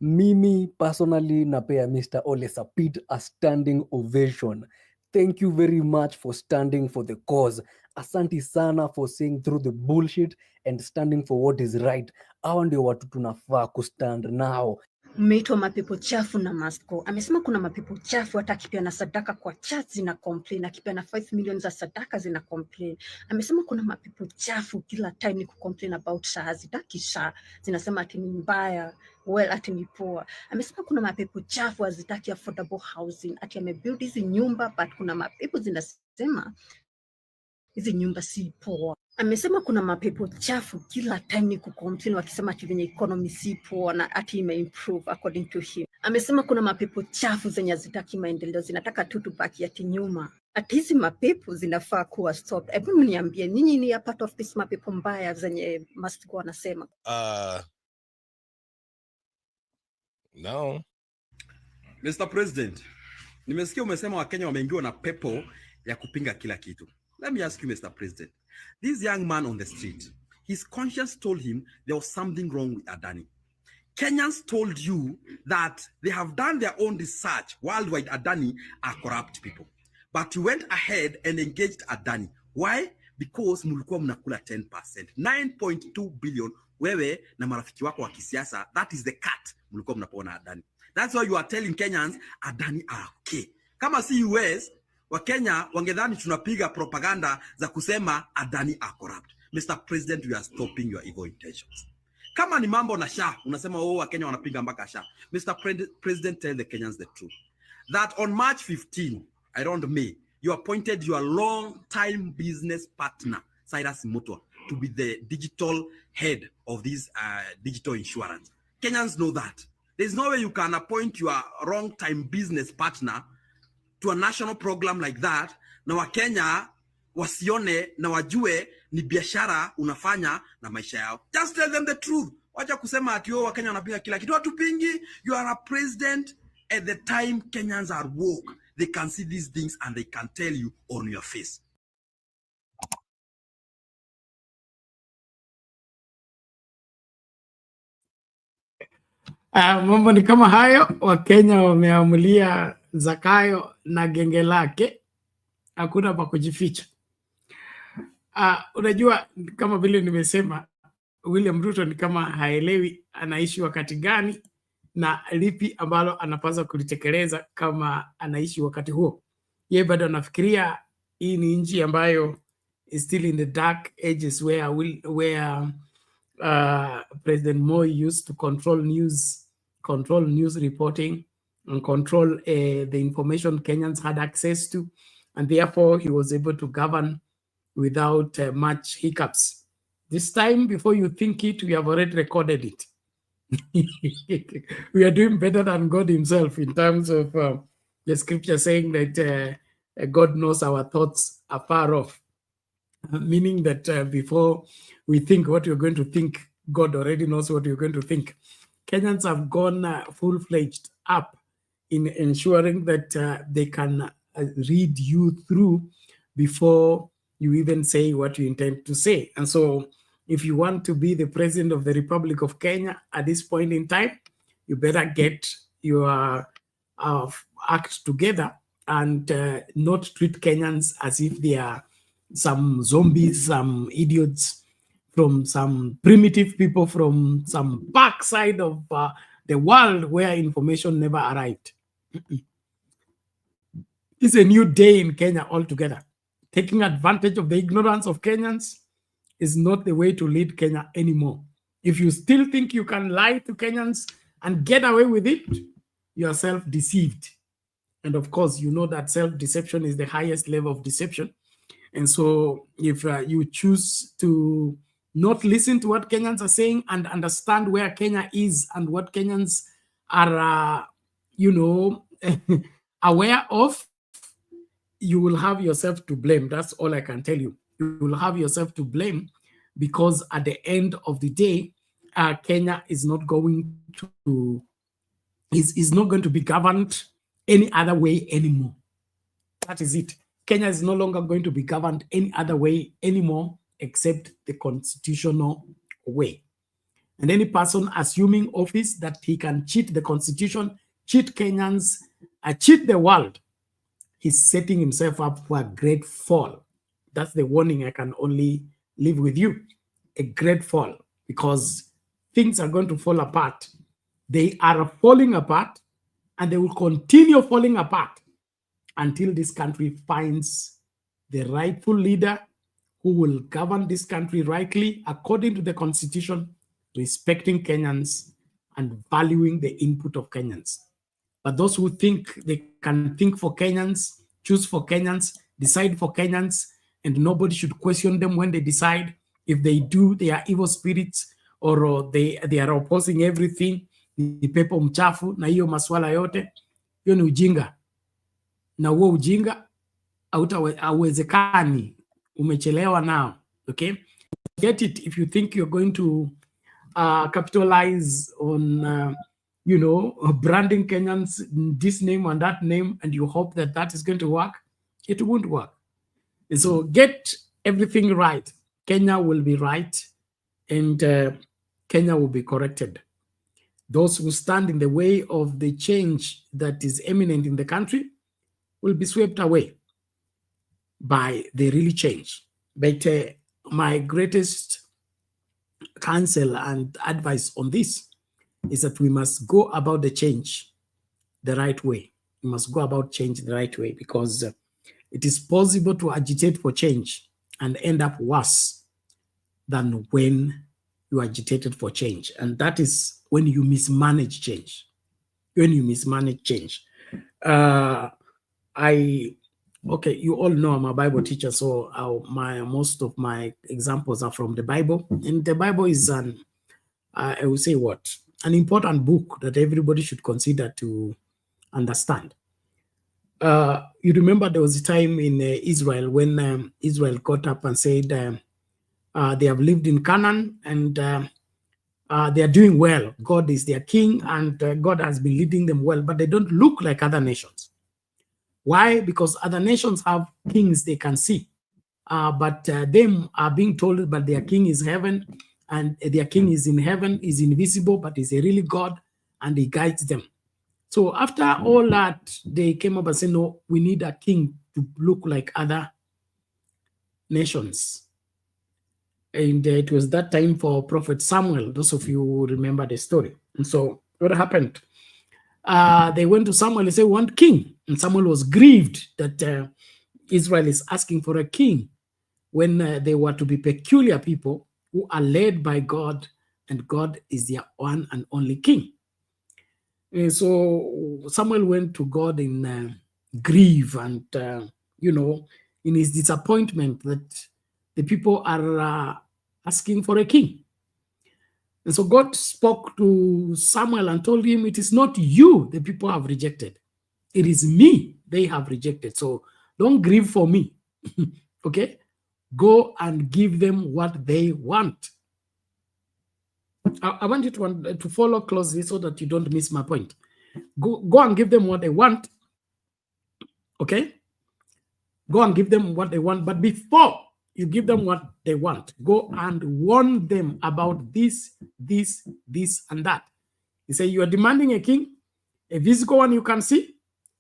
Mimi personally napea Mr. Ole Sapit a standing ovation. Thank you very much for standing for the cause. Asante sana for seeing through the bullshit and standing for what is right. Hao ndio watu tunafaa kustand nao. Mmeitwa mapepo chafu na Masko. Amesema kuna mapepo chafu hata akipeana sadaka kwa church zina complain, akipeana 5 million za sadaka zina complain. Amesema kuna mapepo chafu kila time ni kucomplain about SHA, hazitaki SHA, zinasema ati ni mbaya, well ati ni poor. Amesema kuna mapepo chafu hazitaki affordable housing, ati amebuild hizi nyumba but kuna mapepo zinasema hizi nyumba si poa. Amesema kuna mapepo chafu kila time ni kucomplain wakisema ati venye economy si poa na ati imeimprove according to him. Amesema kuna mapepo chafu zenye hazitaki maendeleo, zinataka tu tubaki ati nyuma. Ati hizi mapepo zinafaa kuwa stop. Hebu mniambie nyinyi ni a part of this mapepo mbaya zenye Masko wanasema? No. Mr. President, nimesikia umesema Wakenya wameingiwa na pepo ya kupinga kila kitu. Let me ask you, Mr. President, this young man on the street, his conscience told him there was something wrong with Adani. Kenyans told you that they have done their own research worldwide. Adani are corrupt people. But you went ahead and engaged Adani. Why? Because mulikuwa mnakula 10%. 9.2 billion wewe na marafiki wako wa kisiasa, that is the cut mulikuwa mnapona Adani. That's why you are telling Kenyans Adani are okay. Kama si US, Wakenya wangedhani tunapiga propaganda za kusema Adani are corrupt. Mr. President, we are stopping your evil intentions. Kama ni mambo na SHA, unasema Wakenya wanapiga mpaka SHA. Mr. President, tell the Kenyans the truth. That on March 15, around May, you appointed your long-time business partner, Cyrus Mutwa, to be the digital head of this digital insurance. Kenyans know that. There's no way you can appoint your long-time business partner to a national program like that, na Wakenya wasione na wajue ni biashara unafanya na maisha yao. Just tell them the truth. Wacha kusema ati Wakenya wanapinga kila kitu. Hatupingi. You are a president at the time Kenyans are woke. They can see these things and they can tell you on your face. Mambo ni kama hayo. Wakenya wameamulia Zakayo na genge lake, hakuna pa kujificha. Unajua kama vile nimesema, William Ruto ni kama haelewi anaishi wakati gani na lipi ambalo anapaswa kulitekeleza kama anaishi wakati huo. Yeye bado anafikiria hii ni nchi ambayo is still in the dark ages where President Moi used to control news reporting and control the information Kenyans had access to, and therefore he was able to govern without much hiccups. This time, before you think it, we have already recorded it. We are doing better than God himself in terms of the scripture saying that God knows our thoughts afar off, meaning that before we think what you're going to think, God already knows what you're going to think. Kenyans have gone full-fledged up in ensuring that they can read you through before you even say what you intend to say. And so if you want to be the president of the Republic of Kenya at this point in time, you better get your act together and not treat Kenyans as if they are some zombies, some idiots, from some primitive people from some backside of the world where information never arrived. It's a new day in Kenya altogether. Taking advantage of the ignorance of Kenyans is not the way to lead Kenya anymore. If you still think you can lie to Kenyans and get away with it, you are self-deceived. And of course, you know that self-deception is the highest level of deception. And so if you choose to not listen to what Kenyans are saying and understand where Kenya is and what Kenyans are, aware of, you will have yourself to blame. That's all I can tell you. You will have yourself to blame, because at the end of the day, Kenya is not going to is not going to be governed any other way anymore. That is it. Kenya is no longer going to be governed any other way anymore except the constitutional way. And any person assuming office that he can cheat the constitution, cheat Kenyans, cheat the world, he's setting himself up for a great fall. That's the warning I can only leave with you. A great fall, because things are going to fall apart. They are falling apart, and they will continue falling apart until this country finds the rightful leader who will govern this country rightly according to the constitution, respecting Kenyans and valuing the input of Kenyans. But those who think they can think for Kenyans, choose for Kenyans, decide for Kenyans, and nobody should question them when they decide. If they do, they are evil spirits, or they are opposing everything. Ni pepo mchafu na hiyo maswala yote, hiyo ni ujinga. Na huo ujinga hauwezekani, umechelewa now. Okay, get it if you think you're going to capitalize on branding Kenyans this name and that name, and you hope that that is going to work. It won't work. And so get everything right. Kenya will be right, and Kenya will be corrected. Those who stand in the way of the change that is imminent in the country will be swept away by the real change. But my greatest counsel and advice on this is that we must go about the change the right way. We must go about change the right way, because it is possible to agitate for change and end up worse than when you agitated for change. And that is when you mismanage change. When you mismanage change. Okay, you all know I'm a Bible teacher, so most of my examples are from the Bible. And the Bible is I will say what? An important book that everybody should consider to understand. You remember there was a time in Israel when Israel got up and said they have lived in Canaan and they are doing well. God is their king, and God has been leading them well, but they don't look like other nations. Why? Because other nations have kings they can see, but them are being told, but their king is heaven, and their king is in heaven, is invisible, but is a really God, and he guides them. So after all that, they came up and said, no, we need a king to look like other nations. And it was that time for Prophet Samuel. Those of you who remember the story. And so what happened? They went to Samuel and said, we want king. And Samuel was grieved that Israel is asking for a king when they were to be peculiar people who are led by God, and God is their one and only king. And so Samuel went to God in grief and, in his disappointment that the people are asking for a king. And so God spoke to Samuel and told him, it is not you the people have rejected. It is me they have rejected. So don't grieve for me. Okay? Go and give them what they want. I want you to follow closely so that you don't miss my point. Go and give them what they want. Okay? Go and give them what they want. But before you give them what they want, go and warn them about this, and that. You say, you are demanding a king, a physical one you can see.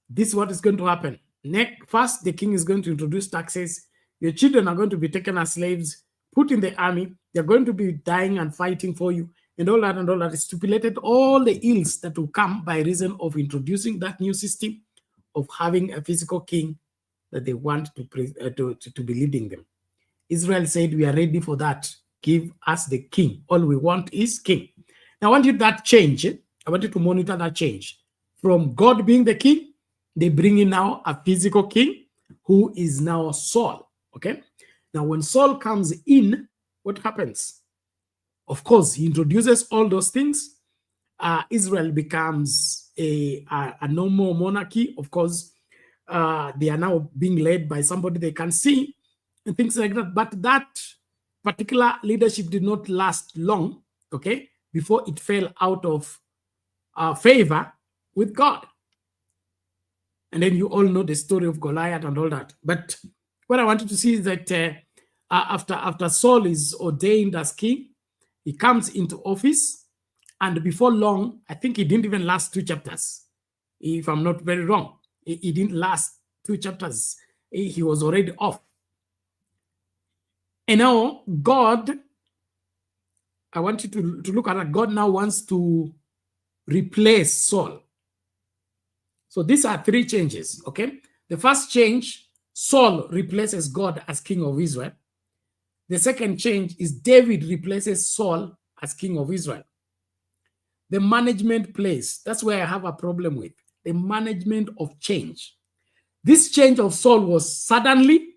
This is what is going to happen. First, the king is going to introduce taxes. Your children are going to be taken as slaves, put in the army. They're going to be dying and fighting for you. And all that is stipulated, all the ills that will come by reason of introducing that new system of having a physical king that they want to be leading them. Israel said, we are ready for that. Give us the king. All we want is king. Now, I want you that change. I want you to monitor that change. From God being the king, they bring in now a physical king who is now Saul. Okay? Now, when Saul comes in, what happens? Of course, he introduces all those things. Israel becomes a no more monarchy. Of course, they are now being led by somebody they can see and things like that. But that particular leadership did not last long, okay, before it fell out of favor with God. And then you all know the story of Goliath and all that. But what I wanted to see is that after Saul is ordained as king, he comes into office, and before long, I think he didn't even last 2 chapters, if I'm not very wrong. He didn't last 2 chapters. He was already off. And now God, I want you to look at that. God now wants to replace Saul. So these are 3 changes, okay? The first change, Saul replaces God as king of Israel. The second change is David replaces Saul as king of Israel. The management place, that's where I have a problem with. The management of change. This change of Saul was suddenly,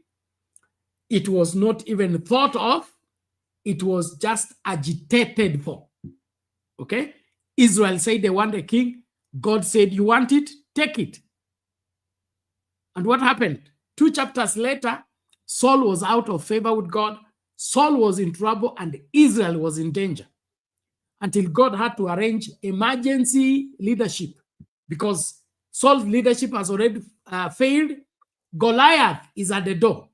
it was not even thought of, it was just agitated for, okay? Israel said they want a king. God said, you want it? Take it. And what happened? 2 chapters later, Saul was out of favor with God. Saul was in trouble and Israel was in danger, until God had to arrange emergency leadership, because Saul's leadership has already failed. Goliath is at the door,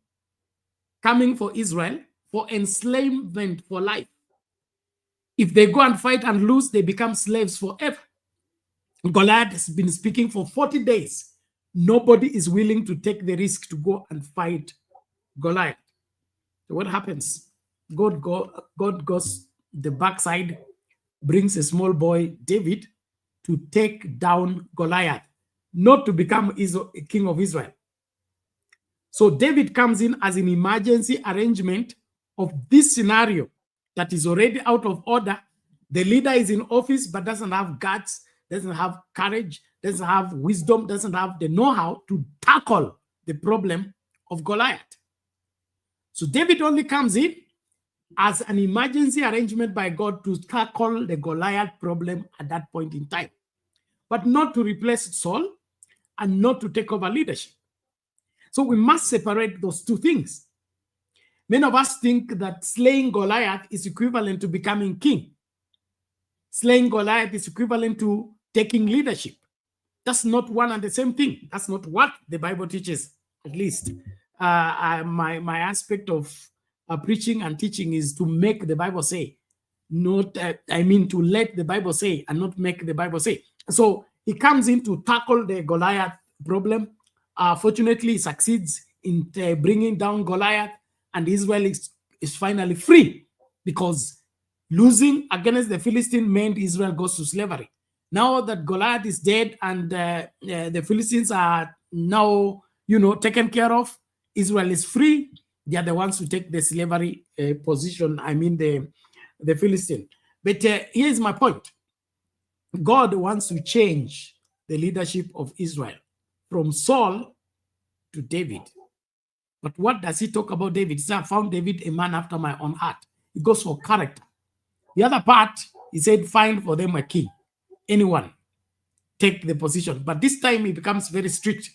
coming for Israel for enslavement for life. If they go and fight and lose, they become slaves forever. Goliath has been speaking for 40 days. Nobody is willing to take the risk to go and fight Goliath. So what happens? God goes the backside, brings a small boy, David, to take down Goliath, not to become king of Israel. So David comes in as an emergency arrangement of this scenario that is already out of order. The leader is in office but doesn't have guts, doesn't have courage, doesn't have wisdom, doesn't have the know-how to tackle the problem of Goliath. So David only comes in as an emergency arrangement by God to tackle the Goliath problem at that point in time, but not to replace Saul and not to take over leadership. So we must separate those 2 things. Many of us think that slaying Goliath is equivalent to becoming king. Slaying Goliath is equivalent to taking leadership. That's not one and the same thing. That's not what the Bible teaches, at least. My aspect of preaching and teaching is to make the Bible say, not, to let the Bible say and not make the Bible say. So he comes in to tackle the Goliath problem. Fortunately, he succeeds in bringing down Goliath, and Israel is finally free, because losing against the Philistine meant Israel goes to slavery. Now that Goliath is dead and the Philistines are now, taken care of, Israel is free. They are the ones who take the slavery position, the Philistine. But here's my point. God wants to change the leadership of Israel from Saul to David. But what does he talk about David? He said, I found David a man after my own heart. He goes for character. The other part, he said, find for them a king. Anyone, take the position. But this time he becomes very strict.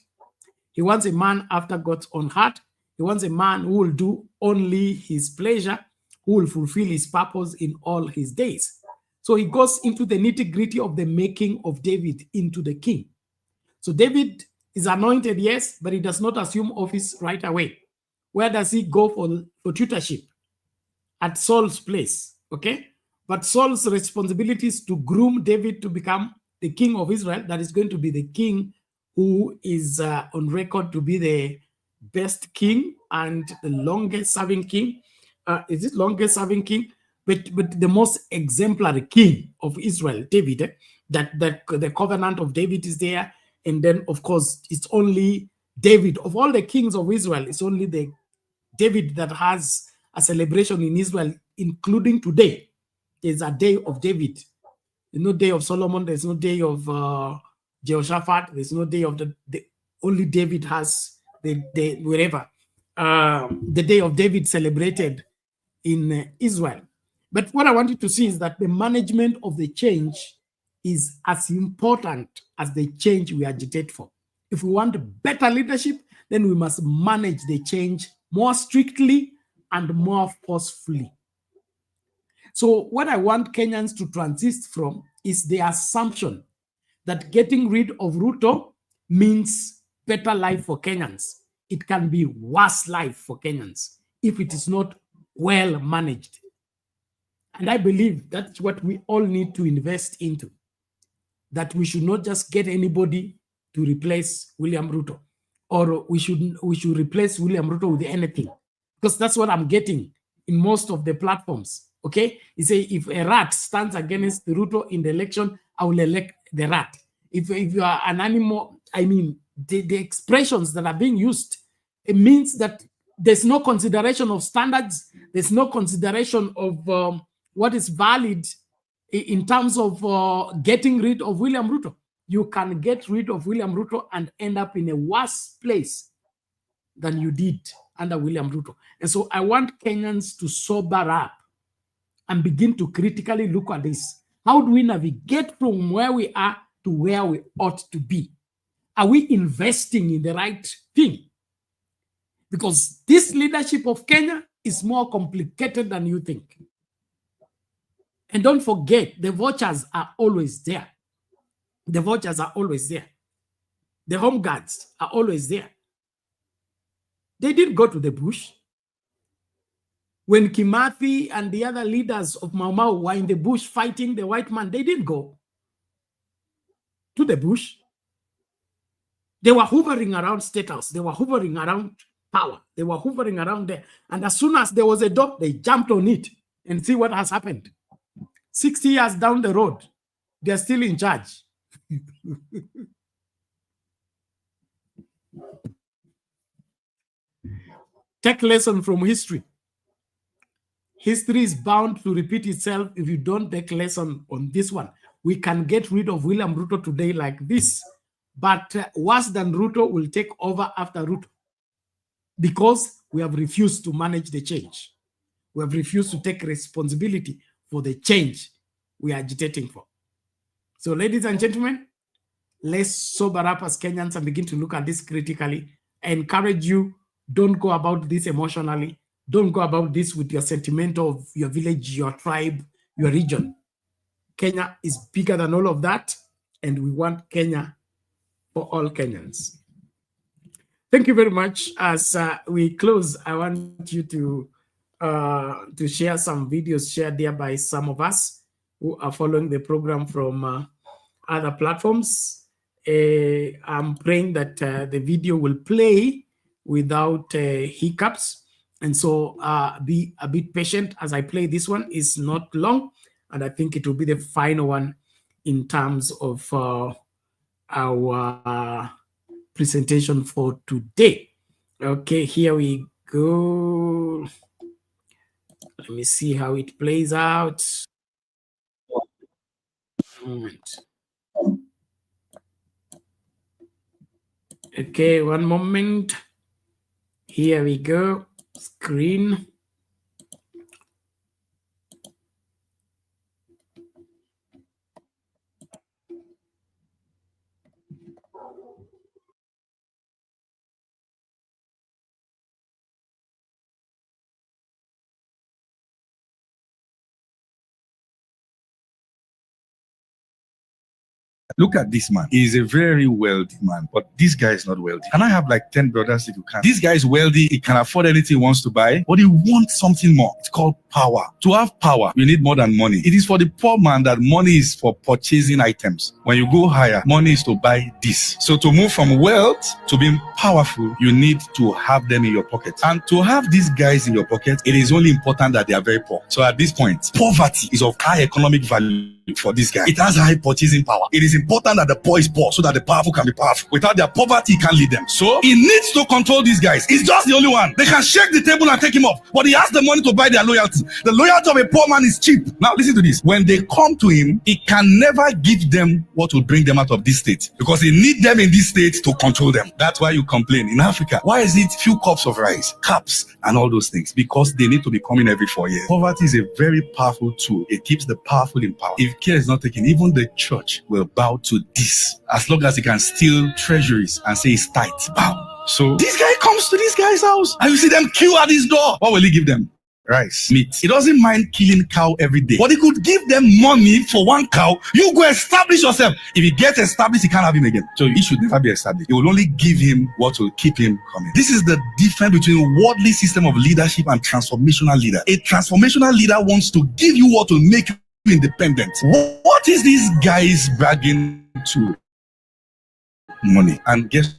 He wants a man after God's own heart. He wants a man who will do only his pleasure, who will fulfill his purpose in all his days. So he goes into the nitty-gritty of the making of David into the king. So David is anointed, yes, but he does not assume office right away. Where does he go for tutorship? At Saul's place, okay? But Saul's responsibility is to groom David to become the king of Israel. That is going to be the king who is on record to be the best king and the longest serving king. Is it longest serving king? But the most exemplary king of Israel, David, that the covenant of David is there. And then, of course, it's only David. Of all the kings of Israel, it's only the David that has a celebration in Israel, including today. There's a day of David. There's no day of Solomon. There's no day of Jehoshaphat. There's no day of only David has the day of David celebrated in Israel. But what I wanted to see is that the management of the change is as important as the change we agitate for. If we want better leadership, then we must manage the change more strictly and more forcefully. So what I want Kenyans to transist from is the assumption that getting rid of Ruto means better life for Kenyans. It can be worse life for Kenyans if it is not well managed. And I believe that's what we all need to invest into, that we should not just get anybody to replace William Ruto, or we should replace William Ruto with anything, because that's what I'm getting in most of the platforms. Okay, you say if a rat stands against Ruto in the election, I will elect the rat. If you are an animal, I mean, the expressions that are being used, it means that there's no consideration of standards, there's no consideration of what is valid in terms of getting rid of William Ruto. You can get rid of William Ruto and end up in a worse place than you did under William Ruto. And so I want Kenyans to sober up and begin to critically look at this. How do we navigate from where we are to where we ought to be? Are we investing in the right thing? Because this leadership of Kenya is more complicated than you think. And don't forget, the vultures are always there. The vultures are always there. The home guards are always there. They didn't go to the bush. When Kimathi and the other leaders of Mau Mau were in the bush fighting the white man, they didn't go to the bush. They were hovering around State House. They were hovering around power. They were hovering around there. And as soon as there was a door, they jumped on it. And see what has happened. 60 years down the road, they're still in charge. Take lesson from history. History is bound to repeat itself if you don't take lesson on this one. We can get rid of William Ruto today like this, but worse than Ruto will take over after Ruto, because we have refused to manage the change. We have refused to take responsibility for the change we are agitating for. So, ladies and gentlemen, let's sober up as Kenyans and begin to look at this critically. I encourage you, don't go about this emotionally. Don't go about this with your sentiment of your village, your tribe, your region. Kenya is bigger than all of that, and we want Kenya for all Kenyans. Thank you very much. As we close, I want you to share some videos shared there by some of us who are following the program from other platforms. I'm praying that the video will play without hiccups. And so be a bit patient as I play this one. It's not long, and I think it will be the final one in terms of our presentation for today. Okay, here we go. Let me see how it plays out. Okay, one moment. Here we go. Screen. Look at this man. He's a very wealthy man, but this guy is not wealthy. Can I have like 10 brothers if you can? This guy is wealthy. He can afford anything he wants to buy, but he wants something more. It's called power. To have power, you need more than money. It is for the poor man that money is for purchasing items. When you go higher, money is to buy this. So to move from wealth to being powerful, you need to have them in your pocket. And to have these guys in your pocket, it is only important that they are very poor. So at this point, poverty is of high economic value for this guy. It has high purchasing power. It is important that the poor is poor so that the powerful can be powerful. Without their poverty, he can't lead them. So he needs to control these guys. He's just the only one. They can shake the table and take him off, but he has the money to buy their loyalty. The loyalty of a poor man is cheap. Now listen to this. When they come to him, he can never give them what will bring them out of this state, because he need them in this state to control them. That's why you complain. In Africa, why is it few cups of rice, caps, and all those things? Because they need to be coming every 4 years. Poverty is a very powerful tool. It keeps the powerful in power. If care is not taken, even the church will bow to this. As long as he can steal treasuries and say it's tight, bow. So this guy comes to this guy's house and you see them queue at his door. What will he give them? Rice, meat. He doesn't mind killing cow every day, but he could give them money for one cow. You go establish yourself. If he gets established, he can't have him again. So he should never be established. He will only give him what will keep him coming. This is the difference between worldly system of leadership and transformational leader. A transformational leader wants to give you what will make you independent. What is this guy's bragging to? Money. And guess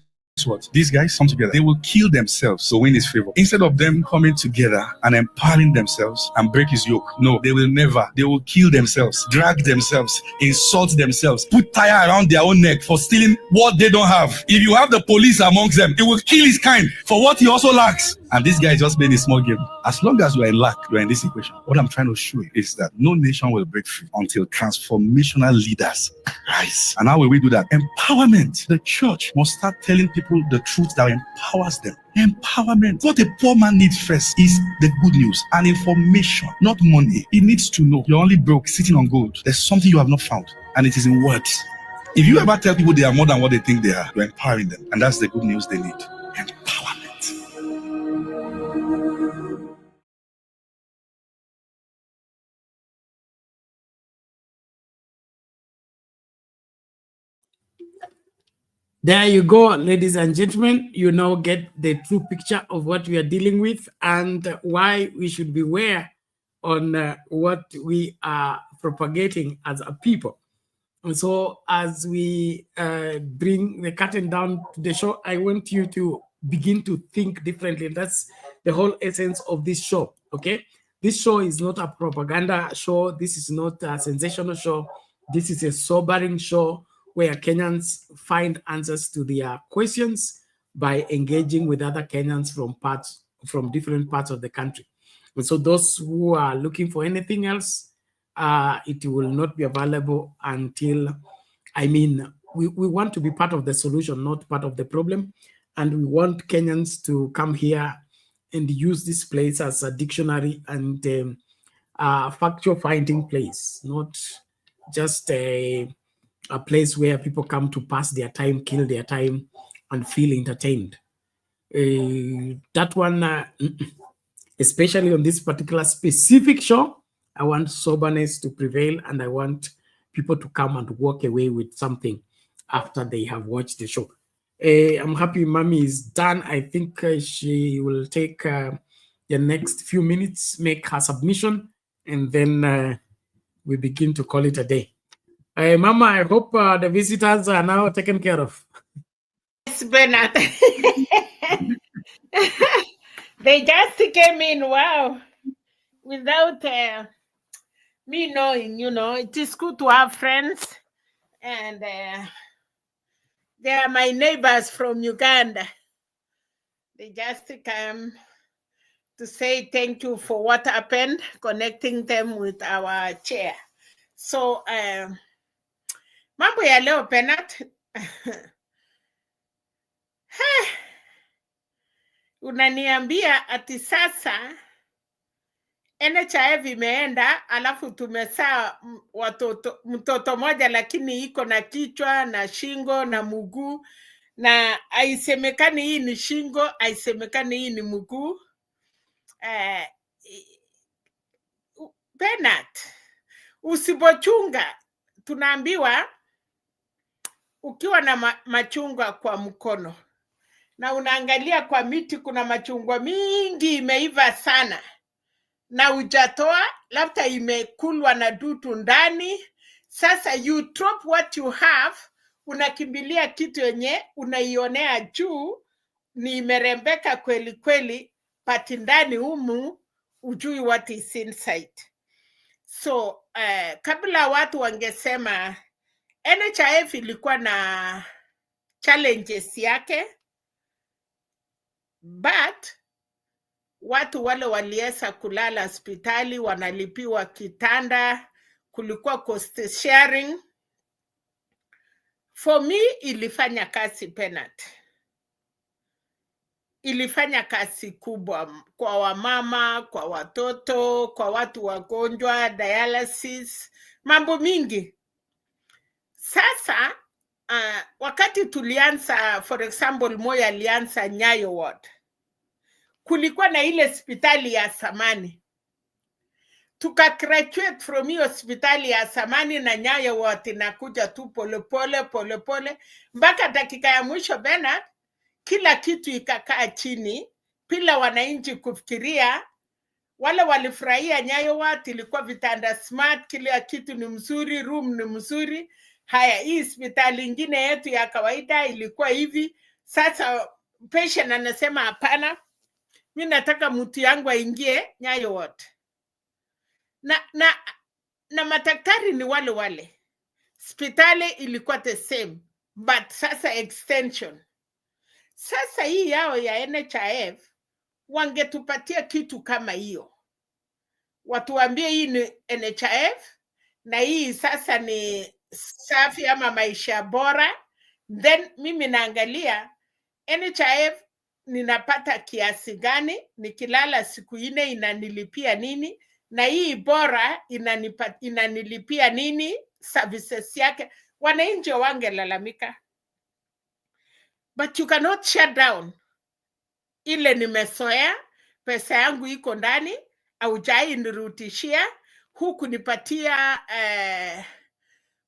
what? These guys come together. They will kill themselves to win his favor. Instead of them coming together and empowering themselves and break his yoke. No, they will never. They will kill themselves, drag themselves, insult themselves, put tire around their own neck for stealing what they don't have. If you have the police amongst them, it will kill his kind for what he also lacks. And this guy is just playing a small game. As long as you are in lack, you are in this equation. What I'm trying to show you is that no nation will break free until transformational leaders rise. And how will we do that? Empowerment. The church must start telling people the truth that empowers them. Empowerment. What a poor man needs first is the good news and information, not money. He needs to know you're only broke, sitting on gold. There's something you have not found, and it is in words. If you ever tell people they are more than what they think they are, you're empowering them. And that's the good news they need. Empowerment. There you go, ladies and gentlemen. You now get the true picture of what we are dealing with and why we should beware on what we are propagating as a people. And so as we bring the curtain down to the show, I want you to begin to think differently. That's the whole essence of this show, okay? This show is not a propaganda show. This is not a sensational show. This is a sobering show where Kenyans find answers to their questions by engaging with other Kenyans from different parts of the country. And so those who are looking for anything else, it will not be available until, we want to be part of the solution, not part of the problem. And we want Kenyans to come here and use this place as a dictionary and factual finding place, not just a place where people come to pass their time, kill their time, and feel entertained. That one, especially on this particular specific show, I want soberness to prevail, and I want people to come and walk away with something after they have watched the show. I'm happy Mami is done. I think she will take the next few minutes, make her submission, and then we begin to call it a day. Mama, I hope the visitors are now taken care of. Yes, Bernard. They just came in, wow, without me knowing, it is good to have friends, and they are my neighbors from Uganda. They just come to say thank you for what happened, connecting them with our chair. So, mambo ya leo Bernard. Unaniambia ati sasa NHIF imeenda, alafu tumesaa mtoto moja lakini iko na kichwa na shingo na mguu, na haisemekani hii ni shingo, haisemekani hii ni mguu. Bernard, usipochunga, tunaambiwa ukiwa na machungwa kwa mkono na unaangalia kwa miti kuna machungwa mingi imeiva sana na hujatoa, labda imekulwa na dutu ndani. Sasa you drop what you have, unakimbilia kitu yenye unaionea juu ni imerembeka kweli kweli, but ndani humu ujui what is inside. So kabla watu wangesema NHIF ilikuwa na challenges yake, but watu wale waliweza kulala hospitali, wanalipiwa kitanda, kulikuwa cost sharing. For me, ilifanya kazi Bernard. Ilifanya kazi kubwa kwa wamama, kwa watoto, kwa watu wagonjwa, dialysis, mambo mingi. Sasa wakati tulianza, for example, Moi alianza Nyayo ward, kulikuwa na ile hospitali ya zamani. Tukagraduate from hiyo hospitali ya zamani na Nyayo ward inakuja tu pole mpaka dakika ya mwisho Bernard, kila kitu ikakaa chini bila wananchi kufikiria. Wale walifurahia Nyayo ward, ilikuwa vitanda smart, kila kitu ni mzuri, room ni mzuri. Haya, hii hospitali ingine yetu ya kawaida ilikuwa hivi. Sasa patient anasema hapana, mimi nataka mtu yangu aingie Nyayo ward. Na madaktari ni wale. Hospitali ilikuwa the same, but sasa extension. Sasa hii yao ya NHIF wangetupatia kitu kama hiyo. Watuambie hii ni NHIF na hii sasa ni safi ama maisha bora. Then mimi naangalia NHIF ninapata kiasi gani, nikilala siku 4 inanilipia nini, na hii bora inanilipia nini, services yake. Wananchi wangelalamika. But you cannot shut down. Ile nimesoea, pesa yangu iko ndani, haujai nirutishia,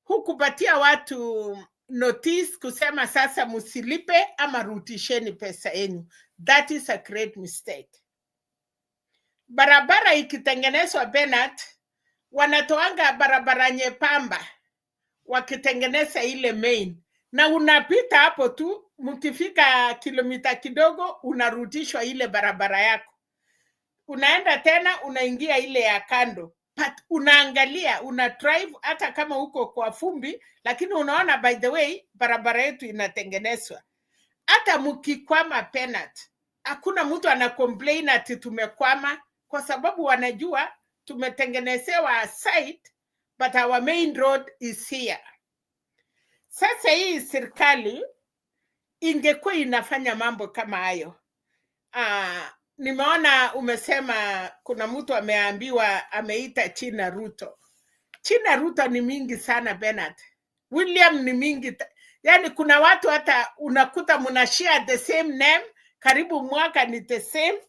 hukupatia watu notice kusema sasa msilipe ama rutisheni pesa yenu. That is a great mistake. Barabara ikitengenezwa Bernard, wanatoanga barabara nyepamba wakitengeneza ile main, na unapita hapo tu, mkifika kilomita kidogo unarudishwa ile barabara yako, unaenda tena unaingia ile ya kando. But unaangalia, una drive hata kama uko kwa fumbi, lakini unaona by the way barabara yetu inatengenezwa. Hata mkikwama Bernard, hakuna mtu ana complain ati tumekwama, kwa sababu wanajua tumetengenezewa site, but our main road is here. Sasa hii serikali ingekuwa inafanya mambo kama hayo. Nimeona umesema kuna mtu ameambiwa ameita China Ruto. China Ruto ni mingi sana Bernard. William ni mingi. Yani kuna watu hata unakuta mnashare the same name, karibu mwaka ni the same,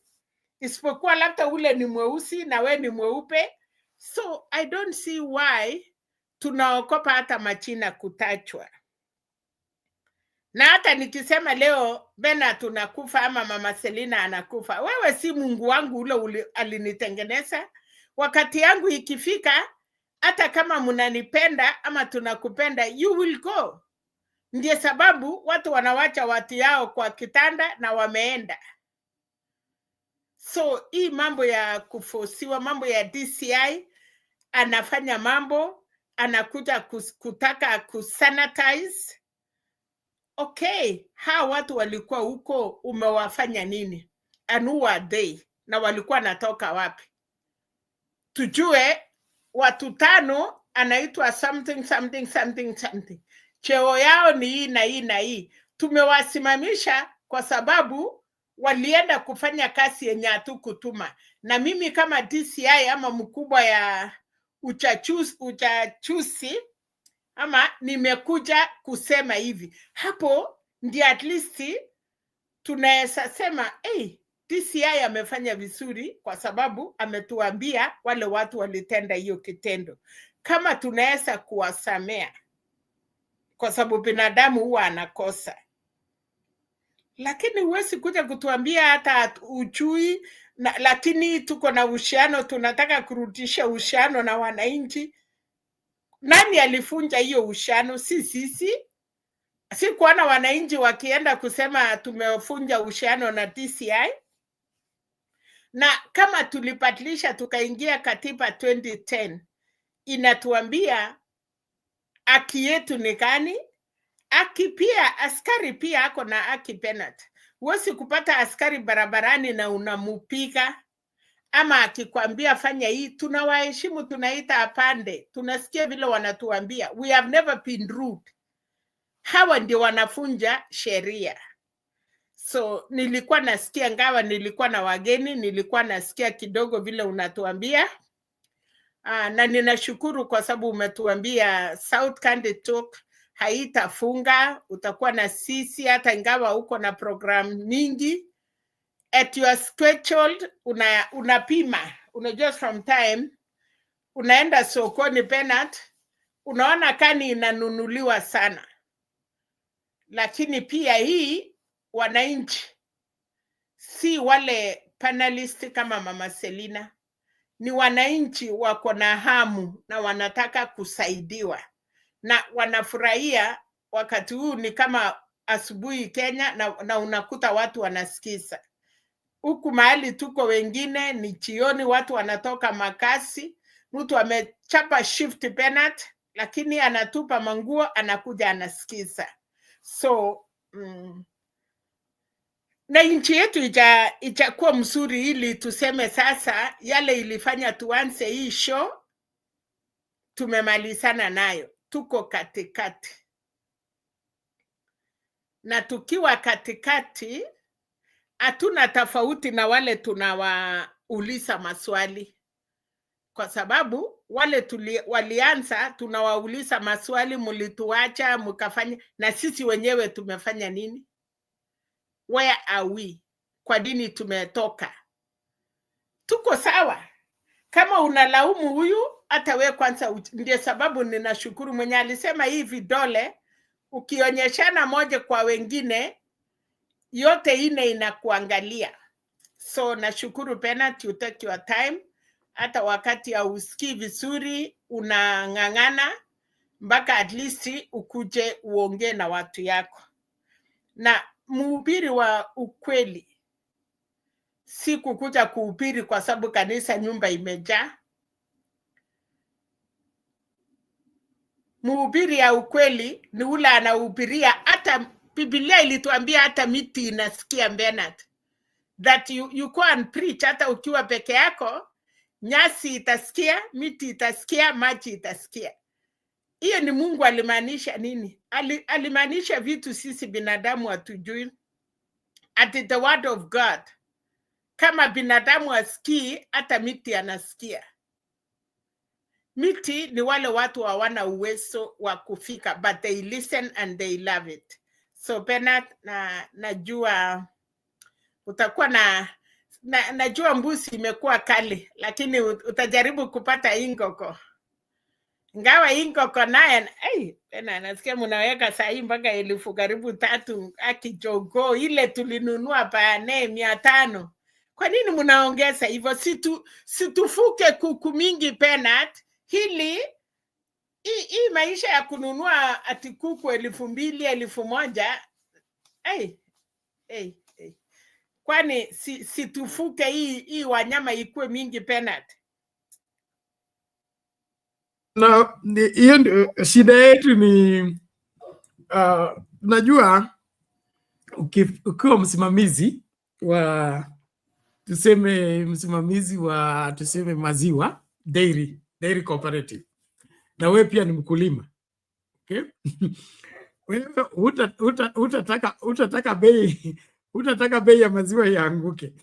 isipokuwa labda ule ni mweusi na we ni mweupe. So I don't see why tunaokopa hata machina kutachwa. Na hata nikisema leo Bena tunakufa ama mama Selina anakufa, wewe si Mungu wangu ule alinitengeneza. Wakati yangu ikifika, hata kama mnanipenda ama tunakupenda, you will go. Ndiye sababu watu wanawacha watu yao kwa kitanda na wameenda. So hii mambo ya kufosiwa, mambo ya DCI, anafanya mambo, anakuja kutaka kusanitize. Okay, hawa watu walikuwa huko, umewafanya nini? And who are they? Na walikuwa natoka wapi? Tujue watu 5 anaitwa something. Cheo yao ni hii na hii na hii. Tumewasimamisha kwa sababu walienda kufanya kazi yenye hatukutuma. Na mimi kama DCI ama mkubwa ya uchachuzi ama nimekuja kusema hivi. Hapo ndio at least tunaweza sema DCI amefanya vizuri kwa sababu ametuambia wale watu walitenda hiyo kitendo. Kama tunaweza kuwasamea, kwa sababu binadamu huwa anakosa. Lakini huwezi kuja kutuambia hata ujui, lakini tuko na uhusiano, tunataka kurudisha uhusiano na wananchi. Nani alifunja hiyo uhusiano? Sisi. Si kuona wananchi wakienda kusema tumefunja uhusiano na DCI. Na kama tulibadilisha tukaingia katiba 2010, inatuambia haki yetu ni gani? Haki pia, askari pia ako na haki Bernard. Huwezi kupata askari barabarani na unamupiga, ama akikwambia fanya hii. Tunawaheshimu, tunaita apande, tunasikia vile wanatuambia. We have never been rude. Hawa ndio wanafunja sheria. So nilikuwa nasikia, ngawa nilikuwa na wageni, nilikuwa nasikia kidogo vile unatuambia. Na ninashukuru kwa sababu umetuambia South Candy Talk haitafunga, utakuwa na sisi hata ingawa uko na program mingi. At your scheduled, unapima, unajua from time, unaenda sokoni Bernard, unaona kani inanunuliwa sana. Lakini pia hii wananchi, si wale panelisti kama Mama Selina, ni wananchi wako na hamu na wanataka kusaidiwa. Na wanafurahia wakati huu ni kama asubuhi Kenya na unakuta watu wanasikiza. Huku mahali tuko wengine ni jioni, watu wanatoka makasi, mtu amechapa shift Bernard, lakini anatupa manguo, anakuja anasikiza. So na nchi yetu itakuwa mzuri ili tuseme sasa yale ilifanya tuanze hii show tumemalizana nayo. Tuko katikati. Na tukiwa katikati hatuna tofauti na wale tunawauliza maswali. Kwa sababu wale walianza tunawauliza maswali, mlituacha mkafanya, na sisi wenyewe tumefanya nini? Where are we? Kwa nini tumetoka? Tuko sawa. Kama unalaumu huyu, hata we kwanza. Ndio sababu ninashukuru mwenye alisema hii vidole ukionyeshana moja kwa wengine yote ine inakuangalia. So nashukuru Bernard, you take your time. Hata wakati ya usikii vizuri unang'ang'ana mpaka at least ukuje uongee na watu yako. Na mhubiri wa ukweli si kukuja kuhubiri kwa sababu kanisa nyumba imejaa. Mhubiri ya ukweli ni ule anahubiria. Hata Biblia ilituambia hata miti inasikia Bernard. That you go and preach hata ukiwa peke yako, nyasi itasikia, miti itasikia, maji itasikia. Hiyo ni Mungu alimaanisha nini? Alimaanisha vitu sisi binadamu hatujui. At the word of God, kama binadamu asikii, hata miti anasikia. Miti ni wale watu hawana uwezo wa kufika, but they listen and they love it. So Bernard, najua utakuwa najua mbuzi imekuwa kali, lakini utajaribu kupata ingoko. Ngawa ingoko naye, nasikia mnaweka sahi mpaka 1,000 karibu 3 akijogo ile tulinunua pane 500. Kwa nini mnaongeza hivyo? Situfuke kuku mingi Bernard. Hii maisha ya kununua ati kuku 2,000, 1,000. Kwani situfuke hii wanyama ikue mingi Bernard? Na hiyo ndio shida yetu ni najua ukiwa msimamizi wa tuseme maziwa dairy cooperative, na wewe pia ni mkulima, okay? Wewe utataka bei ya maziwa ianguke.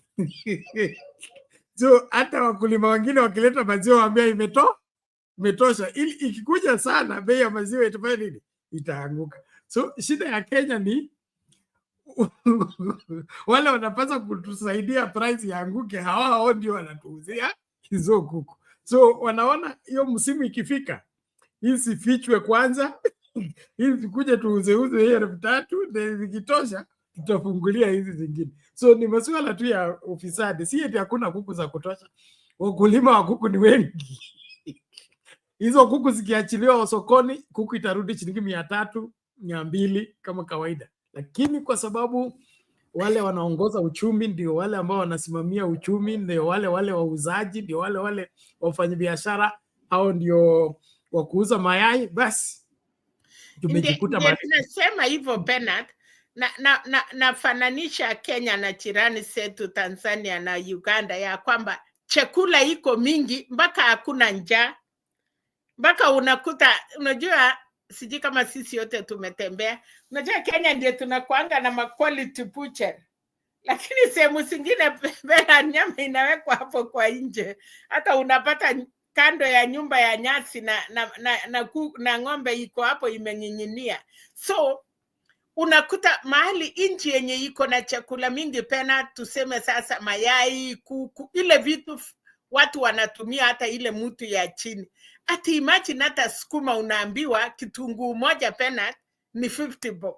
So hata wakulima wengine wakileta maziwa waambia imetosha, ili ikikuja sana bei ya maziwa itafanya nini? Itaanguka. So shida ya Kenya ni wale wanapaswa kutusaidia price ianguke, hao ndio wanatuuzia hizo kuku. So wanaona hiyo msimu ikifika, hizi fichwe kwanza, hizi kuja tuuze hiyo 3,000, na zikitosha tutafungulia hizi zingine. So ni masuala tu ya ufisadi, si eti hakuna kuku za kutosha. Wakulima wa kuku ni wengi. Hizo kuku zikiachiliwa sokoni, kuku itarudi shilingi 300, 200 kama kawaida. Lakini kwa sababu wale wanaongoza uchumi ndio wale ambao wanasimamia uchumi, ndio wale wauzaji, ndio wale wafanyabiashara, hao ndio wa kuuza mayai, basi tumejikuta Nasema hivyo Bernard, nafananisha Kenya na jirani zetu Tanzania na Uganda, ya kwamba chakula iko mingi mpaka hakuna njaa, mpaka unakuta, unajua, sijui kama sisi yote tumetembea, unajua Kenya ndio tunakuanga na quality butcher, lakini sehemu zingine bela nyama inawekwa hapo kwa nje, hata unapata kando ya nyumba ya nyasi na ng'ombe iko hapo imeng'ing'inia. So unakuta mahali nchi yenye iko na chakula mingi pena, tuseme sasa mayai, kuku, ile vitu watu wanatumia hata ile mtu ya chini. Ati imagine hata sukuma unaambiwa kitunguu moja pena ni 50 bob.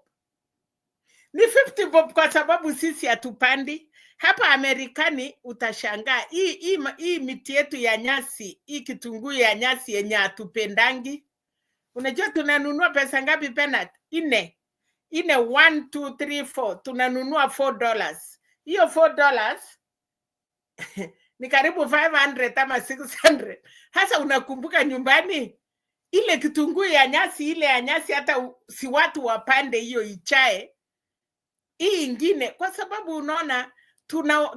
Ni 50 bob kwa sababu sisi hatupandi. Hapa Amerikani utashangaa, hii miti yetu ya nyasi, hii kitunguu ya nyasi yenye hatupendangi. Unajua tunanunua pesa ngapi pena? Ine 1, 2, 3, 4. Tunanunua $4. Hiyo $4 ni karibu 500 ama 600. Hasa unakumbuka nyumbani ile kitunguu ya nyasi, ile ya nyasi hata si watu wapande hiyo ichae. Hii ingine kwa sababu unaona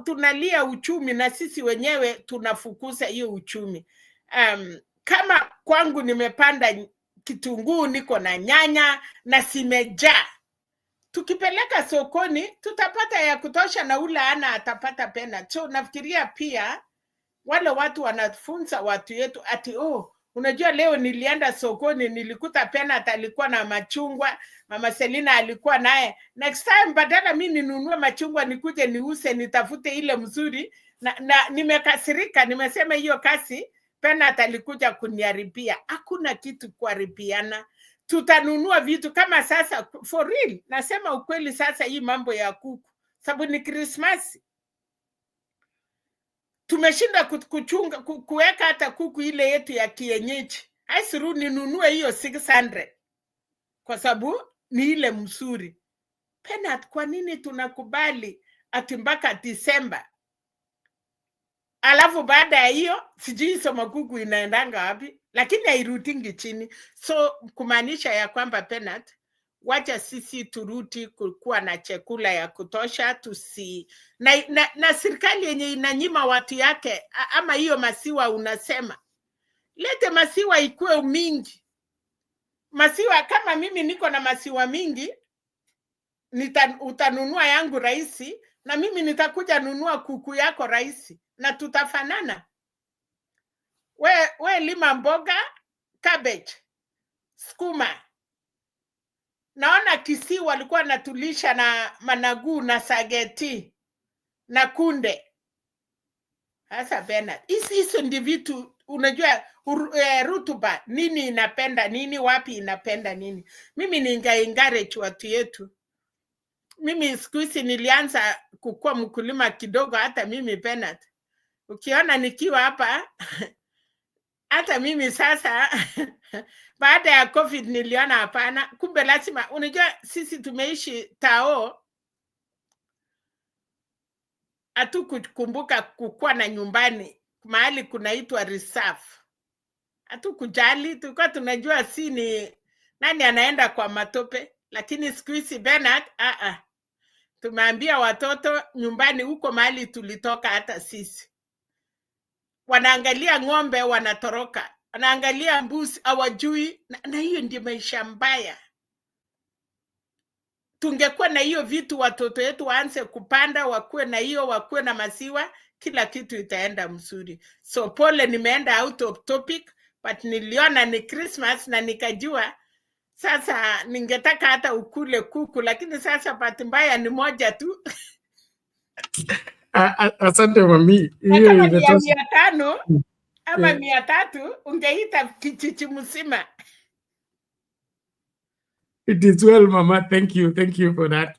tunalia uchumi na sisi wenyewe tunafukuza hiyo uchumi. Kama kwangu nimepanda kitunguu, niko na nyanya na simejaa, tukipeleka sokoni tutapata ya kutosha na ule ana atapata pena. So nafikiria pia wale watu wanafunza watu yetu ati unajua leo nilienda sokoni nilikuta pena alikuwa na machungwa, Mama Selina alikuwa naye. Next time badala mimi ninunue machungwa nikuje niuse nitafute ile mzuri na nimekasirika, nimesema hiyo kasi pena alikuja kuniharibia. Hakuna kitu kuharibiana. Tutanunua vitu kama sasa, for real, nasema ukweli. Sasa hii mambo ya kuku, sababu ni Christmas, tumeshinda kuchunga kuweka hata kuku ile yetu ya kienyeji. Haisiru ninunue hiyo 600 kwa sababu ni ile mzuri. Pena kwa nini tunakubali ati mpaka Disemba? Alafu baada ya hiyo sijui soma kuku inaendanga wapi, lakini hairutingi chini. So kumaanisha ya kwamba Penat, wacha sisi turuti kuwa na chakula ya kutosha, na serikali yenye inanyima watu yake, ama hiyo masiwa unasema lete masiwa ikuwe mingi. Masiwa kama mimi niko na masiwa mingi, utanunua yangu rahisi, na mimi nitakuja nunua kuku yako rahisi, na tutafanana. We lima mboga, cabbage, skuma. Naona Kisii walikuwa natulisha na managu na sageti na kunde. Hasa Bernard, hizo ndi vitu unajua rutuba, nini inapenda nini, wapi inapenda nini. Mimi encourage watu yetu. Mimi siku hizi nilianza kukua mkulima kidogo, hata mimi Bernard. Ukiona nikiwa hapa hata mimi sasa baada ya COVID niliona hapana, kumbe lazima, unajua sisi tumeishi tao, hatukukumbuka kukua na nyumbani mahali kunaitwa reserve. Hatukujali, tulikuwa tunajua si ni nani anaenda kwa matope. Lakini siku hizi Bernard, tumeambia watoto nyumbani huko mahali tulitoka, hata sisi wanaangalia ng'ombe wanatoroka, wanaangalia mbuzi hawajui, na hiyo ndio maisha mbaya. Tungekuwa na hiyo vitu, watoto wetu waanze kupanda, wakuwe na hiyo, wakuwe na maziwa, kila kitu itaenda mzuri. So pole, nimeenda out of topic, but niliona ni Christmas na nikajua sasa ningetaka hata ukule kuku, lakini sasa bahati mbaya ni moja tu. Asante mami. Kama ni 500 ama 300 ungeita kijiji mzima. It is well, Mama. Thank you for that.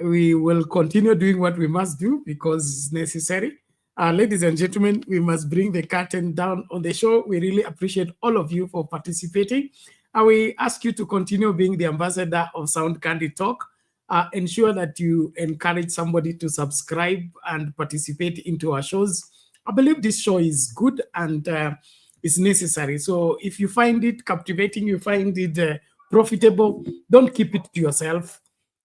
We will continue doing what we must do because it's necessary. Ladies and gentlemen, we must bring the curtain down on the show. We really appreciate all of you for participating. And we ask you to continue being the ambassador of Sound Candid Talk. Ensure that you encourage somebody to subscribe and participate into our shows. I believe this show is good and is necessary. So if you find it captivating, you find it profitable, don't keep it to yourself.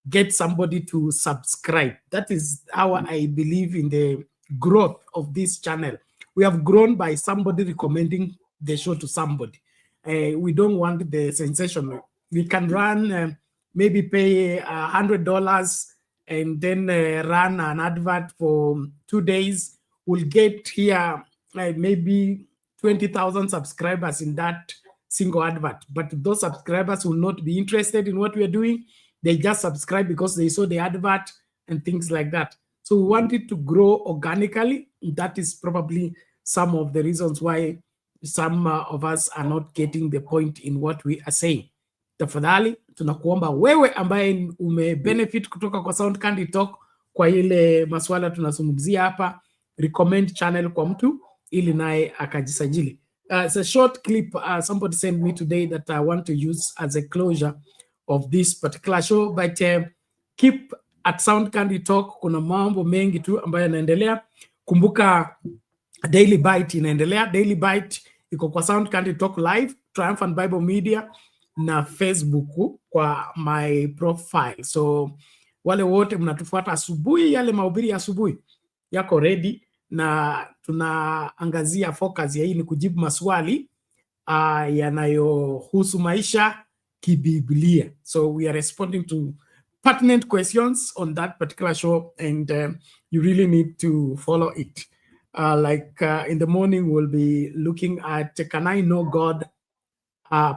get somebody to subscribe. That is how I believe in the growth of this channel. We have grown by somebody recommending the show to somebody. We don't want the sensation. We can run, maybe pay $100 and then run an advert for 2 days. We'll get here maybe 20,000 subscribers in that single advert. But those subscribers will not be interested in what we are doing. They just subscribe because they saw the advert and things like that. So we want it to grow organically. That is probably some of the reasons why some of us are not getting the point in what we are saying. Tafadhali tunakuomba wewe ambaye umebenefit kutoka kwa Sound Candy Talk kwa ile maswala tunazungumzia hapa, recommend channel kwa mtu ili naye akajisajili. It's a short clip somebody sent me today that I want to use as a closure of this particular show, but keep at Sound Candy Talk. Kuna mambo mengi tu ambayo yanaendelea. Kumbuka Daily Bite inaendelea. Daily Bite iko kwa Sound Candy Talk Live, Triumphant Bible Media na Facebook kwa my profile. So wale wote mnatufuata asubuhi, yale mahubiri ya asubuhi yako ready, na tunaangazia focus ya hii ni kujibu maswali yanayohusu maisha kibiblia. So we are responding to pertinent questions on that particular show, and you really need to follow it. In the morning, we'll be looking at, can I know God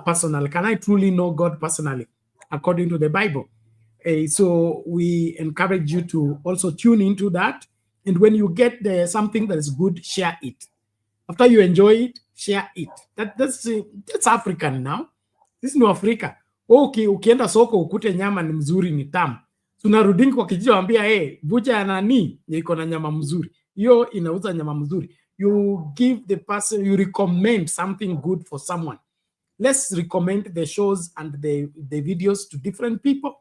personally? Can I truly know God personally according to the Bible? So we encourage you to also tune into that. And when you get something that is good, share it. After you enjoy it, share it. That's African now. This is no Africa. Okay, ukienda soko ukute nyama ni mzuri, ni tamu, tunarudingi kwa kijiji waambia bucha ya nani iko na nyama mzuri, hiyo inauza nyama mzuri. You give the person, you recommend something good for someone. Let's recommend the shows and the videos to different people.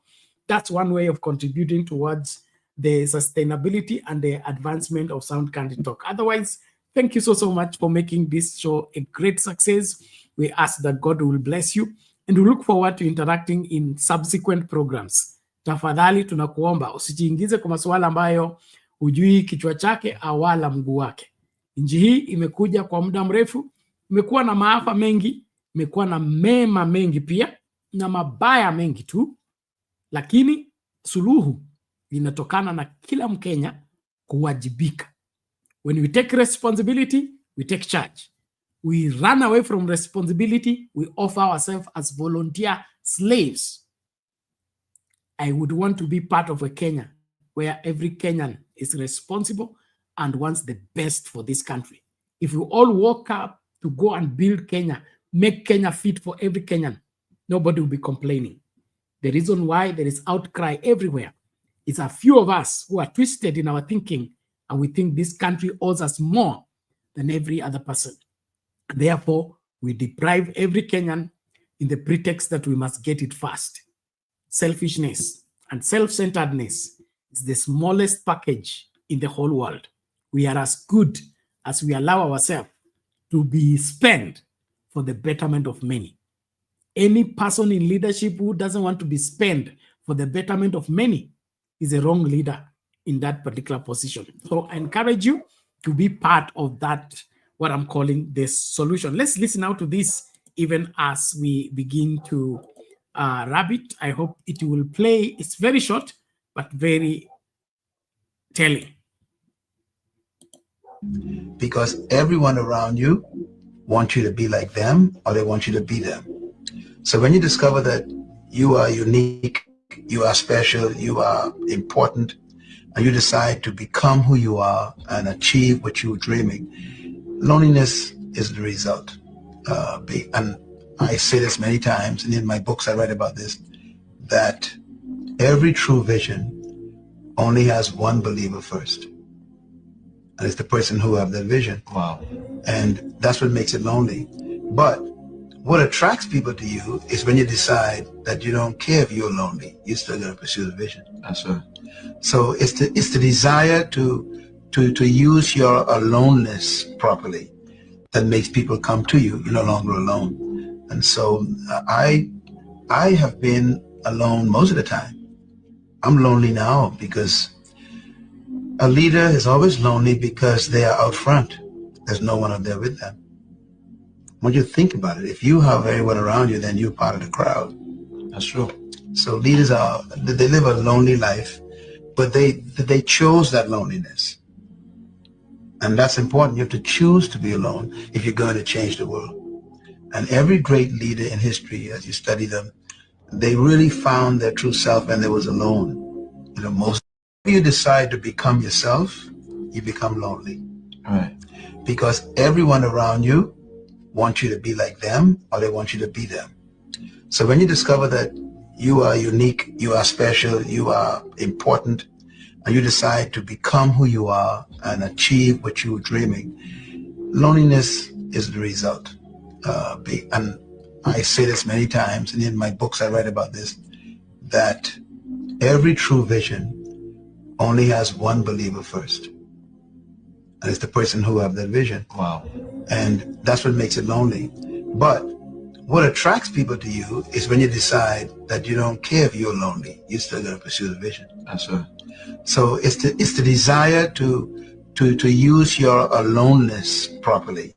That's one way of contributing towards the sustainability and the advancement of Sound Candy Talk. Otherwise, thank you so much for making this show a great success. We ask that God will bless you, and we look forward to interacting in subsequent programs. Tafadhali tunakuomba usijiingize kwa masuala ambayo hujui kichwa chake awala mguu wake. Nchi hii imekuja kwa muda mrefu, imekuwa na maafa mengi, imekuwa na mema mengi pia, na mabaya mengi tu, lakini suluhu inatokana na kila Mkenya kuwajibika. When we take responsibility, we take charge. We run away from responsibility, we offer ourselves as volunteer slaves. I would want to be part of a Kenya where every Kenyan is responsible and wants the best for this country. If we all woke up to go and build Kenya, make Kenya fit for every Kenyan, nobody will be complaining. The reason why there is outcry everywhere is a few of us who are twisted in our thinking, and we think this country owes us more than every other person. Therefore, we deprive every Kenyan in the pretext that we must get it fast. Selfishness and self-centeredness is the smallest package in the whole world. We are as good as we allow ourselves to be spent for the betterment of many. Any person in leadership who doesn't want to be spent for the betterment of many is a wrong leader in that particular position. So I encourage you to be part of that, what I'm calling the solution. Let's listen out to this even as we begin to wrap it. I hope it will play. It's very short, but very telling. Because everyone around you wants you to be like them, or they want you to be them. So when you discover that you are unique, you are special, you are important, and you decide to become who you are and achieve what you're dreaming, loneliness is the result. And I say this many times, and in my books I write about this, that every true vision only has one believer first. And it's the person who have that vision. Wow. And that's what makes it lonely. But what attracts people to you is when you decide that you don't care if you're lonely, you're still going to pursue the vision. That's right. So it's the desire to use your aloneness properly that makes people come to you. You're no longer alone. And so I have been alone most of the time. I'm lonely now because a leader is always lonely because they are out front. There's no one up there with them. When you think about it, if you have everyone around you, then you're part of the crowd. That's true. So leaders they live a lonely life, but they chose that loneliness. And that's important. You have to choose to be alone if you're going to change the world. And every great leader in history, as you study them, they really found their true self when they was alone. You know, most if you decide to become yourself, you become lonely. Right. Because everyone around you wants you to be like them, or they want you to be them. So when you discover that you are unique, you are special, you are important, and you decide to become who you are and achieve what you were dreaming, loneliness is the result. And I say this many times, and in my books I write about this, that every true vision only has one believer first. And it's the person who have that vision. Wow. And that's what makes it lonely. But what attracts people to you is when you decide that you don't care if you're lonely, you're still going to pursue the vision. That's right. So it's the desire to use your aloneness properly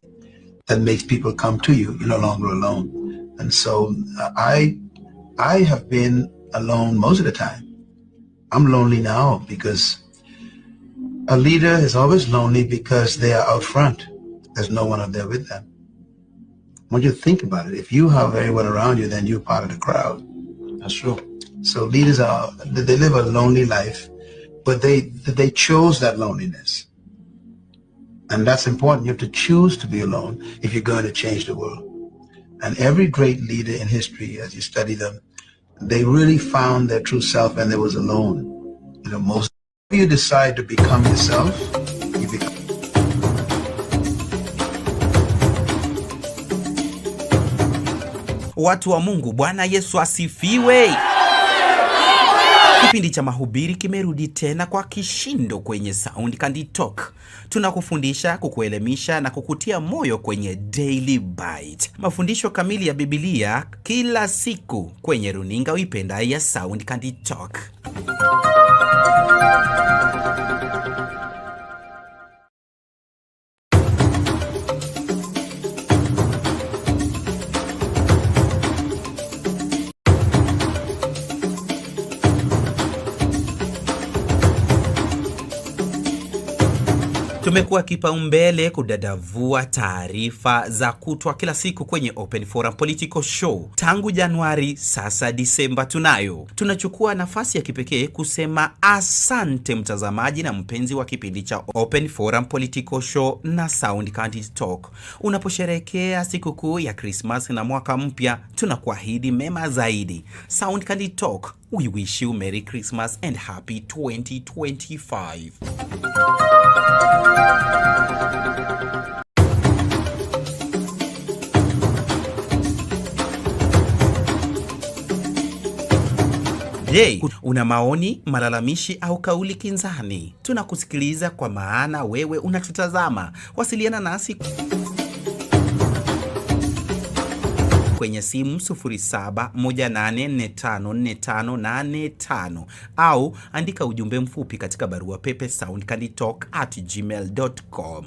that makes people come to you. You're no longer alone. And so I have been alone most of the time. I'm lonely now because a leader is always lonely because they are out front. There's no one up there with them. When you think about it, if you have everyone around you, then you're part of the crowd. That's true. So leaders they live a lonely life, but they chose that loneliness. And that's important. You have to choose to be alone if you're going to change the world. And every great leader in history, as you study them, they really found their true self when they was alone. You know, most if you decide to become yourself, you become. Watu wa Mungu, Bwana Yesu asifiwe. Kipindi cha mahubiri kimerudi tena kwa kishindo kwenye Sound Candy Talk. Tunakufundisha, kukuelimisha na kukutia moyo kwenye Daily Bite. Mafundisho kamili ya Biblia kila siku kwenye runinga uipendayo ya Sound Candy Talk. Tumekuwa kipaumbele kudadavua taarifa za kutwa kila siku kwenye Open Forum Political Show. Tangu Januari, sasa Disemba tunayo. Tunachukua nafasi ya kipekee kusema asante mtazamaji na mpenzi wa kipindi cha Open Forum Political Show na Sound Candy Talk. Unaposherehekea sikukuu ya Christmas na mwaka mpya, tunakuahidi mema zaidi. Sound Candy Talk, we wish you Merry Christmas and Happy 2025. Je, una maoni, malalamishi au kauli kinzani? Tunakusikiliza kwa maana wewe unatutazama. Wasiliana nasi kwenye simu 0718454585 au andika ujumbe mfupi katika barua pepe soundcandytalk@gmail.com.